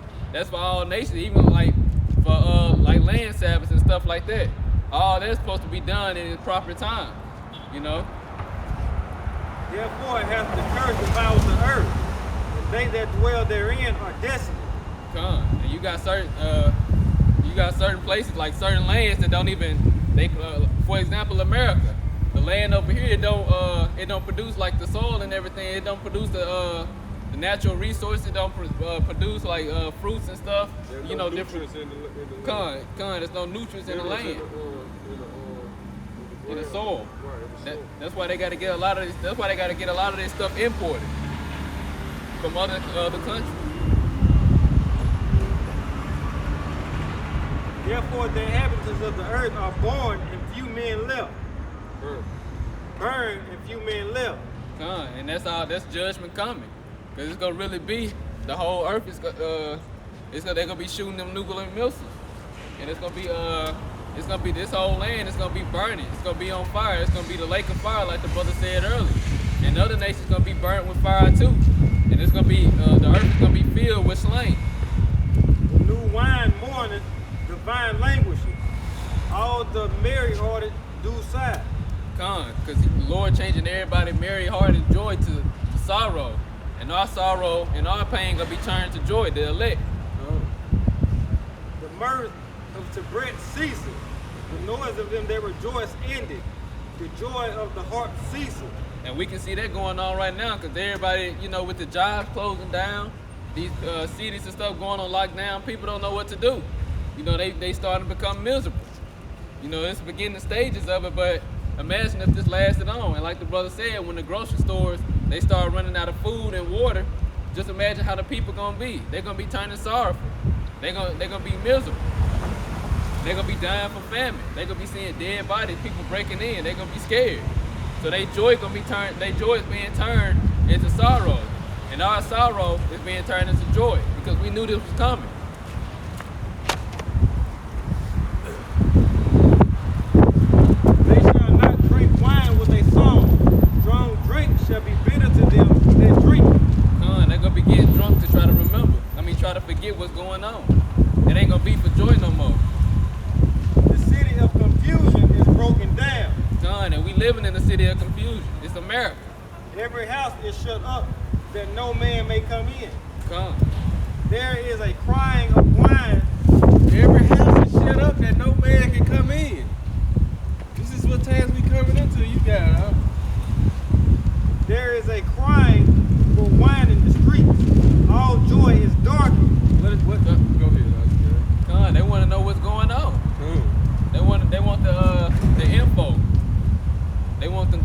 Speaker 3: for all nations, even like for like land Sabbaths and stuff like that. All that's supposed to be done in its proper time. You know?
Speaker 2: Therefore hath the curse devoured the earth, and they that dwell therein are desolate.
Speaker 3: Con. And you got certain places like certain lands that don't even for example, America. The land over here it don't produce like the soil and everything. It don't produce the natural resources. It don't produce like fruits and stuff.
Speaker 1: There's
Speaker 3: you
Speaker 1: no
Speaker 3: know, different.
Speaker 1: nutrients in the land.
Speaker 3: There's no nutrients in the land, in the soil. That's why they got to get a lot of this. That's why they got to get a lot of this stuff imported from other countries.
Speaker 2: Therefore the inhabitants of the earth are born, and few men left. Burn, and few men left.
Speaker 3: And that's judgment coming, because it's gonna really be the whole earth is they're gonna be shooting them nuclear missiles, and it's gonna be this whole land is gonna be burning. It's gonna be on fire. It's gonna be the lake of fire, like the brother said earlier. And other nations gonna be burnt with fire too, and it's gonna be the earth is gonna be filled with slain.
Speaker 2: The new wine mourneth, the vine languisheth. All the merry-hearted do sigh.
Speaker 3: Because the Lord changing everybody merry heart and joy to sorrow. And our sorrow and our pain gonna be turned to joy, the elect.
Speaker 2: The mirth of Tabret ceaseth. The noise of them that rejoice ended. The joy of the heart ceaseth.
Speaker 3: And we can see that going on right now because everybody, you know, with the jobs closing down, these cities and stuff going on lockdown, people don't know what to do. You know, they starting to become miserable. You know, it's the beginning stages of it, but imagine if this lasted on. And like the brother said, when the grocery stores, they start running out of food and water, just imagine how the people gonna be. They're gonna be turning sorrowful. They're gonna be miserable. They're gonna be dying from famine. They're gonna be seeing dead bodies, people breaking in. They're gonna be scared. So their joy is being turned into sorrow. And our sorrow is being turned into joy because we knew this was coming.
Speaker 2: They shall not drink wine with a song. Strong drink shall be bitter to them that drink.
Speaker 3: They're gonna be getting drunk to try to try to forget what's going on. It ain't gonna be for joy no more.
Speaker 2: The city of confusion is broken down.
Speaker 3: And we living in a city of confusion. It's America.
Speaker 2: Every house is shut up that no man may come in. There is a crying of wine.
Speaker 1: Every house is shut up that no man can come in. This is what times we coming into. You got it, huh?
Speaker 2: There is a crying for wine in the streets. All joy is darkened.
Speaker 1: Go ahead,
Speaker 3: They want to know what's going on. They want the info. They want to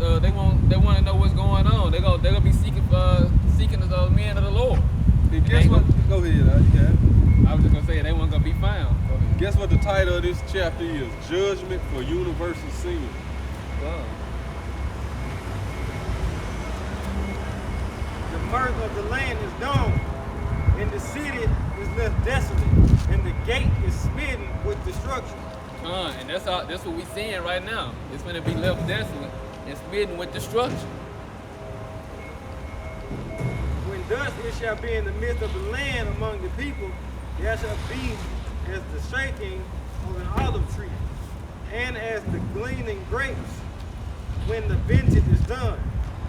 Speaker 3: know what's going on. They're gonna be seeking the men of the Lord.
Speaker 1: Hey, guess what? Go ahead, you got it.
Speaker 3: I was just gonna say they weren't gonna be found.
Speaker 1: Guess what the title of this chapter is? Judgment for Universal Sin.
Speaker 2: The mirth of the land is gone, and the city is left desolate, and the gate is smitten with destruction.
Speaker 3: And that's what we seeing right now. It's gonna be left desolate and smitten with destruction.
Speaker 2: When thus it shall be in the midst of the land among the people, there shall be as the shaking of an olive tree, and as the gleaning grapes when the vintage is done.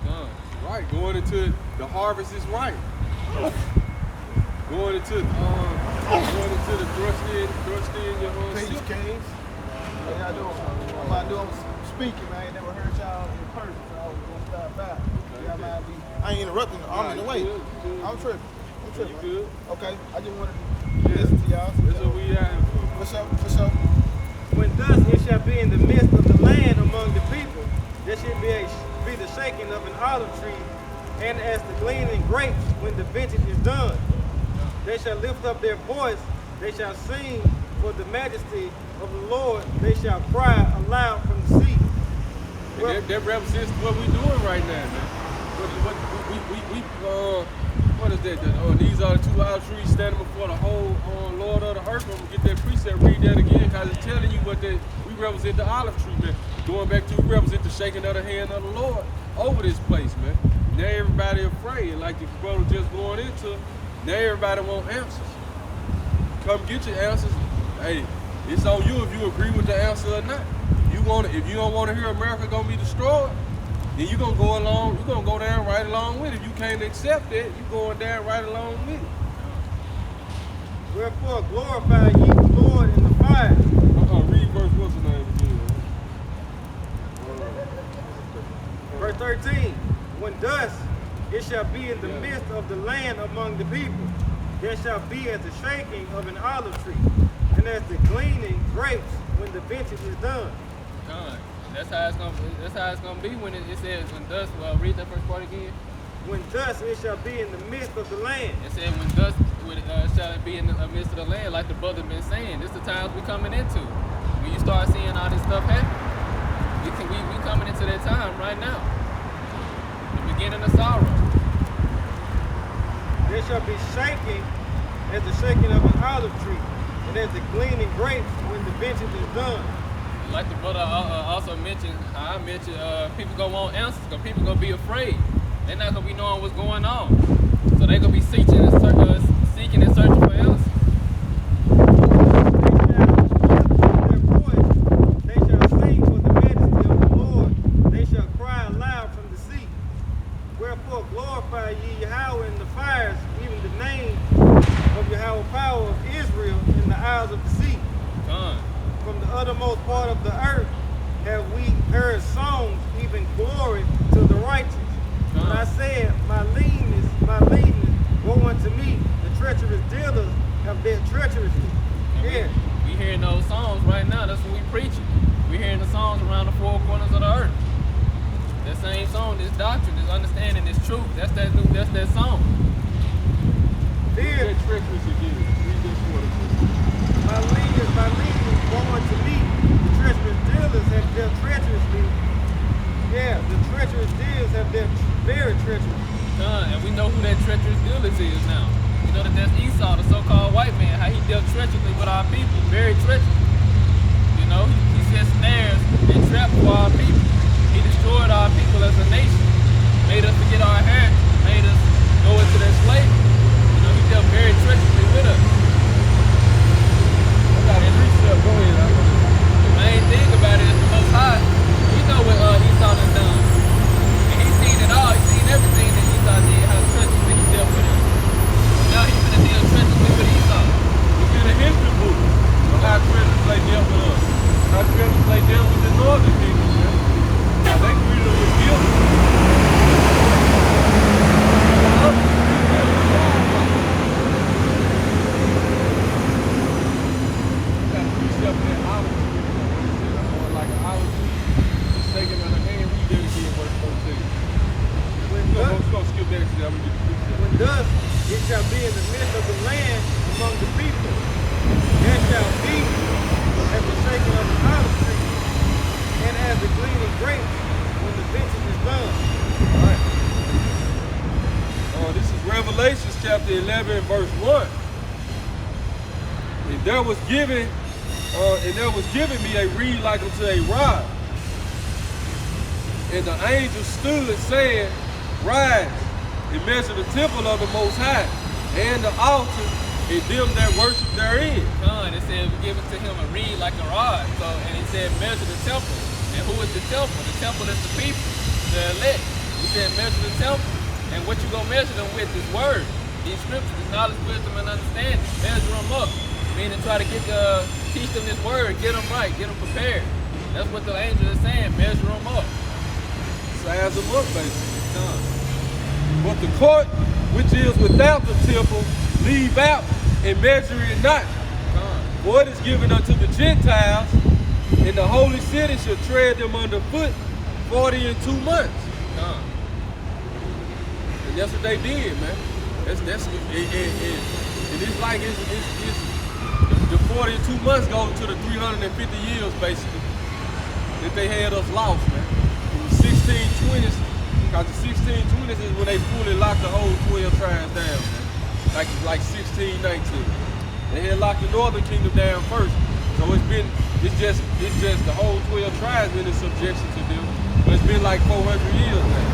Speaker 3: Done.
Speaker 1: Right, going into the harvest is right. Going into the thrust in your
Speaker 4: Peace,
Speaker 1: silk.
Speaker 4: Kings. How y'all doing? I'm speaking, man. I ain't never heard y'all in person, so I was gonna stop by. Y'all mind me? I ain't interrupting. I'm in the way.
Speaker 1: You good.
Speaker 4: I'm tripping.
Speaker 1: You good?
Speaker 4: Okay, I just wanted to listen to y'all.
Speaker 1: That's what we out here for.
Speaker 4: What's up? What's up?
Speaker 2: When thus it shall be in the midst of the land among the people, there shall be the shaking of an olive tree, and as the gleaning grapes when the vintage is done. They shall lift up their voice, they shall sing for the majesty of the Lord, they shall cry aloud from the sea.
Speaker 1: And that represents what we're doing right now, man. What is that? These are the two olive trees standing before the whole Lord of the earth. I'm gonna get that precept, read that again, because it's telling you what we represent the olive tree, man. Going back to, we represent the shaking of the hand of the Lord over this place, man. Now everybody afraid, like the brother just going into. Now everybody want answers. Come get your answers. Hey, it's on you if you agree with the answer or not. If you don't want to hear America gonna be destroyed, then you're gonna go along, you're gonna go down right along with it. If you can't accept it, you're going down right along with it.
Speaker 2: Wherefore glorify ye the Lord in the fire.
Speaker 1: Read verse what's the name again?
Speaker 2: Verse 13, when thus it shall be in the midst of the land among the people, there shall be as the shaking of an olive tree, and as the gleaning grapes when the vintage is done.
Speaker 3: Done. That's how it's gonna be when it says when thus. Read that first part again.
Speaker 2: When thus it shall be in the midst of the land.
Speaker 3: It said when thus shall it be in the midst of the land, like the brother been saying. This is the times we coming into. When you start seeing all this stuff happen, we coming into that time right now. The beginning of sorrow.
Speaker 2: There shall be shaking as the shaking of an olive tree, and as the gleaning grapes when the vintage is done.
Speaker 3: Like the brother also mentioned, how I mentioned, people gonna want answers, because people gonna be afraid. They're not gonna be knowing what's going on, so they're gonna be seeking and searching for answers.
Speaker 2: They shall sing for the majesty of the Lord. They shall cry aloud from the sea. Wherefore glorify ye Yahweh in the fires, even the name of Yahweh power of Israel in the isles of the sea.
Speaker 3: Done.
Speaker 2: From the uttermost part of the earth have we heard songs, even glory to the righteous. When I said, my leanness, woe unto me, the treacherous dealers have dealt treacherously. Yeah.
Speaker 3: We hearing those songs right now. That's what we preaching. We hearing the songs around the four corners of the earth. That same song, this doctrine, this understanding, this truth. That's that song.
Speaker 2: Fear.
Speaker 1: That treacherous again. Read this for us.
Speaker 2: My leanness, woe unto me, the treacherous dealers have dealt treacherously. Yeah, the treacherous dealers have dealt very treacherous.
Speaker 3: And we know who that treacherous dealers is now. You know that's Esau, the so-called white man, how he dealt treacherously with our people, very treacherous. You know, he set snares and traps for our people. He destroyed our people as a nation, made us forget our heritage, made us go into that slavery. You know, he dealt very treacherously with us.
Speaker 1: Go ahead.
Speaker 3: The main thing about it is the Most High. He know what Esau done done. And he's seen it all. He's seen everything that Esau did, how treacherously he dealt with him. Now he's gonna deal treacherously with Esau.
Speaker 1: Look at the history book of how treacherous they dealt with us. How treacherous they dealt with the northern people, man. Now they treated them with guilt.
Speaker 2: When thus it shall be in the midst of the land among the people, there shall be as the shaking of an olive tree, and as the gleaning grapes when the vintage is done.
Speaker 1: All right. This is Revelation chapter 11, verse 1. And there was given me a reed like unto a rod. And the angel stood saying, Rise and measure the temple of the Most High, and the altar, and them that worship therein.
Speaker 3: It said we give it to him a reed like a rod. So, and he said measure the temple. And who is the temple? The temple is the people, the elect. He said measure the temple. And what you gonna measure them with is word. These scriptures, is knowledge, wisdom, and understanding. Measure them up. Meaning try to teach them this word, get them right, get them prepared. That's what the angel is saying, measure them up.
Speaker 1: Size them up, basically. But the court, which is without the temple, leave out and measure it not. For it is given unto the Gentiles, and the holy city shall tread them underfoot 40 and 2 months. And that's what they did, man. And it's like the 42 months go to the 350 years, basically, that they had us lost, man. From the 1620s, because the 1620s is when they fully locked the whole 12 tribes down, man. Like 1619. They had locked the northern kingdom down first. So it's just the whole 12 tribes been in subjection to them. But it's been like 400 years now.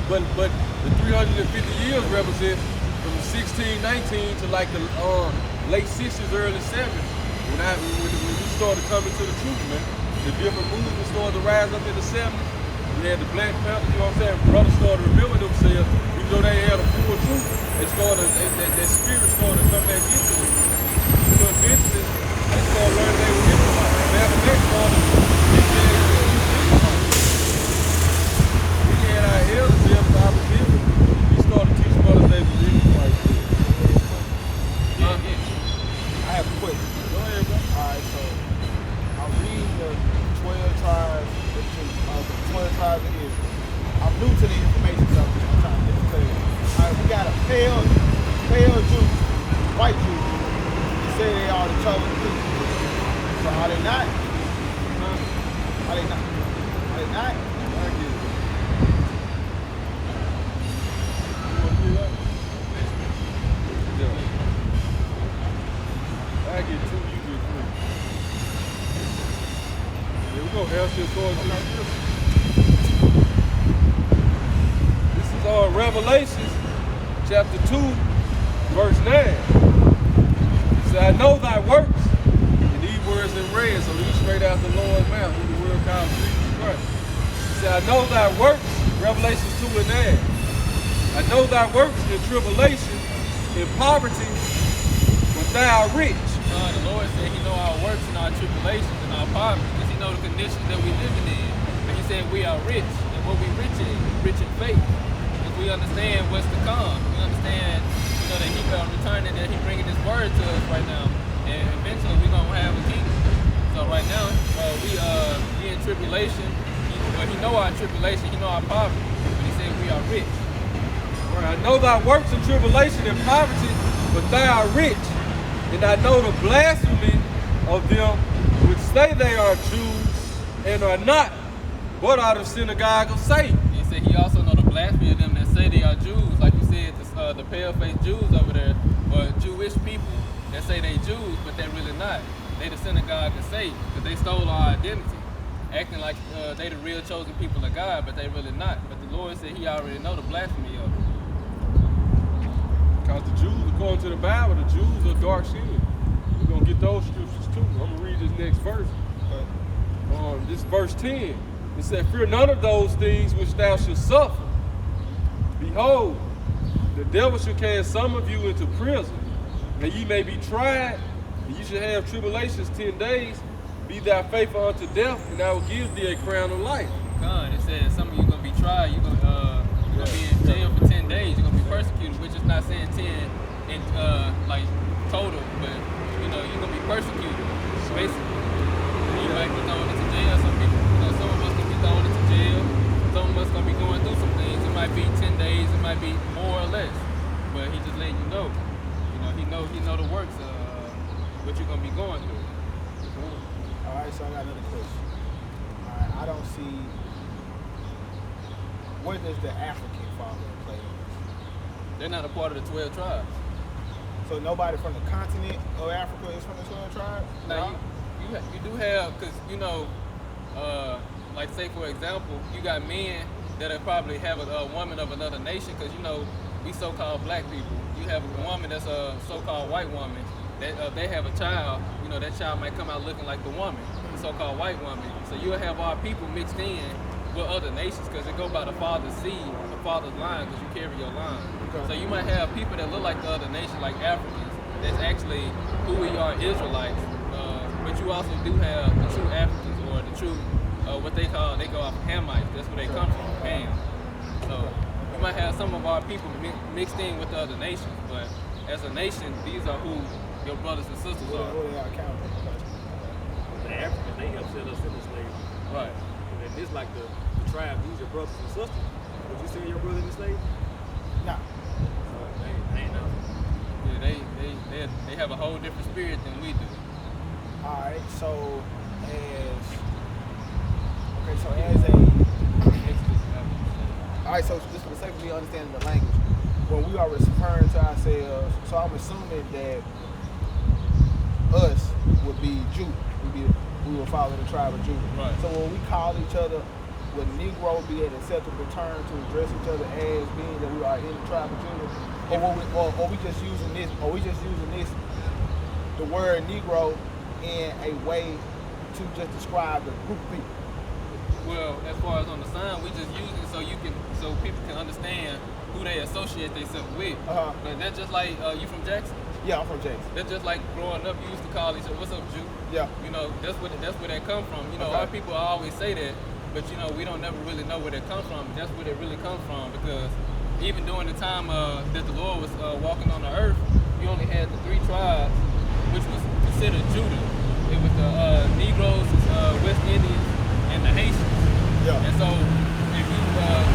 Speaker 1: But the 350 years represent from 1619 to like the late 60s, early 70s. When we started coming to the truth, man. The different movements started to rise up in the 70s. We had the Black Panthers, you know what I'm saying? Brothers started remembering themselves, even though they had a full truth. That spirit started to come back into them. So eventually, they started learning they were Israelites. Malcolm X started we had our elders there, but I was here. We started teaching brothers they were Israelites.
Speaker 4: I have a question.
Speaker 1: Go ahead, bro.
Speaker 4: Alright, so I'm reading the 12 tribes, the 12 tribes of Israel. I'm new to the information, so I'm trying to get it clear. Alright, we got a pale Jews, white Jews. They say they are the chosen people. So are they not? Are they not? Are they not?
Speaker 1: I get it. You want to do that? Yeah. I get 2, you get 3. Here we go. Hell shit going This is Revelations chapter 2, verse 9. It said, I know thy works, and these words in red, so these straight out the Lord's mouth, who the word called Jesus Christ. He said, I know thy works, Revelations 2 and 9. I know thy works in tribulation, in poverty, but thou art rich.
Speaker 3: The Lord said he know our works and our tribulations and our poverty, because he know the conditions that we living in. And he said we are rich, and what we rich in faith. Because we understand what's to come. We understand, that he will return and that he bringing his word to us right now. And eventually we're going to have a kingdom. So right now, we in tribulation. He know our tribulation, he know our poverty. But he said we are rich.
Speaker 1: Right. I know thy works in tribulation and poverty, but thou art rich. And I know the blasphemy of them which say they are Jews and are not, but are the synagogue of Satan.
Speaker 3: He said he also know the blasphemy of them that say they are Jews. Like you said, the pale-faced Jews over there, or Jewish people that say they Jews, but they're really not. They the synagogue of Satan, because they stole our identity, acting like they the real chosen people of God, but they really not. But the Lord said he already know the blasphemy of them.
Speaker 1: Because the Jews, according to the Bible, the Jews are dark skinned. We're going to get those scriptures too. I'm going to read this next verse. This verse 10. It said, fear none of those things which thou shalt suffer. Behold, the devil shall cast some of you into prison, and ye may be tried, and you shall have tribulations 10 days. Be thou faithful unto death, and I will give thee a crown of life.
Speaker 3: God, it says some of you going to be tried. You're going to be in jail for 10 days. You're going to be persecuted, which is not saying 10 in like total, but you're going to be persecuted, basically. You might be thrown into jail. Some people, some of us can be thrown into jail. Some of us going to be going through some things. It might be 10 days. It might be more or less. But he just letting you know. He know the works what you're going to be going through.
Speaker 4: All right, so I got another question. All right, I don't see, where does the African fall in play?
Speaker 3: They're not a part of the 12 tribes.
Speaker 4: So nobody from the continent of Africa is from the 12 tribes?
Speaker 3: Now, you do have, because, like say for example, you got men that probably have a woman of another nation, because, we so-called black people. You have a woman that's a so-called white woman. That they have a child. You know, that child might come out looking like the woman, the so-called white woman. So you'll have our people mixed in with other nations because it go by the father's seed, the father's line, because you carry your line.
Speaker 4: Okay.
Speaker 3: So you might have people that look like the other nation, like Africans. That's actually who we are, Israelites. But you also do have the true Africans or the true what they go off Hamites. That's where they come from, Ham. So you might have some of our people mixed in with the other nations, but as a nation, these are who your brothers and sisters
Speaker 4: What
Speaker 3: are.
Speaker 4: are y'all counting?
Speaker 2: The Africans, they help sell us into slavery.
Speaker 3: Right.
Speaker 2: And it's like the tribe, these your brothers and sisters. Would you sell your brother into slavery?
Speaker 4: Nah.
Speaker 2: They ain't know.
Speaker 3: Yeah, they have a whole different spirit than we do.
Speaker 4: Alright, so as a alright, so just for the sake of me understanding the language, when we are referring to ourselves, so I'm assuming that us would be Judah. We will follow the tribe of Judah.
Speaker 3: Right.
Speaker 4: So when we call each other, would Negro be an acceptable term to address each other as being that we are in the tribe of Judah? Or we just using this, the word Negro in a way to just describe the group of people?
Speaker 3: Well, as far as on the sign, we just use it so people can understand who they associate themselves with.
Speaker 4: Uh-huh.
Speaker 3: But that's just like you from Jackson.
Speaker 4: Yeah, I'm from Jackson.
Speaker 3: That's just like growing up, you used to call each other, "What's up, Jew?"
Speaker 4: Yeah.
Speaker 3: You know, that's where that come from. You know,
Speaker 4: Okay.
Speaker 3: our people always say that, but you know, we don't never really know where they come from. That's where they really come from because even during the time that the Lord was walking on the earth, you only had the 3 tribes, which was considered Judah. It was the Negroes, West Indians, and the Haitians.
Speaker 4: Yeah.
Speaker 3: And so, if you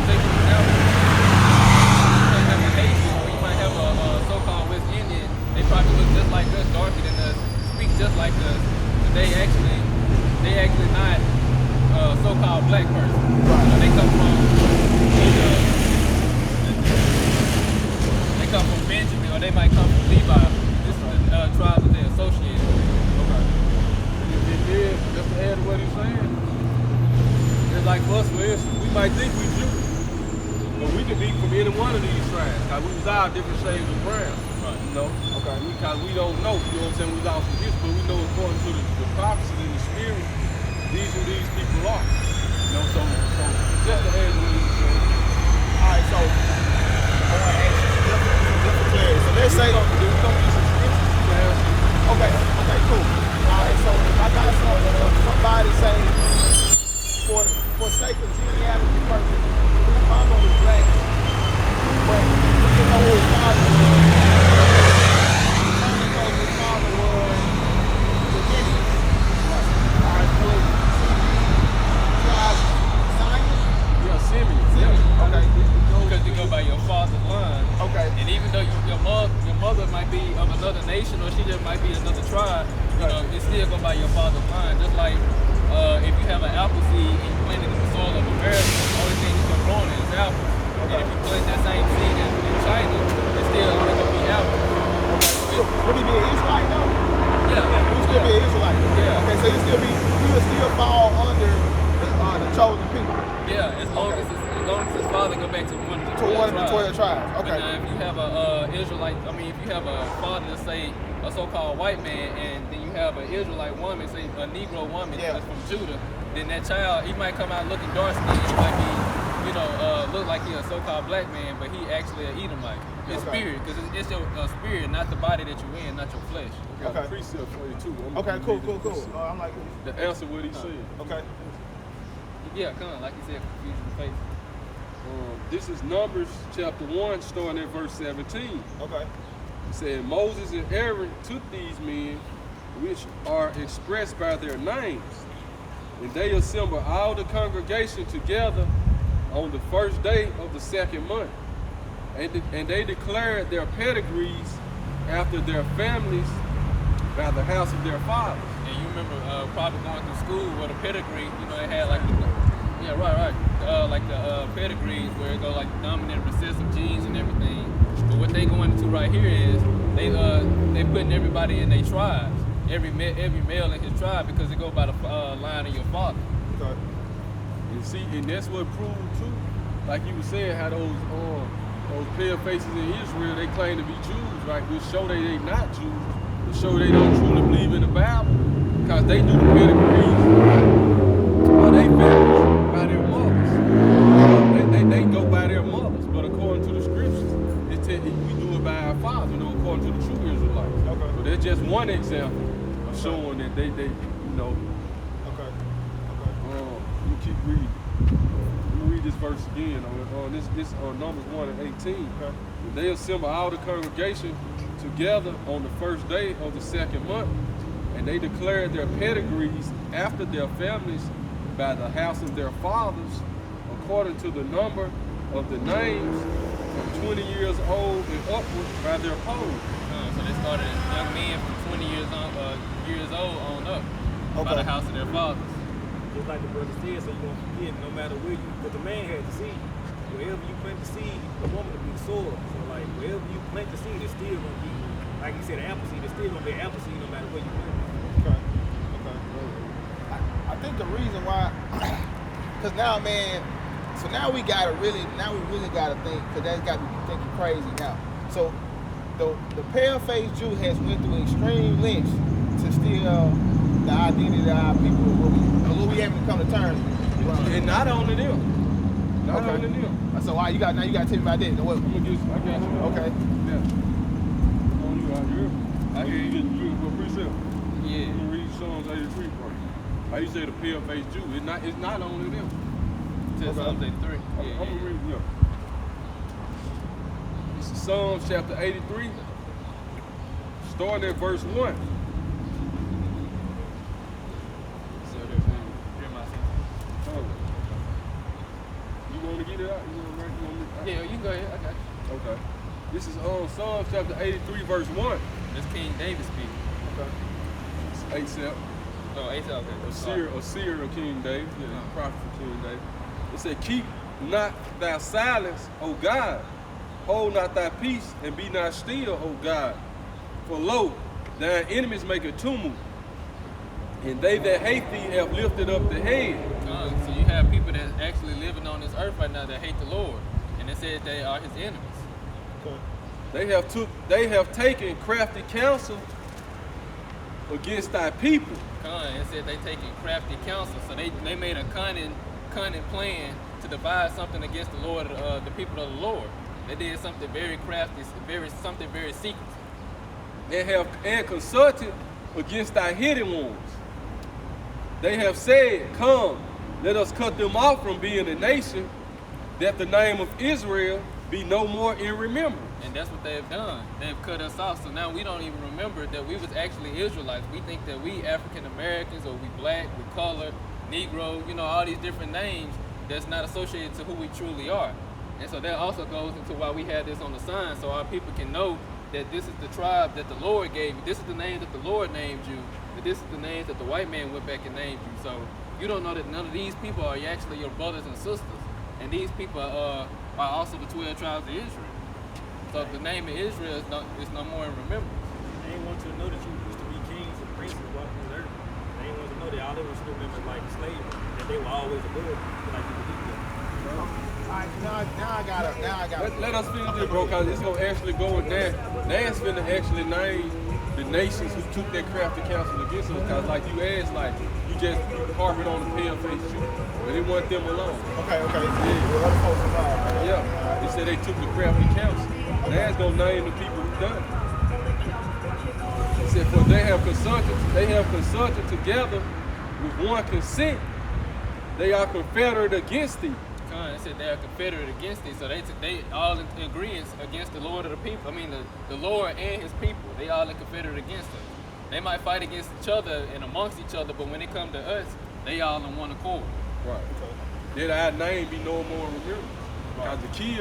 Speaker 3: take an example, you might have a Haitian or you might have a so-called West Indian. They probably look just like us, darker than us, speak just like us, but they actually not so-called black person.
Speaker 4: Right.
Speaker 3: You know, they come from Benjamin, or they might come from Levi. This is the tribes that they associate with.
Speaker 1: And then, just to add to what he's saying, it's like us, for instance, we might think we Jew, but we can be from any one of these tribes, because we was all different shades of brown.
Speaker 3: Right.
Speaker 1: You know?
Speaker 4: Okay.
Speaker 1: Because we don't know, you know what I'm saying? We lost some history, but we know according to the prophecy and the spirit, these who these people are. You know, so just to add to what he's saying.
Speaker 4: Alright, so I want to ask you different clarity. So let's say, okay, cool. Alright, so if I got somebody say, for sake of genealogy purposes, his mama was black, but we didn't know who his father was. His father was the Indian. Alright, so
Speaker 1: Yeah, Simeon.
Speaker 4: Simeon, okay.
Speaker 3: Because you go by your father's line.
Speaker 4: Okay.
Speaker 3: And even though your mother might be of another nation or she just might be another tribe, you know, it still go by your father's line. Just like if you have an apple seed and you plant it in the soil of America, the only thing you can grow in is apples.
Speaker 4: Okay.
Speaker 3: And if you plant that same seed in China, it's still only gonna be apples.
Speaker 4: Would he be an Israelite though?
Speaker 3: Yeah.
Speaker 4: He would still be an Israelite.
Speaker 3: Yeah.
Speaker 4: Okay, so he would still fall under the chosen people.
Speaker 3: Yeah, as long as his father go back to one of the
Speaker 4: 12 tribes.
Speaker 3: But
Speaker 4: Okay.
Speaker 3: now if you have a Israelite, if you have a father, let's say a so-called white man, and then you have an Israelite woman, say a Negro woman
Speaker 4: Yeah.
Speaker 3: that's from Judah, then that child, he might come out looking dark skinned, he might be, look like he's a so-called black man, but he actually an Edomite. His
Speaker 4: Okay.
Speaker 3: spirit, because it's your spirit, not the body that you're in, not your flesh.
Speaker 1: Got
Speaker 4: Okay.
Speaker 1: a precept for you too. I'm
Speaker 4: Okay,
Speaker 1: gonna
Speaker 4: cool.
Speaker 1: read the precept.
Speaker 4: I'm like,
Speaker 1: To answer what he said.
Speaker 4: okay.
Speaker 3: Yeah, come on, like you said, confusion face.
Speaker 1: This is Numbers chapter 1, starting at verse 17.
Speaker 4: Okay.
Speaker 1: It said, Moses and Aaron took these men, which are expressed by their names, and they assembled all the congregation together on the first day of the 2nd month. And they declared their pedigrees after their families by the house of their fathers.
Speaker 3: And you remember probably going through school where the pedigree, it had like the pedigrees where it go like the dominant recessive genes and everything. But what they going into right here is they putting everybody in their tribes, every male in his tribe, because it go by the line of your father.
Speaker 4: Okay.
Speaker 1: And see, and that's what proved too. Like you were saying, how those those pale faces in Israel, they claim to be Jews, right? We'll show they not Jews. We'll show they don't truly believe in the Bible because they do the pedigrees or they families by their mothers. They go by their mothers, but according to the scriptures, we do it by our fathers, you know, according to the true Israelites.
Speaker 4: Okay.
Speaker 1: But that's just one example of showing that they you know.
Speaker 4: Okay.
Speaker 1: Let me keep reading. Let me read this verse again. This Numbers 1 and 18.
Speaker 4: Okay.
Speaker 1: They assemble all the congregation together on the first day of the second month, and they declared their pedigrees after their families by the house of their fathers, according to the number of the names from 20 years old and upward by their polls.
Speaker 3: So they started as young men from 20 years old on up by the house of their fathers.
Speaker 2: Just like the brother said, so you won't forget, no matter where you, because the man had the seed. Wherever you plant the seed, the woman will be the soil. So like, wherever you plant the seed, it's still gonna be, like you said, an apple seed. It's still gonna be an apple seed no matter where you plant it.
Speaker 4: Okay. I think the reason why, because now, man, so now we really gotta think, because that's got me thinking crazy now. So the pale-faced Jew has went through extreme lengths to steal the identity of our people, what we haven't come to terms with.
Speaker 1: And not only them. Not only them.
Speaker 4: So you got to tell me about that. What?
Speaker 1: I'm gonna get you. I got you.
Speaker 4: Okay.
Speaker 1: Yeah. On you out here. I hear you for precept.
Speaker 3: Yeah.
Speaker 1: I'm gonna read Psalms 83 first. How you say the pale-faced Jew? It's not only them.
Speaker 3: To Psalms 83.
Speaker 1: I'm gonna read. Yeah. This is Psalms chapter 83, starting at verse 1. You want to get it out?
Speaker 3: Yeah, you can go ahead. I got you.
Speaker 1: Okay. This is Psalms chapter 83, verse 1.
Speaker 3: That's King David speaking.
Speaker 1: Okay. It's Asaph.
Speaker 3: Oh, Asaph.
Speaker 1: A seer of King David. Yeah, the prophet of King David. It said, keep not thy silence, O God. Hold not thy peace, and be not still, O God. For lo, thine enemies make a tumult, and they that hate thee have lifted up the head.
Speaker 3: So you have people that's actually living on this earth right now that hate the Lord, and it said they are his enemies.
Speaker 1: Okay. They have taken crafty counsel against thy people.
Speaker 3: It said they taking crafty counsel, so they made a cunning plan to devise something against the Lord, the people of the Lord. They did something very crafty, something very secret.
Speaker 1: And consulted against thy hidden ones. They have said, come, let us cut them off from being a nation, that the name of Israel be no more in remembrance.
Speaker 3: And that's what they've done. They've cut us off. So now we don't even remember that we was actually Israelites. We think that we African Americans, or we black, we colored, Negro, all these different names that's not associated to who we truly are. And so that also goes into why we had this on the sign, so our people can know that this is the tribe that the Lord gave you. This is the name that the Lord named you. That this is the names that the white man went back and named you. So you don't know that none of these people are actually your brothers and sisters. And these people are also the 12 tribes of Israel. So the name of Israel is no more in remembrance.
Speaker 2: They ain't want you to know that you used to be kings and princes walking the earth. They ain't want you to know that all they was remember like slavery, that they were always above, like you believe that.
Speaker 4: Alright, now I gotta.
Speaker 1: Let us finish this, bro, because it's gonna actually go with that. Dan's finna actually name the nations who took that crafty counsel against us. Because like you asked, like you just harping on the pale-faced Jew, but they want them alone.
Speaker 4: Okay.
Speaker 1: Yeah. Yeah. They said they took the crafty counsel. Dan's gonna name the people who done it. He said, for they have consulted together with one consent. They are confederate against thee.
Speaker 3: It said they are confederate against thee, so they all in agreement against the Lord of the people. I mean, the Lord and his people, they all are confederate against us. They might fight against each other and amongst each other, but when it comes to us, they all in one accord.
Speaker 1: Right. That our name be no more remembered. Because the key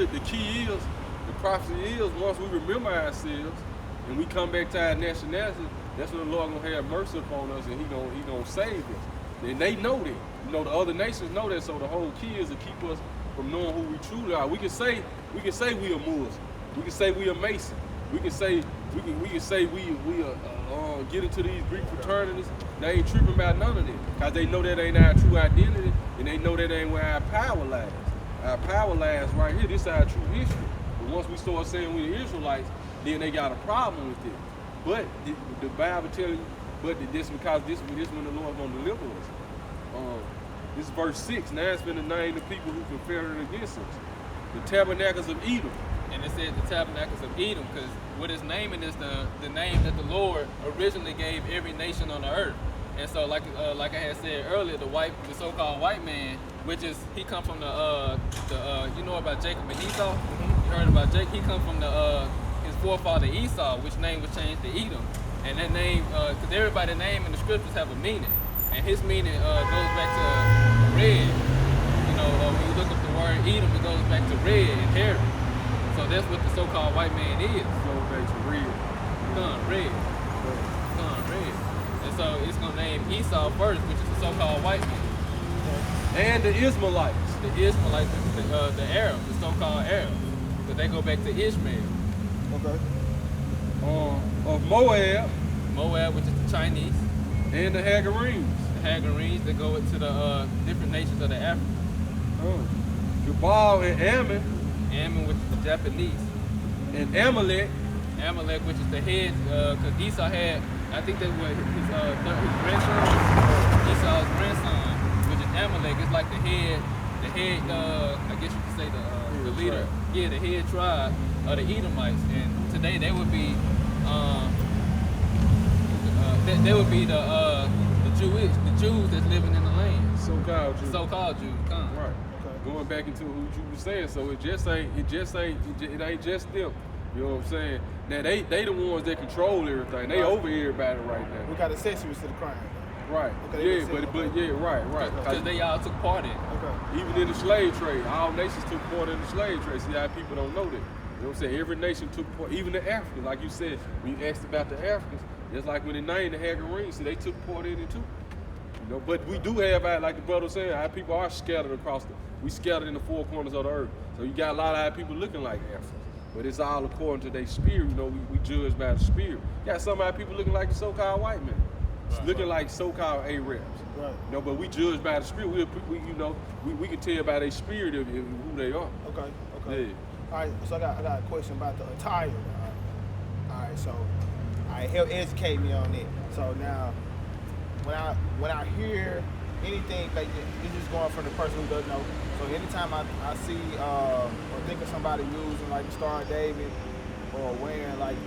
Speaker 1: is, the prophecy is, once we remember ourselves and we come back to our nationality, that's when the Lord gonna have mercy upon us and he gonna save us. And they know that. The other nations know that, so the whole key is to keep us from knowing who we truly are. We can say we are Muslim. We can say we are Mason. We can say we are get into these Greek fraternities. They ain't tripping about none of that, because they know that ain't our true identity, and they know that ain't where our power lies. Our power lies right here. This is our true history. But once we start saying we the Israelites, then they got a problem with it. But the Bible telling you, but this because this when the Lord gonna deliver us. This is verse 6. Now it's been to name the people who confederate against us. The tabernacles of Edom.
Speaker 3: And it says the tabernacles of Edom, because what it's naming is the name that the Lord originally gave every nation on the earth. And so, like I had said earlier, the so-called white man, which is he come from the you know about Jacob and Esau. You heard about Jacob? He come from his forefather Esau, which name was changed to Edom. And that name, because everybody's name in the scriptures have a meaning, and his meaning goes back to red. You know, when you look up the word Edom, it goes back to red and hairy. So that's what the so-called white man is.
Speaker 1: Go back to red.
Speaker 3: Red. And so it's gonna name Esau first, which is the so-called white man.
Speaker 1: And the Ishmaelites.
Speaker 3: The Ishmaelites, the Arabs, the so-called Arabs, because they go back to Ishmael.
Speaker 4: Okay.
Speaker 1: Of Moab.
Speaker 3: Moab, which is the Chinese.
Speaker 1: And the Hagarenes.
Speaker 3: The Hagarenes, they go into the different nations of the Africa.
Speaker 1: Jubal and Ammon.
Speaker 3: Ammon, which is the Japanese.
Speaker 1: And Amalek.
Speaker 3: Amalek, which is the head, because Esau had, I think that was his grandson, Esau's grandson, which is Amalek. It's like the head, I guess you could say the leader,
Speaker 1: tribe.
Speaker 3: The head tribe of the Edomites. And today they would be, the Jews that's living in the land.
Speaker 1: So-called Jews.
Speaker 3: So-called Jews.
Speaker 1: Right. Okay. Going back into what you were saying, so it ain't just them. You know what I'm saying? Now they the ones that control everything. They over everybody right now.
Speaker 4: We got accessories to the crime.
Speaker 1: Right.
Speaker 4: Okay,
Speaker 1: Yeah, but yeah, right.
Speaker 3: Because they all took part in it.
Speaker 4: Okay.
Speaker 1: Even in the slave trade, all nations took part in the slave trade. See how people don't know that. You know what I'm saying? Every nation took part, even the Africans. Like you said, when you asked about the Africans, it's like when they named the Hagarenes, so they took part in it too. You know, but we do have, like the brother was saying, our people are scattered we scattered in the four corners of the earth. So you got a lot of our people looking like Africans. But it's all according to their spirit. You know, we judge by the spirit. You got some of our people looking like the so-called white men. Looking like so-called Arabs.
Speaker 4: Right.
Speaker 1: You know, but we judge by the spirit. We can tell by their spirit of who they are.
Speaker 4: Okay.
Speaker 1: Yeah.
Speaker 4: All right, so I got a question about the attire. All right, so help educate me on it. So now, when I hear anything like this is going from the person who doesn't know. So anytime I see or think of somebody using like the Star of David or wearing like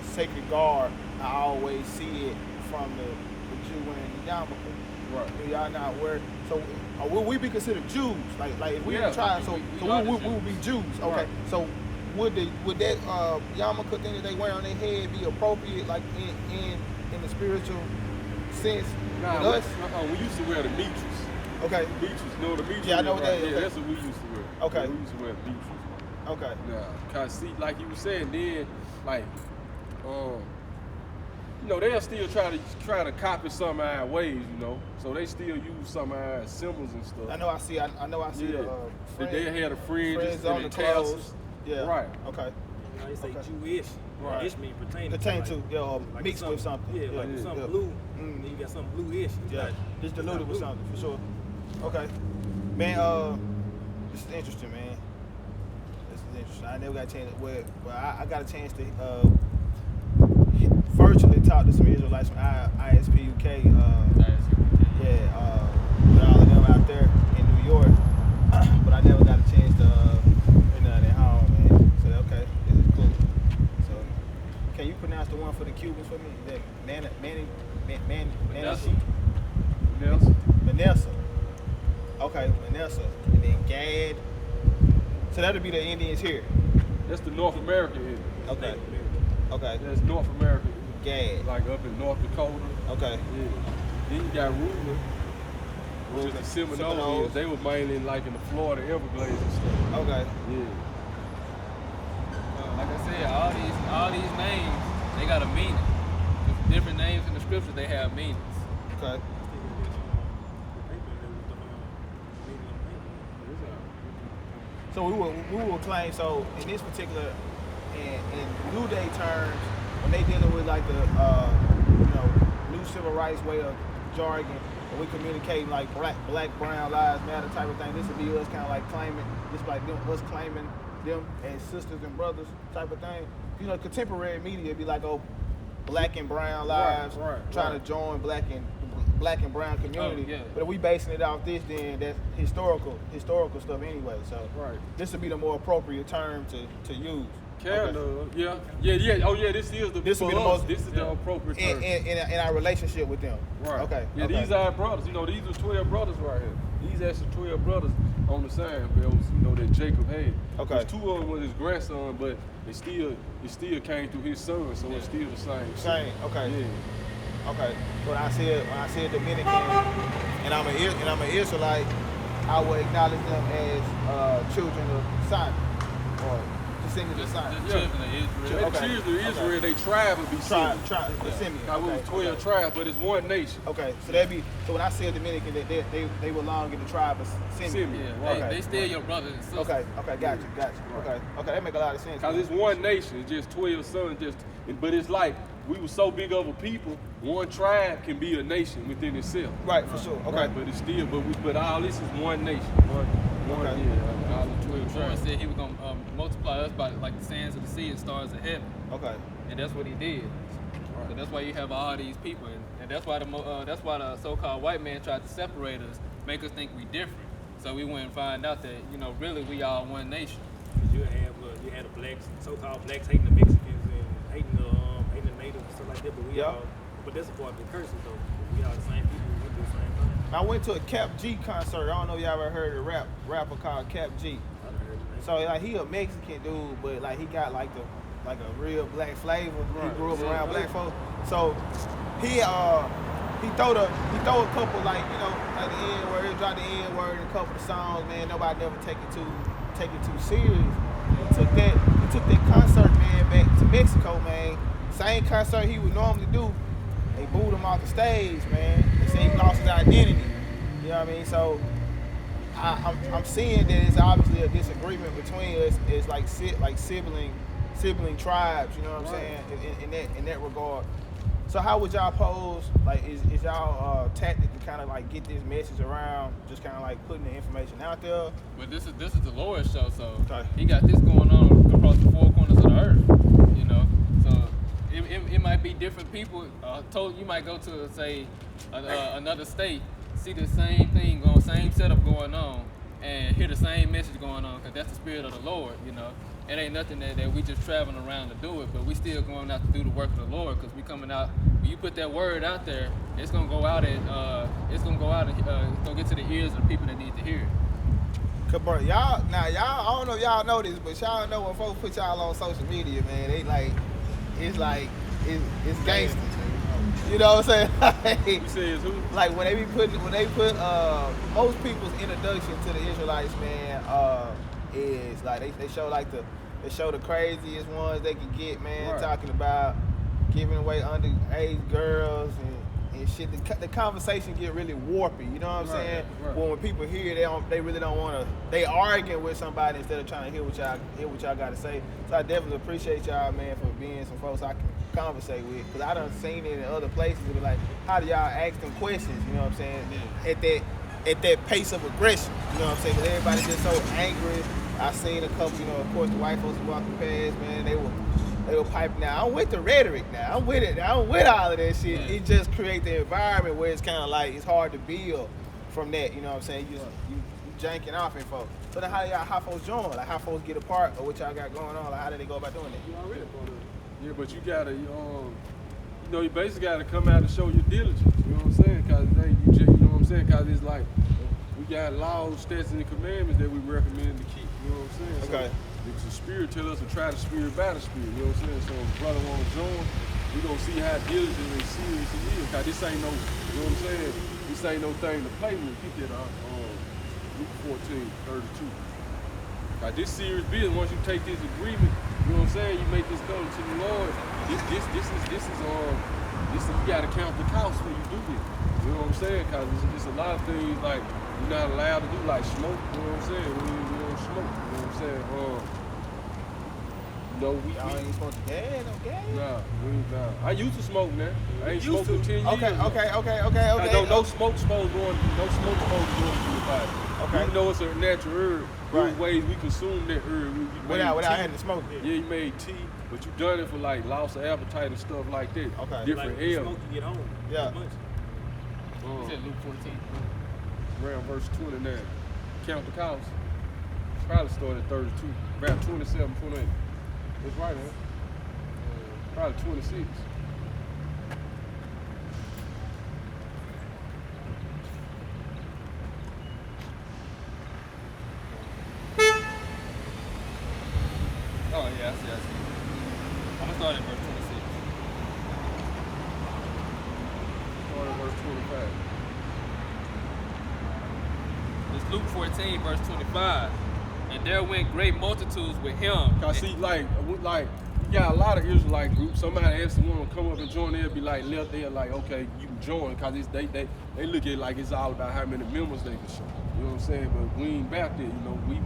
Speaker 4: sacred garb, I always see it from the Jew wearing the yarmulke.
Speaker 1: Right.
Speaker 4: Y'all not wear. So will we be considered Jews? Like if we were trying, so we would be Jews. Okay.
Speaker 1: Right.
Speaker 4: So would that yarmulke thing that they wear on their head be appropriate, like in the spiritual sense?
Speaker 1: Nah,
Speaker 4: with us?
Speaker 1: we used to wear the mitres.
Speaker 4: Okay.
Speaker 1: Mitres, know the mitres?
Speaker 4: Yeah, I know what that is.
Speaker 1: Yeah,
Speaker 4: Okay.
Speaker 1: that's what we used to wear.
Speaker 4: Okay.
Speaker 1: Yeah, we used to wear the mitres.
Speaker 4: Okay.
Speaker 1: Nah, cause see, like you were saying, then like, you know, they'll still try to copy some of our ways, you know. So they still use some of our symbols and stuff.
Speaker 4: I know I see.
Speaker 1: Yeah. They had the fringes
Speaker 4: on
Speaker 1: and
Speaker 4: the
Speaker 1: the
Speaker 4: clothes.
Speaker 1: tassels.
Speaker 4: Yeah.
Speaker 1: Right.
Speaker 4: Okay.
Speaker 2: You know, they say
Speaker 4: Okay.
Speaker 2: Jewish.
Speaker 1: Right.
Speaker 2: Ish mean pertaining.
Speaker 4: Pertain to,
Speaker 2: like
Speaker 4: mixed with something.
Speaker 2: Yeah, like
Speaker 1: Yeah.
Speaker 2: something
Speaker 4: Yeah.
Speaker 2: blue.
Speaker 4: Mm.
Speaker 2: Then you got something bluish.
Speaker 4: Yeah.
Speaker 2: Like,
Speaker 4: Just diluted with
Speaker 2: blue.
Speaker 4: something for sure. Okay. Man, this is interesting, man. This is interesting. I never got a chance to I got a chance to virtually talk to some Israelites from ISP UK. With all of them out there in New York. But I never got a chance to hear nothing at home, man. So okay, this is cool. So can you pronounce the one for the Cubans for me? Is that
Speaker 1: Vanessa.
Speaker 4: Vanessa. Okay, Vanessa. And then Gad. So that'll be the Indians here.
Speaker 1: That's the North American Indian.
Speaker 4: Okay. Okay.
Speaker 1: That's North America.
Speaker 4: Gad.
Speaker 1: Like up in North Dakota.
Speaker 4: Okay.
Speaker 1: Yeah. Then you got Ruler, which is the Seminoles.
Speaker 4: Seminoles.
Speaker 1: They were mainly like in the Florida Everglades and stuff.
Speaker 4: Okay.
Speaker 1: Yeah.
Speaker 3: Like I said, all these names, they got a meaning. With different names in the scripture, they have meanings.
Speaker 4: Okay. So we will claim, so in this particular, in New Day terms, when they dealing with like the new civil rights way of jargon, and we communicate like black, brown lives matter type of thing, this would be us kind of like claiming, just like us claiming them as sisters and brothers type of thing. You know, contemporary media be like, oh, black and brown lives, trying to join black and brown community.
Speaker 3: Oh, yeah.
Speaker 4: But if we basing it off this, then that's historical stuff anyway. So this would be the more appropriate term to use.
Speaker 1: Canada, yeah. Oh yeah, this is the appropriate term
Speaker 4: in our relationship with them.
Speaker 1: Right.
Speaker 4: Okay.
Speaker 1: Yeah,
Speaker 4: okay.
Speaker 1: these are brothers. You know, these are 12 brothers right here. These actually 12 brothers on the same bills, you know, that Jacob had.
Speaker 4: Okay.
Speaker 1: There's 2 of them with his grandson, but it still came through his son, so it's still the same.
Speaker 4: Same. Okay.
Speaker 1: Yeah.
Speaker 4: Okay. When I said Dominican, and I'm an Israelite, I would acknowledge them as children of Simon, or descendants of Simon.
Speaker 3: The children of Israel.
Speaker 1: The children of Israel, they tribe would be Simeon.
Speaker 4: Simeon.
Speaker 1: It was 12 tribes, but it's one nation.
Speaker 4: Okay, so when I say Dominican, they belong in the tribe of Simeon.
Speaker 3: Yeah, they still your brothers and sisters.
Speaker 4: Okay, gotcha.
Speaker 1: Right.
Speaker 4: Okay, that make a lot of sense.
Speaker 1: Because it's one nation, it's just 12 sons, but it's like we were so big of a people, one tribe can be a nation within itself.
Speaker 4: Right, for sure. Okay.
Speaker 1: Right, but it's still, but all this is one nation. All the 12
Speaker 3: Lord
Speaker 1: tribes.
Speaker 3: said he was going to multiply us by like the sands of the sea and stars of heaven.
Speaker 4: Okay.
Speaker 3: And that's what he did. So that's why you have all these people, and that's why the so-called white man tried to separate us, make us think we different. So we went and find out that really we all one nation.
Speaker 2: You had the blacks, so-called blacks hating the Mexicans and hating the natives and stuff like that. But that's a part of the curses though. We all the same people. We do the same thing.
Speaker 4: I went to a Cap G concert. I don't know if y'all ever heard of a rapper called Cap G. So like he a Mexican dude, but like he got like a real black flavor. He grew up around black folks. So he throw a couple like the N-word, he dropped the N-word in a couple of songs, man. Nobody never take it too serious. He took that concert, man, back to Mexico, man. Same concert he would normally do. They booed him off the stage, man. They say he lost his identity. You know what I mean? So I'm seeing that it's obviously a disagreement between us. It's like sibling tribes. You know what I'm saying? In that regard. So how would y'all pose? Like, is y'all tactic to kind of like get this message around? Just kind of like putting the information out there.
Speaker 3: But this is the Lord's show, so
Speaker 4: Okay.
Speaker 3: he got this going on across the 4 corners of the earth. So it might be different people. You might go to say another state, see the same thing going, same setup going on, and hear the same message going on, because that's the spirit of the Lord. It ain't nothing that we just traveling around to do it, but we still going out to do the work of the Lord, because we coming out. When you put that word out there, it's gonna go out and it's gonna get to the ears of the people that need to hear it.
Speaker 4: Cause bro, y'all, I don't know if y'all know this, but y'all know when folks put y'all on social media, man, they like, it's gangster. You know what I'm saying?
Speaker 1: You say it's who?
Speaker 4: Like when they put most people's introduction to the Israelites, man, is like they show the craziest ones they can get, man, talking about giving away underage girls and shit. The conversation get really warpy, you know what I'm saying?
Speaker 1: Right.
Speaker 4: When people hear they really don't want to. They arguing with somebody instead of trying to hear what y'all got to say. So I definitely appreciate y'all, man, for being some folks I can conversate with, because I done seen it in other places. It be like, how do y'all ask them questions? You know what I'm saying? At that pace of aggression, you know what I'm saying? Because everybody just so angry. I seen a couple, of course, the white folks walking past, man. They were piping now. I'm with the rhetoric now. I'm with it. I'm with all of that shit.
Speaker 3: Yeah.
Speaker 4: It just creates the environment where it's kind of like it's hard to build from that. You know what I'm saying? You janking off in folks. So then how folks join? Like how folks get a part of what y'all got going on? Like how do they go about doing that?
Speaker 1: You already part of it. Yeah, but you gotta, you basically gotta come out and show your diligence. You know what I'm saying? Cause you know what I'm saying? Cause it's like we got laws, statutes, and commandments that we recommend to keep. You know what I'm saying?
Speaker 4: Okay.
Speaker 1: So if the spirit tell us to try the spirit by the spirit. You know what I'm saying? So if brother want to join, we gonna see how diligent and serious it is. Cause this ain't no, you know what I'm saying? This ain't no thing to play with. Keep that Luke 14:32. Like this serious business. Once you take this agreement, you know what I'm saying? You make this go to the Lord. This is you gotta count the cost when you do this. You know what I'm saying? Cause it's a lot of things like you're not allowed to do, like smoke. You know what I'm saying? We don't smoke. You know what I'm saying? know,
Speaker 4: Y'all ain't supposed to gas, no gas.
Speaker 1: nah. I used to smoke now. I ain't
Speaker 2: You used
Speaker 1: smoked in 10 years.
Speaker 4: Okay.
Speaker 1: No smoke supposed going through the body.
Speaker 4: Okay.
Speaker 1: Even though it's a natural herb,
Speaker 4: Right.
Speaker 1: there's ways we consume that herb. You made
Speaker 4: Without
Speaker 1: tea.
Speaker 4: having to smoke it.
Speaker 1: Yeah, you made tea, but you done it for like loss of appetite and stuff like that.
Speaker 4: Okay.
Speaker 1: Different
Speaker 2: Like, you
Speaker 1: ailments.
Speaker 2: smoke, you get home.
Speaker 4: Yeah.
Speaker 2: Pretty much.
Speaker 3: He said Luke 14.
Speaker 1: Around verse 29. Count the cows. Probably started at 32. Around 27, 28. That's right, man. Probably 26.
Speaker 3: Oh, yeah, I see. I'm going to start at verse 26.
Speaker 1: Started at verse 25.
Speaker 3: It's Luke 14, verse 25. And there went great multitudes with him.
Speaker 1: Cause see, like you got a lot of Israelite groups. Somebody else want to come up and join. They'll be like, they're like, okay, you can join. Cause they look at it like it's all about how many members they can show. You know what I'm saying? But we ain't back there. You know, we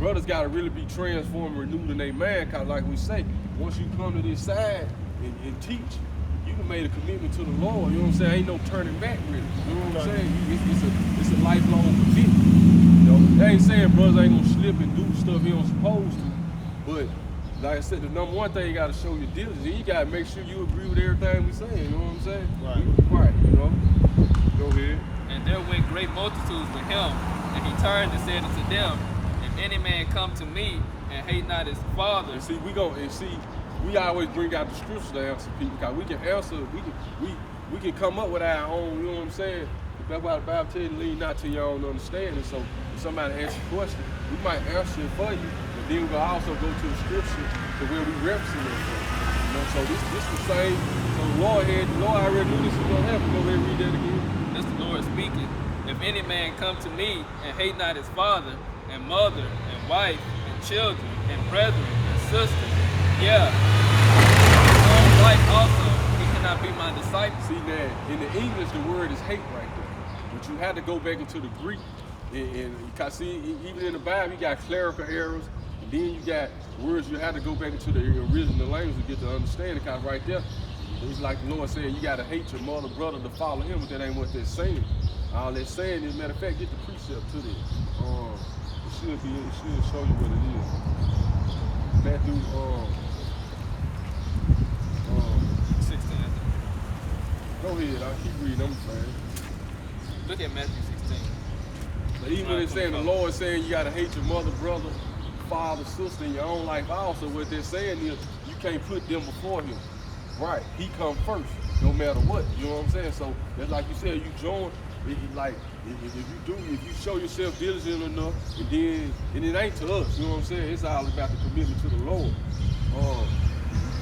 Speaker 1: brothers got to really be transformed, renewed in their mind. Cause like we say, once you come to this side and teach, you can make a commitment to the Lord. You know what I'm saying? Ain't no turning back really. You know what I'm saying? It's a lifelong commitment. They ain't saying brothers ain't gonna slip and do stuff he don't supposed to, but like I said, the number one thing you gotta show your diligence. You gotta make sure you agree with everything we saying. You know what I'm saying? Right. You know. Go ahead.
Speaker 3: And there went great multitudes with him. And he turned and said unto them, If any man come to me and hate not his father.
Speaker 1: And see, we always bring out the scriptures to answer people, because we can answer. We can come up with our own. You know what I'm saying? That's why the Bible tells you lean not to your own understanding. So if somebody asks a question, we might answer it for you, but then we'll also go to the scripture to where we referencing it from. You know, so this the same. So the Lord already knew this was gonna happen. Go ahead and read that again.
Speaker 3: This the Lord speaking. If any man come to me and hate not his father and mother and wife and children and brethren and sisters, his own life also, he cannot be my disciple.
Speaker 1: See that in the English, the word is hate right there. But you had to go back into the Greek. And cause see, even in the Bible, you got clerical errors. And then you got words you had to go back into the original language to get to understand it. Cause right there, it's like the Lord said, you gotta hate your mother, brother to follow him, but that ain't what they're saying. All they're saying is, matter of fact, get the precept to this. It should show you what it is. Matthew
Speaker 3: 16.
Speaker 1: go ahead, I'll keep reading, I'm saying.
Speaker 3: Look at Matthew 16.
Speaker 1: But even when it's saying the Lord saying you gotta hate your mother, brother, father, sister in your own life also, what they're saying is you can't put them before him. Right. He come first, no matter what. You know what I'm saying? So that's like you said, you join, if you show yourself diligent enough, and it ain't to us, you know what I'm saying? It's all about the commitment to the Lord.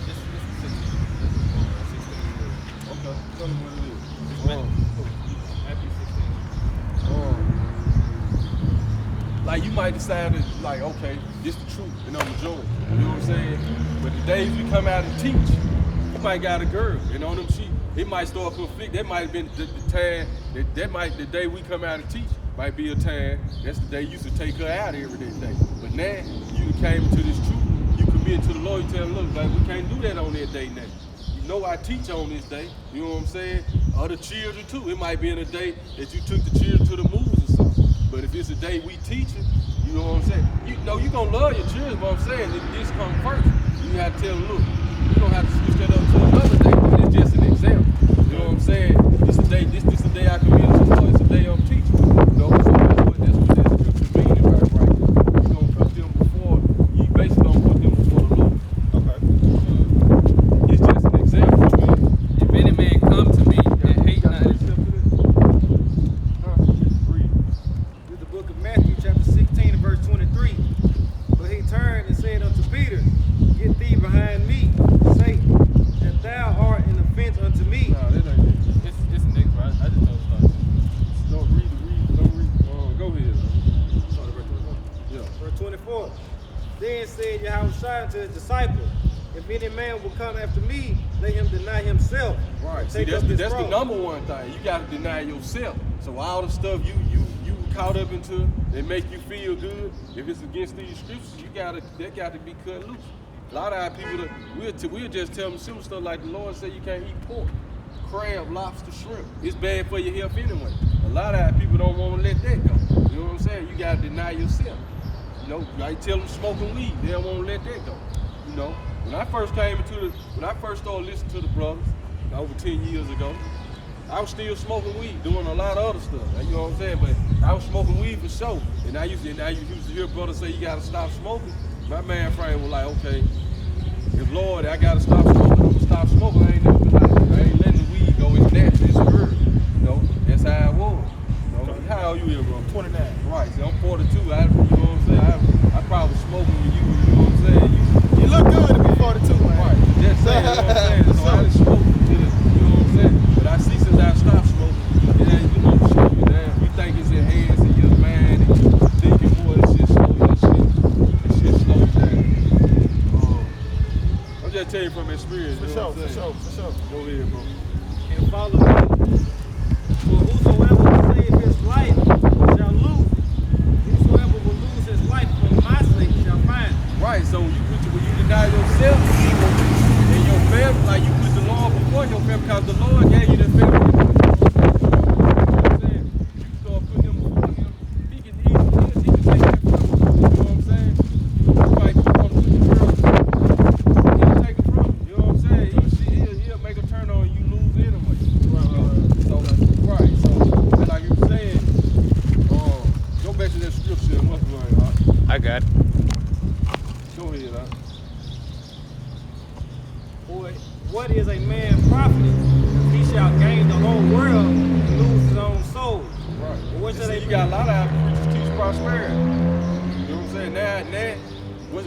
Speaker 3: This is 16.
Speaker 1: Okay, tell them what it is.
Speaker 3: Matthew 16.
Speaker 1: Like you might decide that, like, okay, this the truth, and I'm enjoying it. You know what I'm saying? But the days we come out and teach, you might got a girl, and on them sheep, it might start conflict. That might have been the time the day we come out and teach might be a time. That's the day you used to take her out every day. But now you came into this truth, you commit to the Lord. You tell them, look, like we can't do that on that day now. You know I teach on this day. You know what I'm saying? Other children too. It might be in a day that you took the children to the movies or something. But if it's a day we teaching, you know what I'm saying? You know you gonna love your children, but I'm saying that this come first. You have to tell them, look, you don't have to switch that up to another day. But it's just an example. You know what I'm saying? This the day. This the day I commit to the Lord. It's the day I'm teaching. You know, so that's what that scripture means right there. You gonna put them before. You basically gonna put them before the Lord.
Speaker 4: Okay.
Speaker 1: It's just an example.
Speaker 3: If any man come to me and hate not his
Speaker 2: This is the book of Matthew, chapter 16, and verse 23. But he turned and said unto Peter, Get thee behind me, Satan, that thou art an offense unto me.
Speaker 1: Nah, that ain't it.
Speaker 3: It's next, right? I just know it's starting.
Speaker 1: Don't read. Go ahead.
Speaker 2: Sorry, verse 24.
Speaker 1: Yeah.
Speaker 2: Verse 24. Then said Yahushua unto his disciples, If any man will come after me, let him deny himself.
Speaker 1: Right.
Speaker 2: and
Speaker 1: See,
Speaker 2: take
Speaker 1: that's
Speaker 2: up his
Speaker 1: the
Speaker 2: cross.
Speaker 1: number one thing. You got to deny yourself. So all the stuff you caught up into, they make you feel good. If it's against these scriptures, they got to be cut loose. A lot of our people, we'll just tell them simple stuff like the Lord said you can't eat pork, crab, lobster, shrimp. It's bad for your health anyway. A lot of our people don't want to let that go. You know what I'm saying? You got to deny yourself. You know, like tell them smoking weed, they don't want to let that go. You know, when I first started listening to the brothers over 10 years ago, I was still smoking weed, doing a lot of other stuff. You know what I'm saying? But I was smoking weed for sure. And I used to hear brothers say you gotta stop smoking. My man frame was like, okay, if Lord, I gotta stop smoking, I'm gonna stop smoking. I ain't letting the weed go. It's natural, it's a herb. You know, that's how it was. You know, how old you here, bro?
Speaker 4: 29.
Speaker 1: Right, so I'm 42. You know what I'm saying? I probably was smoking when you know what I'm saying?
Speaker 4: You look good to be 42, man.
Speaker 1: Right, just saying, you know what I'm saying? So I didn't smoke until, you know what I'm saying? But I see since I stopped smoking, it ain't, you know, shit, man. You think it's enhancing your mind and you thinking more, that shit slow slows down. I'm just telling you from experience,
Speaker 4: For
Speaker 1: you know
Speaker 4: sure,
Speaker 1: what I'm saying?
Speaker 4: for sure.
Speaker 1: Go ahead, bro.
Speaker 2: And follow me. For whosoever will save his life shall lose it. Whosoever will lose his life for my sake shall find it.
Speaker 1: Right, so when you deny yourself and your family, like you put the Lord before your family, because the Lord gave you the family. You know what I'm saying? You start putting him before him, he can take that from you. You know what I'm saying? Like you want to put the girl, he'll take it from you. You know what I'm saying? He'll make a turn on you, lose anyway. Right. So like you were saying, go back to that scripture and what's going on.
Speaker 2: I got it.
Speaker 1: Go ahead, huh?
Speaker 2: Boy, what is a man profited if he shall gain the whole world and lose his own soul?
Speaker 1: Right.
Speaker 2: But what shall they
Speaker 1: You got a lot of our preachers teach prosperity. You know what I'm saying? Now,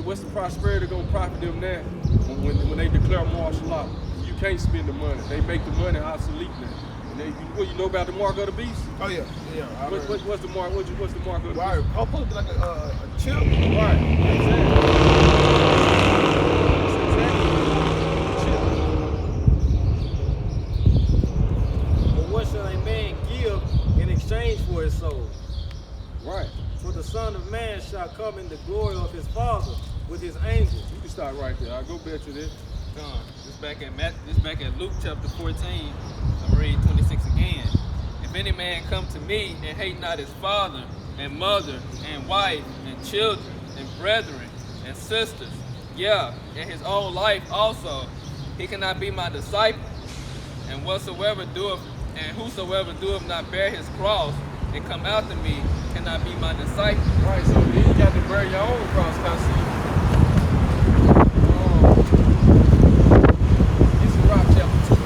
Speaker 1: what's the prosperity gonna profit them now? When they declare martial law, you can't spend the money. They make the money obsolete now. And what you know about the mark of the beast?
Speaker 4: Oh yeah.
Speaker 1: What's the mark? What's the mark of the
Speaker 4: Right,
Speaker 1: beast?
Speaker 4: I'll put like a chip.
Speaker 1: Right. Exactly.
Speaker 2: But what shall a man give in exchange for his soul?
Speaker 1: Right.
Speaker 2: For the Son of Man shall come in the glory of his Father with his angels.
Speaker 1: You can start right there. I'll go back to this.
Speaker 3: This back at Luke chapter 14. I'm reading 26 again. If any man come to me and hate not his father and mother and wife and children and brethren and sisters, yeah, and his own life also, he cannot be my disciple. And whosoever doeth not bear his cross and come after me cannot be my disciple.
Speaker 1: Right, so then you got to bear your own cross, cause see, this is Rock chapter 2.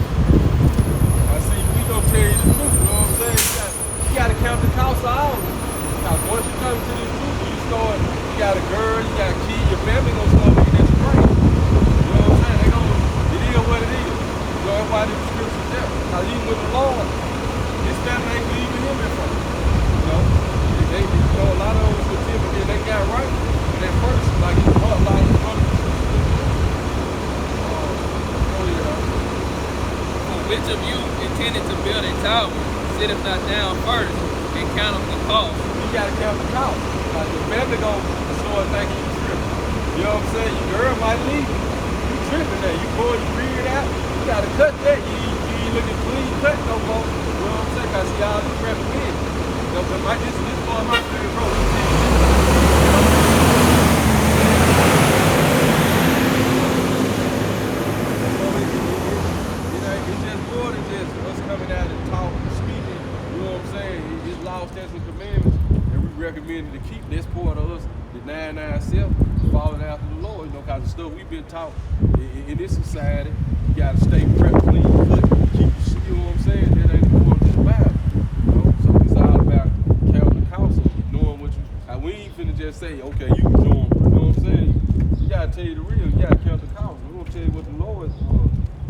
Speaker 1: I see, we gonna tell you the truth, you know what I'm saying? You gotta count the cost of all of it. Cause once you come to this truth, you got a girl, you got a kid, your family gonna start looking at you crazy. You know what I'm saying? It is what it is. You know, that's why the scripture's there. Cause even with the Lord, his family ain't believing him in front. You know, a lot of those with Timothy, they got right. And at first, like, a lot of them.
Speaker 3: Which of you intended to build a tower, sitteth not down first and count up the cost?
Speaker 1: You gotta count the cost. Like, your family gonna start thinking you tripping. You know what I'm saying? Your girl might leave you. You tripping there. You go and you read it out. You gotta cut that. You ain't looking clean cut no more. You know what I'm saying? Cause see, y'all be prepping in. You know, but this boy, my favorite bro. It's just more than just us coming out and talking, speaking. You know what I'm saying? It's law, statutes, and commandments, and we recommend to keep. That's part of us denying ourselves, following after the Lord. You know, cause the stuff we've been taught in this society, you gotta stay prepped, clean, cut, keep. You know what I'm saying? That ain't according to the Bible. You know, so it's all about counting the cost of knowing what you. We ain't finna just say, okay, you can do them. You know what I'm saying? You gotta tell you the real. You gotta count the cost. We're gonna tell you what the Lord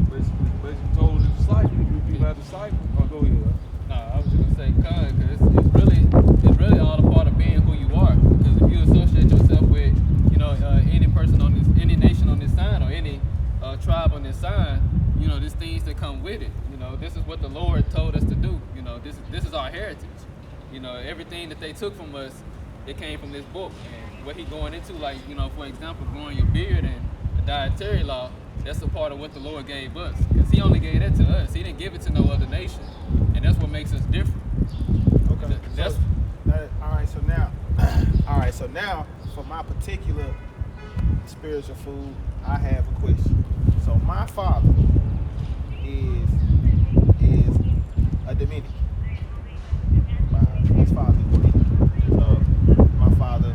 Speaker 1: basically told the disciples. You be my disciple. Oh, go ahead.
Speaker 3: No, I was just gonna say, because it's really all a part of being who you are. Because if you associate yourself with, any person on this, any nation on this sign, or any tribe on this sign, there's things that come with it. This is what the Lord told us to do. This is our heritage. You know, everything that they took from us, it came from this book. And what he going into, like, you know, for example, growing your beard and the dietary law, that's a part of what the Lord gave us. Because he only gave that to us. He didn't give it to no other nation. And that's what makes us different.
Speaker 4: Okay.
Speaker 3: That's,
Speaker 4: All right, so now for my particular spiritual food, I have a question. So my father is a Dominican. His father is Dominican. So my father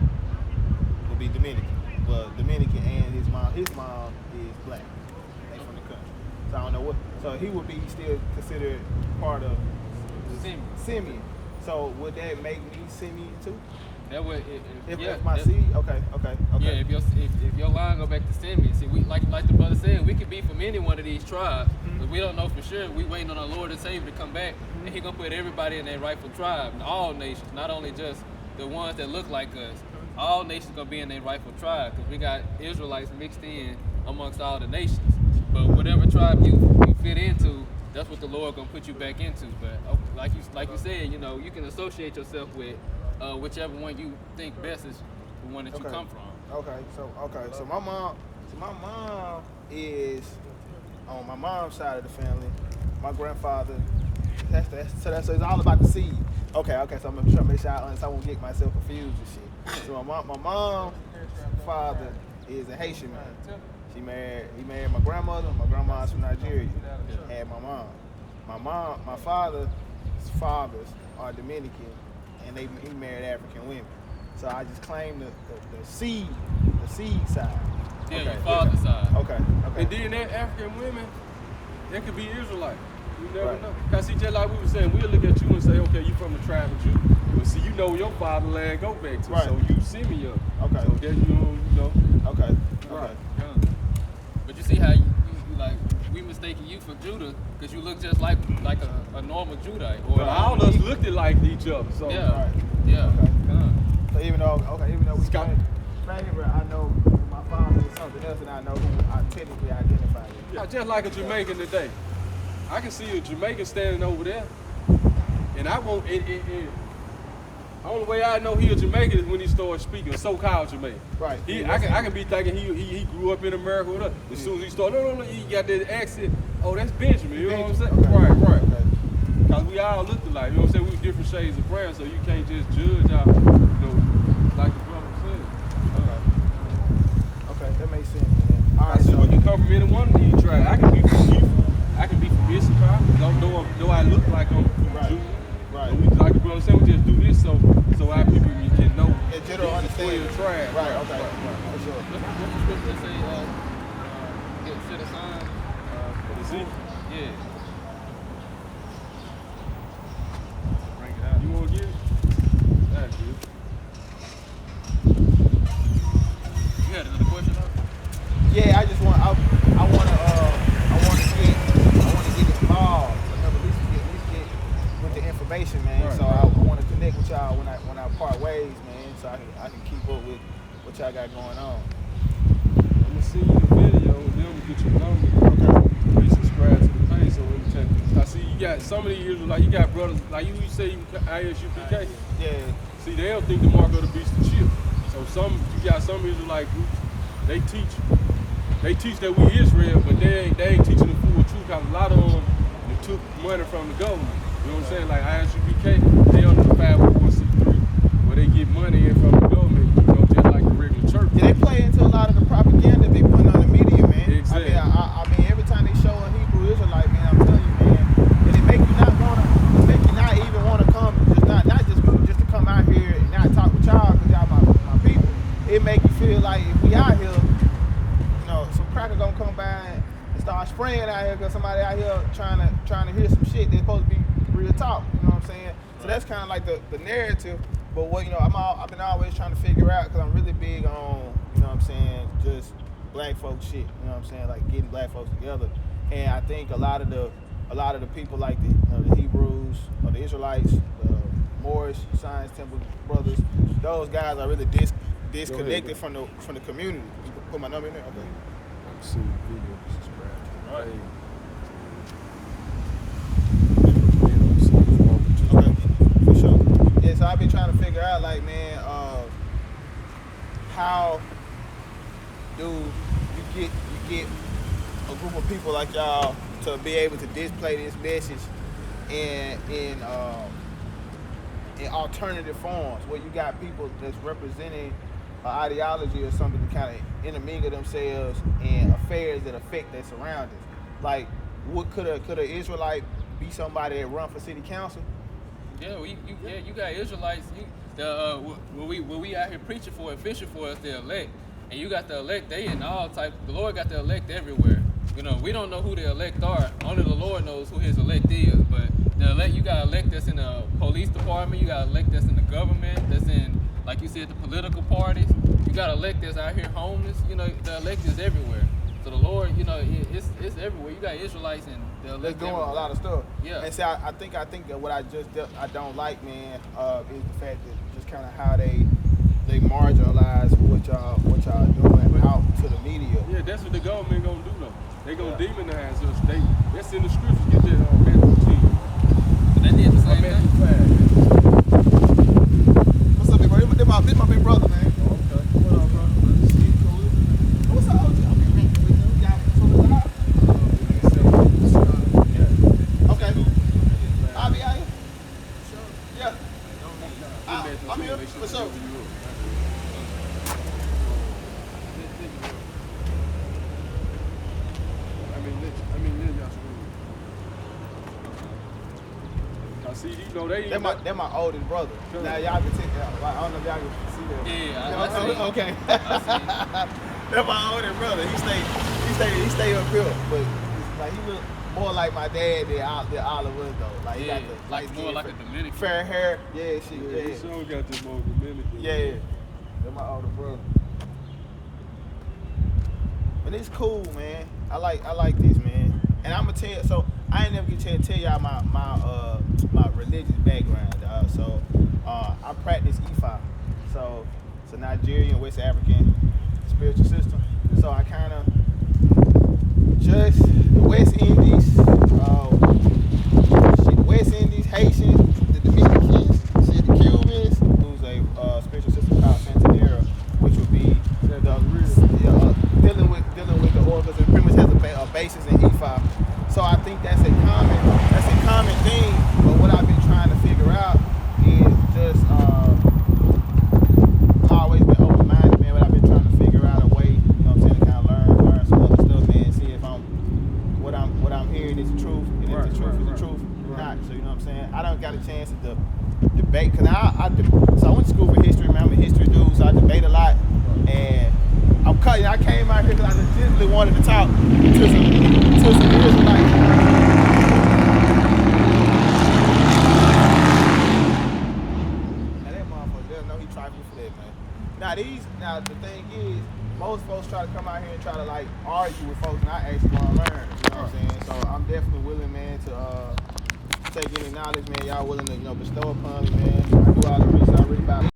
Speaker 4: will be Dominican. Well, Dominican, and his mom is black. They from the country. So I don't know what. So he would be still considered part of Simeon. So would that make me Simeon too?
Speaker 3: that would,
Speaker 4: If my seed, okay.
Speaker 3: Yeah, if your line go back to Simeon, see, we like the brother said, we could be from any one of these tribes, but we don't know for sure. We waiting on our Lord and Savior to come back, and He gonna put everybody in their rightful tribe, and all nations, not only just the ones that look like us. All nations gonna be in their rightful tribe, because we got Israelites mixed in amongst all the nations. But whatever tribe you fit into, that's what the Lord gonna put you back into. But like you said, you know, you can associate yourself with whichever one you think best is the one that you come from.
Speaker 4: So my mom is on my mom's side of the family. My grandfather. So it's all about the seed. Okay. So I'm gonna try to make sure I won't get myself confused and shit. So my mom's father is a Haitian man. He married my grandmother. My grandma's from Nigeria. Had my mom. My father's fathers are Dominican, and he married African women. So I just claim the seed side.
Speaker 3: Yeah, your father's side.
Speaker 4: Okay.
Speaker 1: And then that African women, they could be Israelite. You never know. Because see, just like we were saying, we'll look at you and say, okay, you from the tribe of Judah. But see, you know where your fatherland go back to.
Speaker 4: Right.
Speaker 1: So you Simeon.
Speaker 4: Okay.
Speaker 1: So that you know.
Speaker 4: Okay.
Speaker 1: Right.
Speaker 3: But you see how you like, we mistaken you for Judah because you look just like a normal Judite. Or
Speaker 1: But all of us looked like each other. So
Speaker 3: yeah.
Speaker 4: Right.
Speaker 3: Yeah.
Speaker 4: Okay.
Speaker 3: Come
Speaker 4: So even though we
Speaker 1: Scott.
Speaker 4: family, I know my father is something else, and I know who I technically identify with.
Speaker 1: yeah, just like a Jamaican today. I can see a Jamaican standing over there, and I won't. The only way I know he a Jamaican is when he starts speaking so-called Jamaican.
Speaker 4: Right.
Speaker 1: I can be thinking he grew up in America with us. As soon as he started, no, he got that accent. Oh, that's Benjamin. You know what I'm saying?
Speaker 4: Okay.
Speaker 1: Right.
Speaker 4: Okay.
Speaker 1: Because we all looked alike. You know what I'm saying? We were different shades of brown, so you can't just judge our, like the brother said.
Speaker 4: Okay, that makes sense, man. All right,
Speaker 1: So
Speaker 4: so
Speaker 1: when you come from any one of these tribes, I can be from Issachar. Though I look like I'm from
Speaker 4: Right.
Speaker 1: Judah.
Speaker 4: Right.
Speaker 1: And we, like the brother said, we just do this so our people can know.
Speaker 4: in general understanding.
Speaker 1: The tribe.
Speaker 4: Right. Okay. For sure.
Speaker 3: What's the scripture that say, set aside?
Speaker 1: For the Zeke.
Speaker 3: Yeah.
Speaker 1: Bring it out. You want to get it? That's good.
Speaker 3: You had another question, though?
Speaker 4: Yeah, I just want I want to get involved. At least get with the information, man.
Speaker 1: Right.
Speaker 4: So I want to connect with y'all when I part ways, man. So I can keep up with what y'all got going on.
Speaker 1: I'm going to send you the video and then we'll get your number. Please subscribe to the page so we can check it. I see you got some of the years, like you got brothers, like you say you ISUPK.
Speaker 4: Yeah.
Speaker 1: See, they don't think the mark of the beast is chip. So you got some Israelite groups, they teach that we Israel, but they ain't teaching the full truth. Cause a lot of them took money from the government. You know what I'm saying? Like ISUPK, they under the 501c3, where they get money in from the government, just like a regular church.
Speaker 4: Yeah, they play into a lot of the propaganda they put on the media, man.
Speaker 1: Exactly.
Speaker 4: I mean, every time they show a Hebrew Israelite, man, I'm telling you, man, and it make you not even want to come, just to come out here and not talk with y'all because y'all my people. It make you feel like if we out here, some cracker gonna come by and start spraying out here because somebody out here trying to hear some shit that's supposed to be real talk. You know what I'm saying? So that's kind of like the narrative. But what I've been always trying to figure out because I'm really big on what I'm saying, just black folks shit. You know what I'm saying, like getting black folks together. And I think a lot of the people like the Hebrews or the Israelites, the Moorish Science Temple brothers, those guys are really disconnected from the community. You can put my number in there. Okay.
Speaker 1: See the video, subscribe to the page.
Speaker 4: Okay, for sure. Yeah, like, man, how do you get a group of people like y'all to be able to display this message in alternative forms where you got people that's representing an ideology or something to kind of intermingle themselves in affairs that affect their surroundings? Like, what could a Israelite be somebody that run for city council?
Speaker 3: Yeah, you got Israelites. What we out here preaching for and fishing for is the elect, and you got the elect. They in all types. The Lord got the elect everywhere. You know, we don't know who the elect are. Only the Lord knows who His elect is. But the elect, you got elect that's in the police department. You got elect that's in the government. That's in, like you said, the political parties. You got elect that's out here homeless. You know, the elect is everywhere. So the Lord, you know, it's everywhere. You got Israelites and the elect
Speaker 4: doing
Speaker 3: everywhere.
Speaker 4: a lot of stuff.
Speaker 3: Yeah.
Speaker 4: And see, I think that what I don't like, man, is the fact that just kind of how they marginalize what y'all doing out to the media.
Speaker 1: Yeah, that's what the government gonna do though. They gonna demonize us. That's in the scriptures. Get that on Matthew 10.
Speaker 3: But they did the same
Speaker 1: Matthew
Speaker 3: thing.
Speaker 1: 5.
Speaker 4: What's up, big brother? This my big brother, man.
Speaker 1: Okay. What up, bro?
Speaker 4: What's up? I mean, we got some okay. I'll be out here. Yeah. I'm here. What's up?
Speaker 1: See, you know,
Speaker 4: They're my oldest brother.
Speaker 1: Sure.
Speaker 4: Now y'all can take that. I don't know if y'all can see that.
Speaker 3: Yeah, I see.
Speaker 4: Okay. That's my oldest brother. He stay up here, but it's like he look more like my dad than Oliver was though. Like he got the
Speaker 3: like more like a Dominican.
Speaker 4: fair hair. Yeah,
Speaker 1: he sure got this more Dominican.
Speaker 4: Yeah. That's my older brother. But it's cool, man. I like this, man. And I'm gonna tell you, so I ain't never get a chance to tell y'all my religious background, dog. So I practice Ifa. So it's a Nigerian West African spiritual system. So I kind of just the West Indies, West Indies, Haitians, the Dominicans, the Cubans, who's a spiritual system called Santanera, which would be dealing with the oracles, and pretty much has a basis in Ifa. So I think that's a common thing. But what I've been trying to figure out is just I've always been open-minded, man. But I've been trying to figure out a way, you know what I'm saying, to kind of learn some other stuff, man. See if what I'm hearing is the truth, and if the truth is the truth, or not. So you know what I'm saying. I don't got a chance to debate because so I went to school for history, man. I'm a history dude, so I debate a lot, and I came out here because I legitimately wanted to talk to some Israelites. Now that motherfucker, they'll know he trifling for that, man. Now the thing is, most folks try to come out here and try to like argue with folks, and I actually want to learn. You know what I'm saying? So I'm definitely willing, man, to take any knowledge, man. Y'all willing to bestow upon me, man. I do all the research. I read about it.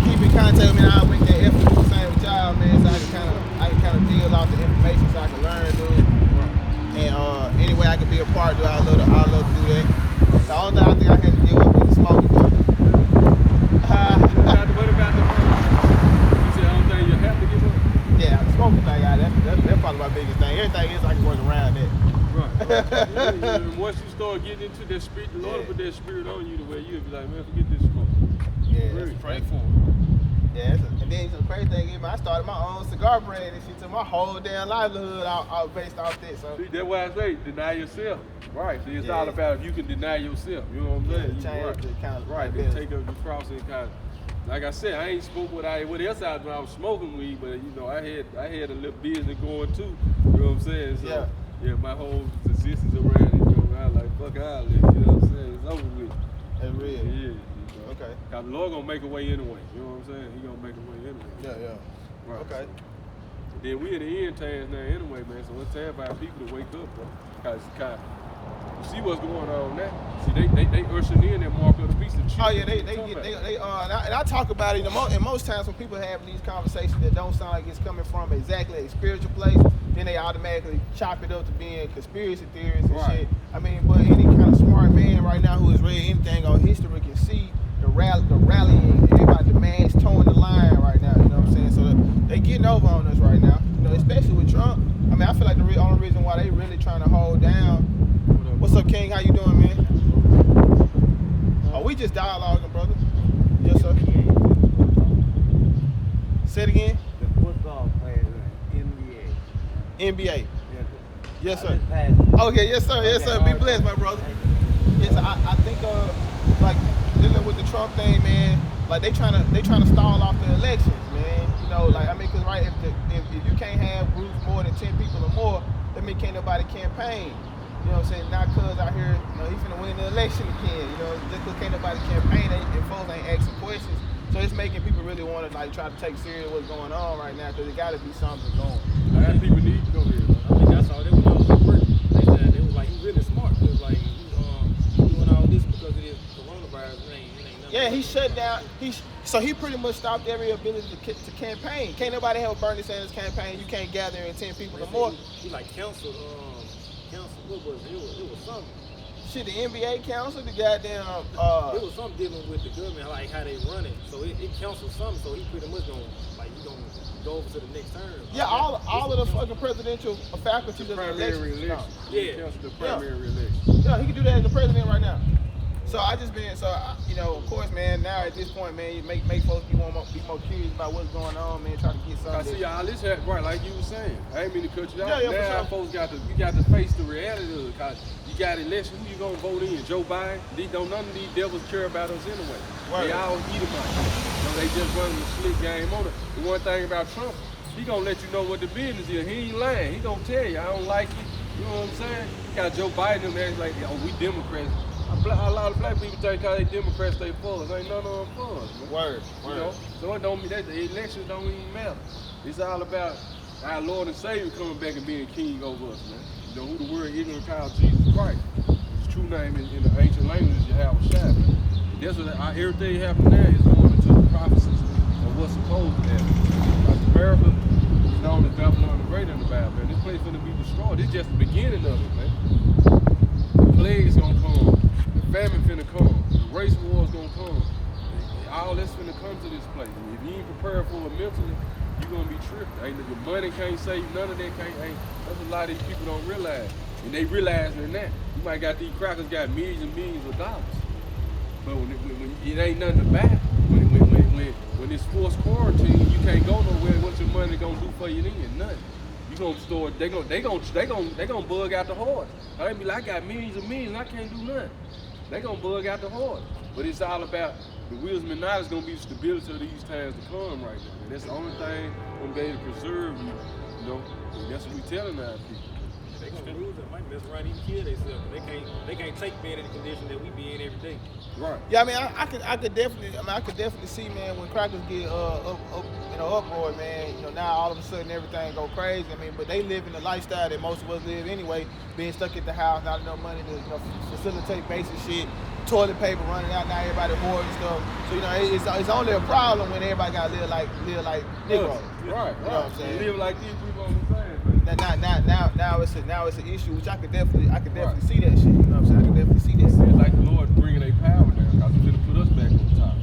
Speaker 4: Keep in contact with me, and I'll make that effort to do the same with y'all, man, so I can kind of deal off the information so I can learn, dude. And any way I can be a part, dude, I'd love to do that. The only thing I think I have to give up is the smoking.
Speaker 1: What about the you said the only thing you have to give up?
Speaker 4: Yeah, the smoking thing, that's probably my biggest thing. Everything else I can work around that.
Speaker 1: Right. Once you start getting into that spirit, the Lord put that spirit on you the way you'll be like, man, forget this smoke.
Speaker 4: Yeah,
Speaker 1: really
Speaker 3: Pray for it.
Speaker 4: Yeah, and then the crazy thing is, man, I started my own cigar brand and shit, took my whole damn livelihood out based off that. So
Speaker 1: see, that's why I say deny yourself. Right. See, it's all about if you can deny yourself. You know what I'm saying?
Speaker 4: Right.
Speaker 1: Then take up the cross and kind of, like I said, I ain't spoke what else I was smoking weed, but you know, I had a little business going too. You know what I'm saying? So yeah, my whole existence around it, you know, I like fuck all that. You know what I'm saying? It's over with.
Speaker 4: That's real.
Speaker 1: Yeah.
Speaker 4: Okay.
Speaker 1: Cause the Lord gonna make a way anyway. You know what I'm saying? He gonna make a way anyway.
Speaker 4: Yeah.
Speaker 1: Right.
Speaker 4: Okay.
Speaker 1: Then we at the end times now anyway, man. So it's time for our people to wake up, bro. Cause you see what's going on now. See, they ushering in that mark of the beast.
Speaker 4: Oh yeah, and I talk about it. And most times when people have these conversations that don't sound like it's coming from exactly a spiritual place, then they automatically chop it up to being conspiracy theories and
Speaker 1: Right.
Speaker 4: shit. I mean, but any kind of smart man right now who has read anything on history can see the rallying, everybody, the mass towing the line right now. You know what I'm saying? So they getting over on us right now. You know, especially with Trump. I mean, I feel like the only reason why they really trying to hold down. What's up, King? How you doing, man? Oh, we just dialoguing, brother. Yes, sir. Say it again.
Speaker 5: The football players in NBA.
Speaker 4: NBA. Yes,
Speaker 5: I
Speaker 4: sir.
Speaker 5: just passed.
Speaker 4: Okay, yes, sir. Yes, sir. Be blessed, my brother. Yes, I think like dealing with the Trump thing, man. Like they trying to stall off the elections, man. You know, like I mean, cause right, if you can't have groups more than 10 people or more, that mean can't nobody campaign. You know what I'm saying? Not cuz out here, you know, he finna win the election again. You know, just cause can't nobody campaign and folks ain't asking questions. So it's making people really want to like try to take serious what's going on right now, cause it got to be something going.
Speaker 1: I had people need to go here.
Speaker 2: I mean, that's all they was doing for work. They was like, he really smart. It was like, he doing all this because of this coronavirus. It ain't nothing.
Speaker 4: Yeah, he shut down. So he pretty much stopped every ability to campaign. Can't nobody help Bernie Sanders campaign. You can't gather in 10 people or more.
Speaker 2: He like council, what was it? It was something.
Speaker 4: Shit, the NBA council, the goddamn.
Speaker 2: It was something dealing with the government, like how they run it. So it counseled something. So he pretty much gonna go over to the next term.
Speaker 4: Yeah, all of the fucking presidential faculties of the
Speaker 1: Primary
Speaker 4: election.
Speaker 1: election.
Speaker 2: Yeah.
Speaker 1: Cancel the primary election.
Speaker 4: Yeah, he can do that as the president right now. So you know, of course, man. Now at this point, man, you make folks be more curious about what's going on, man. Try to get
Speaker 1: I
Speaker 4: something.
Speaker 1: see all this happen, right, like you were saying. I ain't mean to cut you out.
Speaker 4: Yeah, for
Speaker 1: now
Speaker 4: sure.
Speaker 1: folks you got to face the reality of it. Cause you got election, who you gonna vote in? Joe Biden? None of these devils care about us anyway.
Speaker 4: Word.
Speaker 1: They all eat them out. You know, they just running the slick game on it. The one thing about Trump, he gonna let you know what the business is. He ain't lying. He gonna tell you, I don't like it. You know what I'm saying? You got Joe Biden and them like, oh, we Democrats. A lot of black people think how they Democrats they for us. Ain't none of them for us, man.
Speaker 4: Word.
Speaker 1: You know, so it don't mean that the election don't even matter. It's all about our Lord and Savior coming back and being king over us, man. You know who the word ignorant called Jesus Christ. His true name in the ancient language is Yahweh Shai. That's what everything happened there is going into the prophecies of what's supposed to happen. Like America is known as Babylon the Great in the Bible, man. This place is gonna be destroyed. This is just the beginning of it, man. The plague's gonna come. Famine finna come, the race war is gonna come. All that's finna come to this place. If you ain't prepared for it mentally, you're gonna be tripping. Your money can't save none of that. That's a lot of these people don't realize. And they realizing that. You might got these crackers got millions and millions of dollars. But when it ain't nothing to buy, when it's forced quarantine, you can't go nowhere. What's your money gonna do for you then? Nothing. You gonna store. They gonna bug out the horse. I be like, I got millions and millions, and I can't do nothing. They gonna bug out the horse. But it's all about the wisdom and knowledge gonna be the stability of these times to come right now. And that's the only thing gonna be able to preserve you. You know, and that's what we telling our people.
Speaker 2: They gonna lose it. Might mess around even kill themselves. They can't take being in the condition that we be in every day.
Speaker 1: Right.
Speaker 4: Yeah, I mean, I could definitely see, man, when crackers get uproar, man. You know, now all of a sudden everything go crazy. I mean, but they live in the lifestyle that most of us live anyway, being stuck at the house, not enough money to facilitate basic shit, toilet paper running out, now everybody hoarding stuff. So you know, it's only a problem when everybody got to live like Negroes.
Speaker 1: Right.
Speaker 4: You know what I'm saying?
Speaker 1: Live like these people on the same.
Speaker 4: Now it's an issue, which I could definitely see that shit. You know what I'm saying? I could definitely see that.
Speaker 1: It's like the Lord bringing their power down, because He's gonna put us back on top.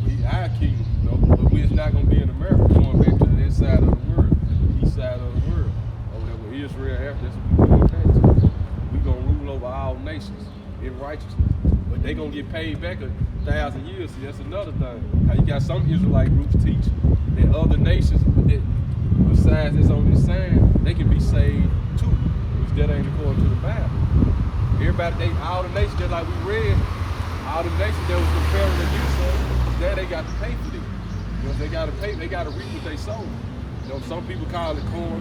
Speaker 1: We our kingdom, you know, but we're not gonna be in America. We're going back to that side of the world, the east side of the world, over there with Israel. After that's what we're going back to. We're gonna rule over all nations in righteousness, but they gonna get paid back 1,000 years. See, that's another thing. How you got some Israelite groups teach that other nations that besides that's on this sign, they can be saved too, which that ain't according to the Bible. Everybody, all the nations, just like we read, all the nations that was comparing against us, now they got to pay for this. You know, they got to pay, they got to reap what they sow. You know, some people call it corn,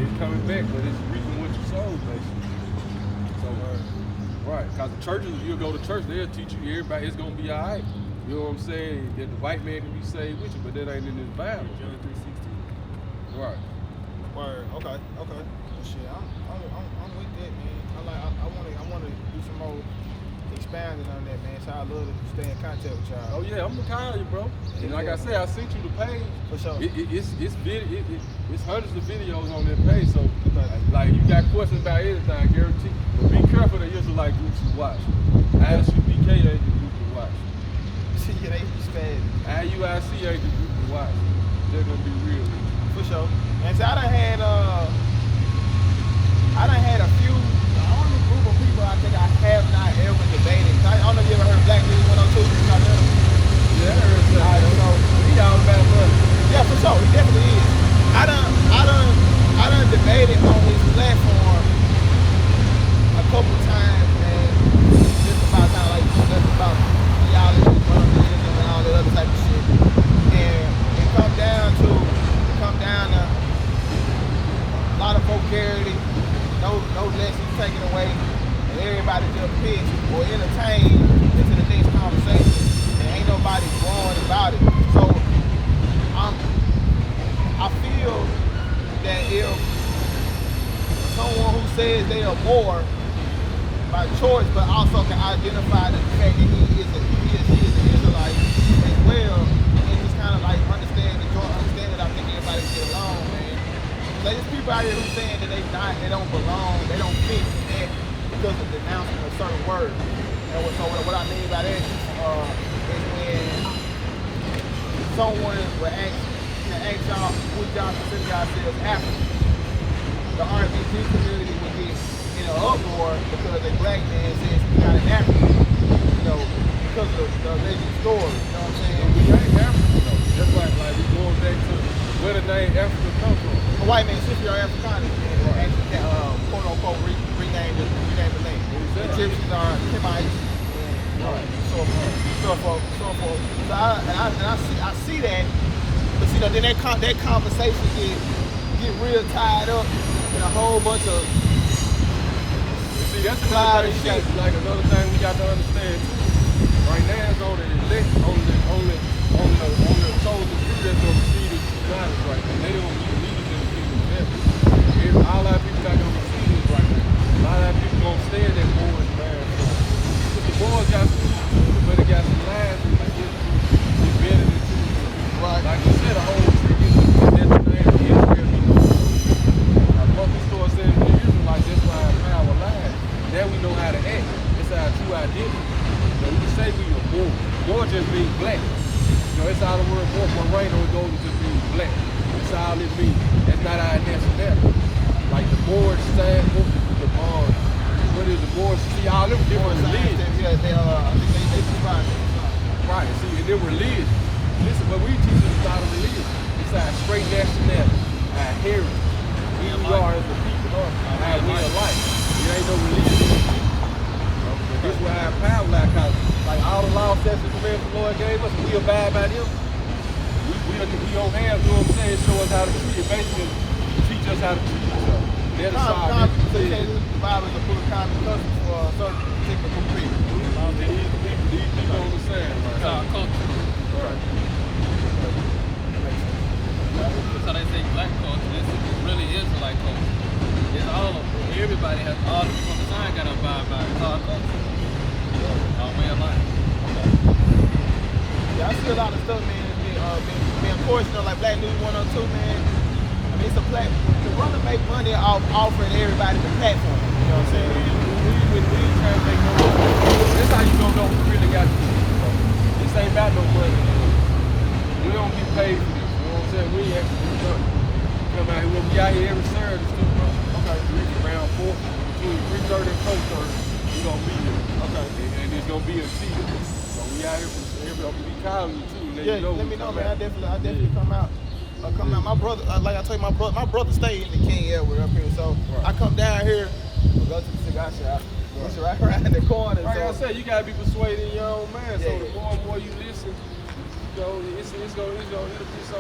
Speaker 1: it's coming back, but it's reaping what you sow, basically. So, right, because the churches, if you go to church, they'll teach you everybody, it's going to be all right. You know what I'm saying? That the white man can be saved with you, but that ain't in this Bible.
Speaker 2: John 3:16.
Speaker 1: Right.
Speaker 4: Word. Okay. Well, shit, I'm with that, man. I want to do some more expounding on that, man. So I love to stay in contact with y'all.
Speaker 1: Oh yeah, I'm gonna call you, bro. And like I said, I sent you the page.
Speaker 4: For sure.
Speaker 1: It's hundreds of videos on that page. So like you got questions about anything, I guarantee. But be careful the Israelite groups you watch. ISUPK ain't the group to watch.
Speaker 4: Yeah, they be spazzing.
Speaker 1: IUIC ain't the group to watch. They're gonna be real.
Speaker 4: For sure. And so I done had a few, the only group of people I think I have not ever debated. I don't know if you ever heard Black News 102.
Speaker 1: Yeah, I heard that. He all about money.
Speaker 4: Yeah, for sure. He definitely is. I done debated on his platform a couple times, man. Just about kind of like just about theology, monotheism, and all that other type of shit. And it come down to a lot of vulgarity, no lessons taken away, and everybody just pitch or entertain into the next conversation, and ain't nobody growing about it. So I feel that if someone who says they are more by choice, but also can identify the fact that he is an Israelite as well, and just kind of like understand that I think everybody can get along, man. Like there's people out here who saying that they don't belong, they don't fit that because of denouncing a certain word. And what I mean by that is when someone will ask y'all, would y'all consider yourselves African? The RBG community would get in an uproar because a black man says he's not an African, because of the alleged story. You know what I'm saying?
Speaker 1: We ain't African though. Just like we going back to where the name Africa come from.
Speaker 4: A white man, Scipio Africanus, and actually, quote unquote, renamed the name. The Egyptians are Hamites, and so forth. So I see that, but then that conversation get real tied up in a whole bunch of.
Speaker 1: See, that's another thing. Like another thing we got to understand too. Right now, it's only the chosen few that's gonna receive the guidance right now. They don't be leaders in the kingdom of heaven. A lot of people not gonna receive this right now. A lot of people gonna stay in that boys, man. But the boys got some truth to it, but they got some lies in it. It's better than truth.
Speaker 4: Right.
Speaker 1: Like you said, the whole trick is that the name of Israel be known. Like Bucky Store said, the Israelites, that's why our power lies. Now we know how to act. It's our true identity. We can say we were Moor. Moor just means black. It's all the word Moor. Moreno goes to mean black. That's all it means. That's not our nationality. Like the Moors stand up the bond. What is the Moors? See, all them different religions.
Speaker 4: Yeah, I think they survive.
Speaker 1: Right, see, and they're religious. Listen, but we teach us about a religion. It's our straight nationality, our heritage. Who we are as a people, our way of life. There ain't no religion. This is where our power like all the law, statutes, and commands the Lord gave us, we abide by them. We don't have, you know what I'm saying, show us how to treat it, basically teach us how to treat each other. That is our
Speaker 4: So you can't use the Bible to pull a common customs for a certain particular group of people.
Speaker 1: These people understand,
Speaker 3: It's our culture.
Speaker 1: right?
Speaker 3: So they say black culture. This really is like culture. It's all of everybody has all the people on the sign got to abide by it. It's our culture. Our way of life.
Speaker 4: Yeah, I see a lot of stuff, man. Of course, like Black News 102, man. I mean, it's a platform. The brother make money off offering everybody the platform. You know what I'm saying?
Speaker 1: We trying to make no money. That's how you don't know who really got the money. This ain't about no money. We don't get paid for this. You know what I'm saying? We ain't actually do nothing. Come out here, we'll be out here every Saturday, too, bro. Okay. Around 4, between 3:30 and 4:30, we gonna be here. Okay. And it's gonna be a season. So we out here from everybody. We calling you too.
Speaker 4: Let me know, man. I definitely come out. My brother, like I told you, my brother stayed in the King Edward up here, so I come down here. We'll go to the cigar shop. It's right around the corner.
Speaker 1: Like I
Speaker 4: so.
Speaker 1: said, you gotta be persuaded in your own mind. So
Speaker 4: Yeah.
Speaker 1: the more and more you listen, it's gonna be so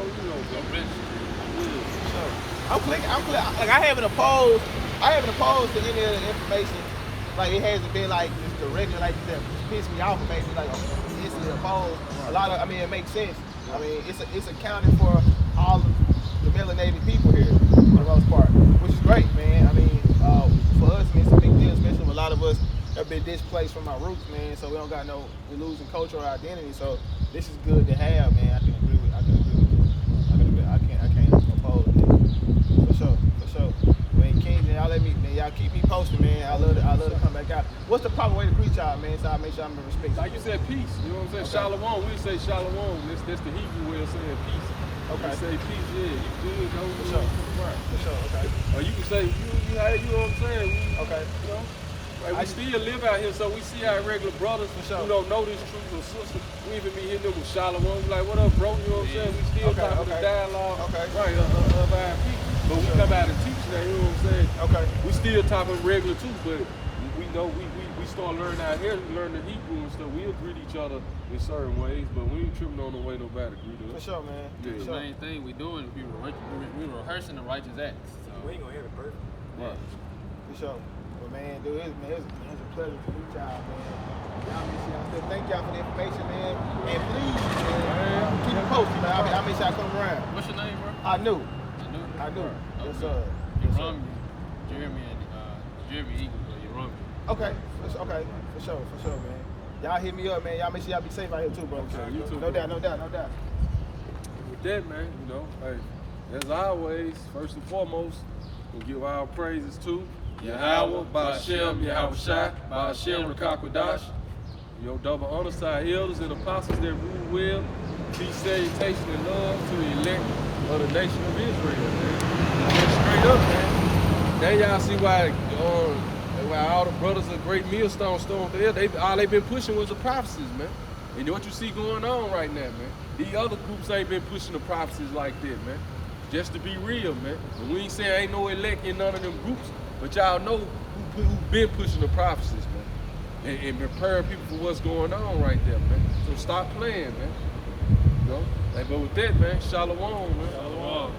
Speaker 4: I'm clicking. Like I haven't opposed to any of the information. Like it hasn't been like just the regular like that piss me off and make me like instantly opposed. It makes sense. I mean, it's accounted for all of the melanated people here for the most part, which is great, man. I mean, for us, it's a big deal, especially with a lot of us have been really displaced from my roots, man. So we losing cultural identity. So this is good to have, man. I can agree with you. I can't oppose it. For sure. Man, Kings, and y'all keep me posted, man. I love to come back out. What's the proper way to greet y'all, man? So I make sure I'm in respect.
Speaker 1: Like you said, peace. You know what I'm saying?
Speaker 4: Okay.
Speaker 1: Shalom. We say shalom. That's the Hebrew way of saying peace.
Speaker 4: Okay.
Speaker 1: We say peace. Yeah, you good? No,
Speaker 4: For sure. For sure. Okay.
Speaker 1: Or you can say you know what I'm saying?
Speaker 4: Okay.
Speaker 1: You know. Like we still live out here, so we see our regular brothers
Speaker 4: sure.
Speaker 1: who don't know this truth or sister. We even be hitting them with shalom. We like, what up, bro? You know what I'm saying? We still talking the dialogue of our people. But we come out and teach now, you know what I'm saying?
Speaker 4: Okay.
Speaker 1: We still talking regular too, but we know we start learning out here, learn the Hebrew and stuff. We'll greet each other in certain ways, but we ain't tripping on the way nobody greet us.
Speaker 4: For sure, man.
Speaker 1: Yeah.
Speaker 3: The main thing we doing is we rehearsing the righteous acts. So.
Speaker 2: We ain't gonna have it perfect.
Speaker 1: Right.
Speaker 4: For sure. But man, dude, it's a pleasure to meet y'all, man. Y'all miss y'all still. Thank y'all for the information, man. And please, man, keep me posted, man. I'll make sure I come around.
Speaker 3: What's your name, bro?
Speaker 4: I knew.
Speaker 3: I knew.
Speaker 4: Yes,
Speaker 3: Okay.
Speaker 4: sir.
Speaker 3: You run me. Jeremy Eagle, but you run me.
Speaker 4: Okay, for sure, man. Y'all hit me up, man. Y'all make sure y'all be safe out here too, bro.
Speaker 1: Okay, you too,
Speaker 4: No
Speaker 1: bro.
Speaker 4: doubt.
Speaker 1: With that, man, you know, hey, as always, first and foremost, we'll give our praises to Yahweh, Ba'ashem, Yahushua, Ba'ashem, Rakakwadash, your double honor side elders and apostles that rule well, peace, salutation, and love to the elect of the nation of Israel, man. Straight up, man. Now y'all see why all the brothers of Great Millstone Stone there, all they been pushing was the prophecies, man. And what you see going on right now, man. These other groups ain't been pushing the prophecies like that, man. Just to be real, man. And we ain't saying ain't no elect in none of them groups, but y'all know who been pushing the prophecies, man. And preparing people for what's going on right there, man. So stop playing, man. You know? Like, but with that, man, shalom, man.
Speaker 3: Shalom.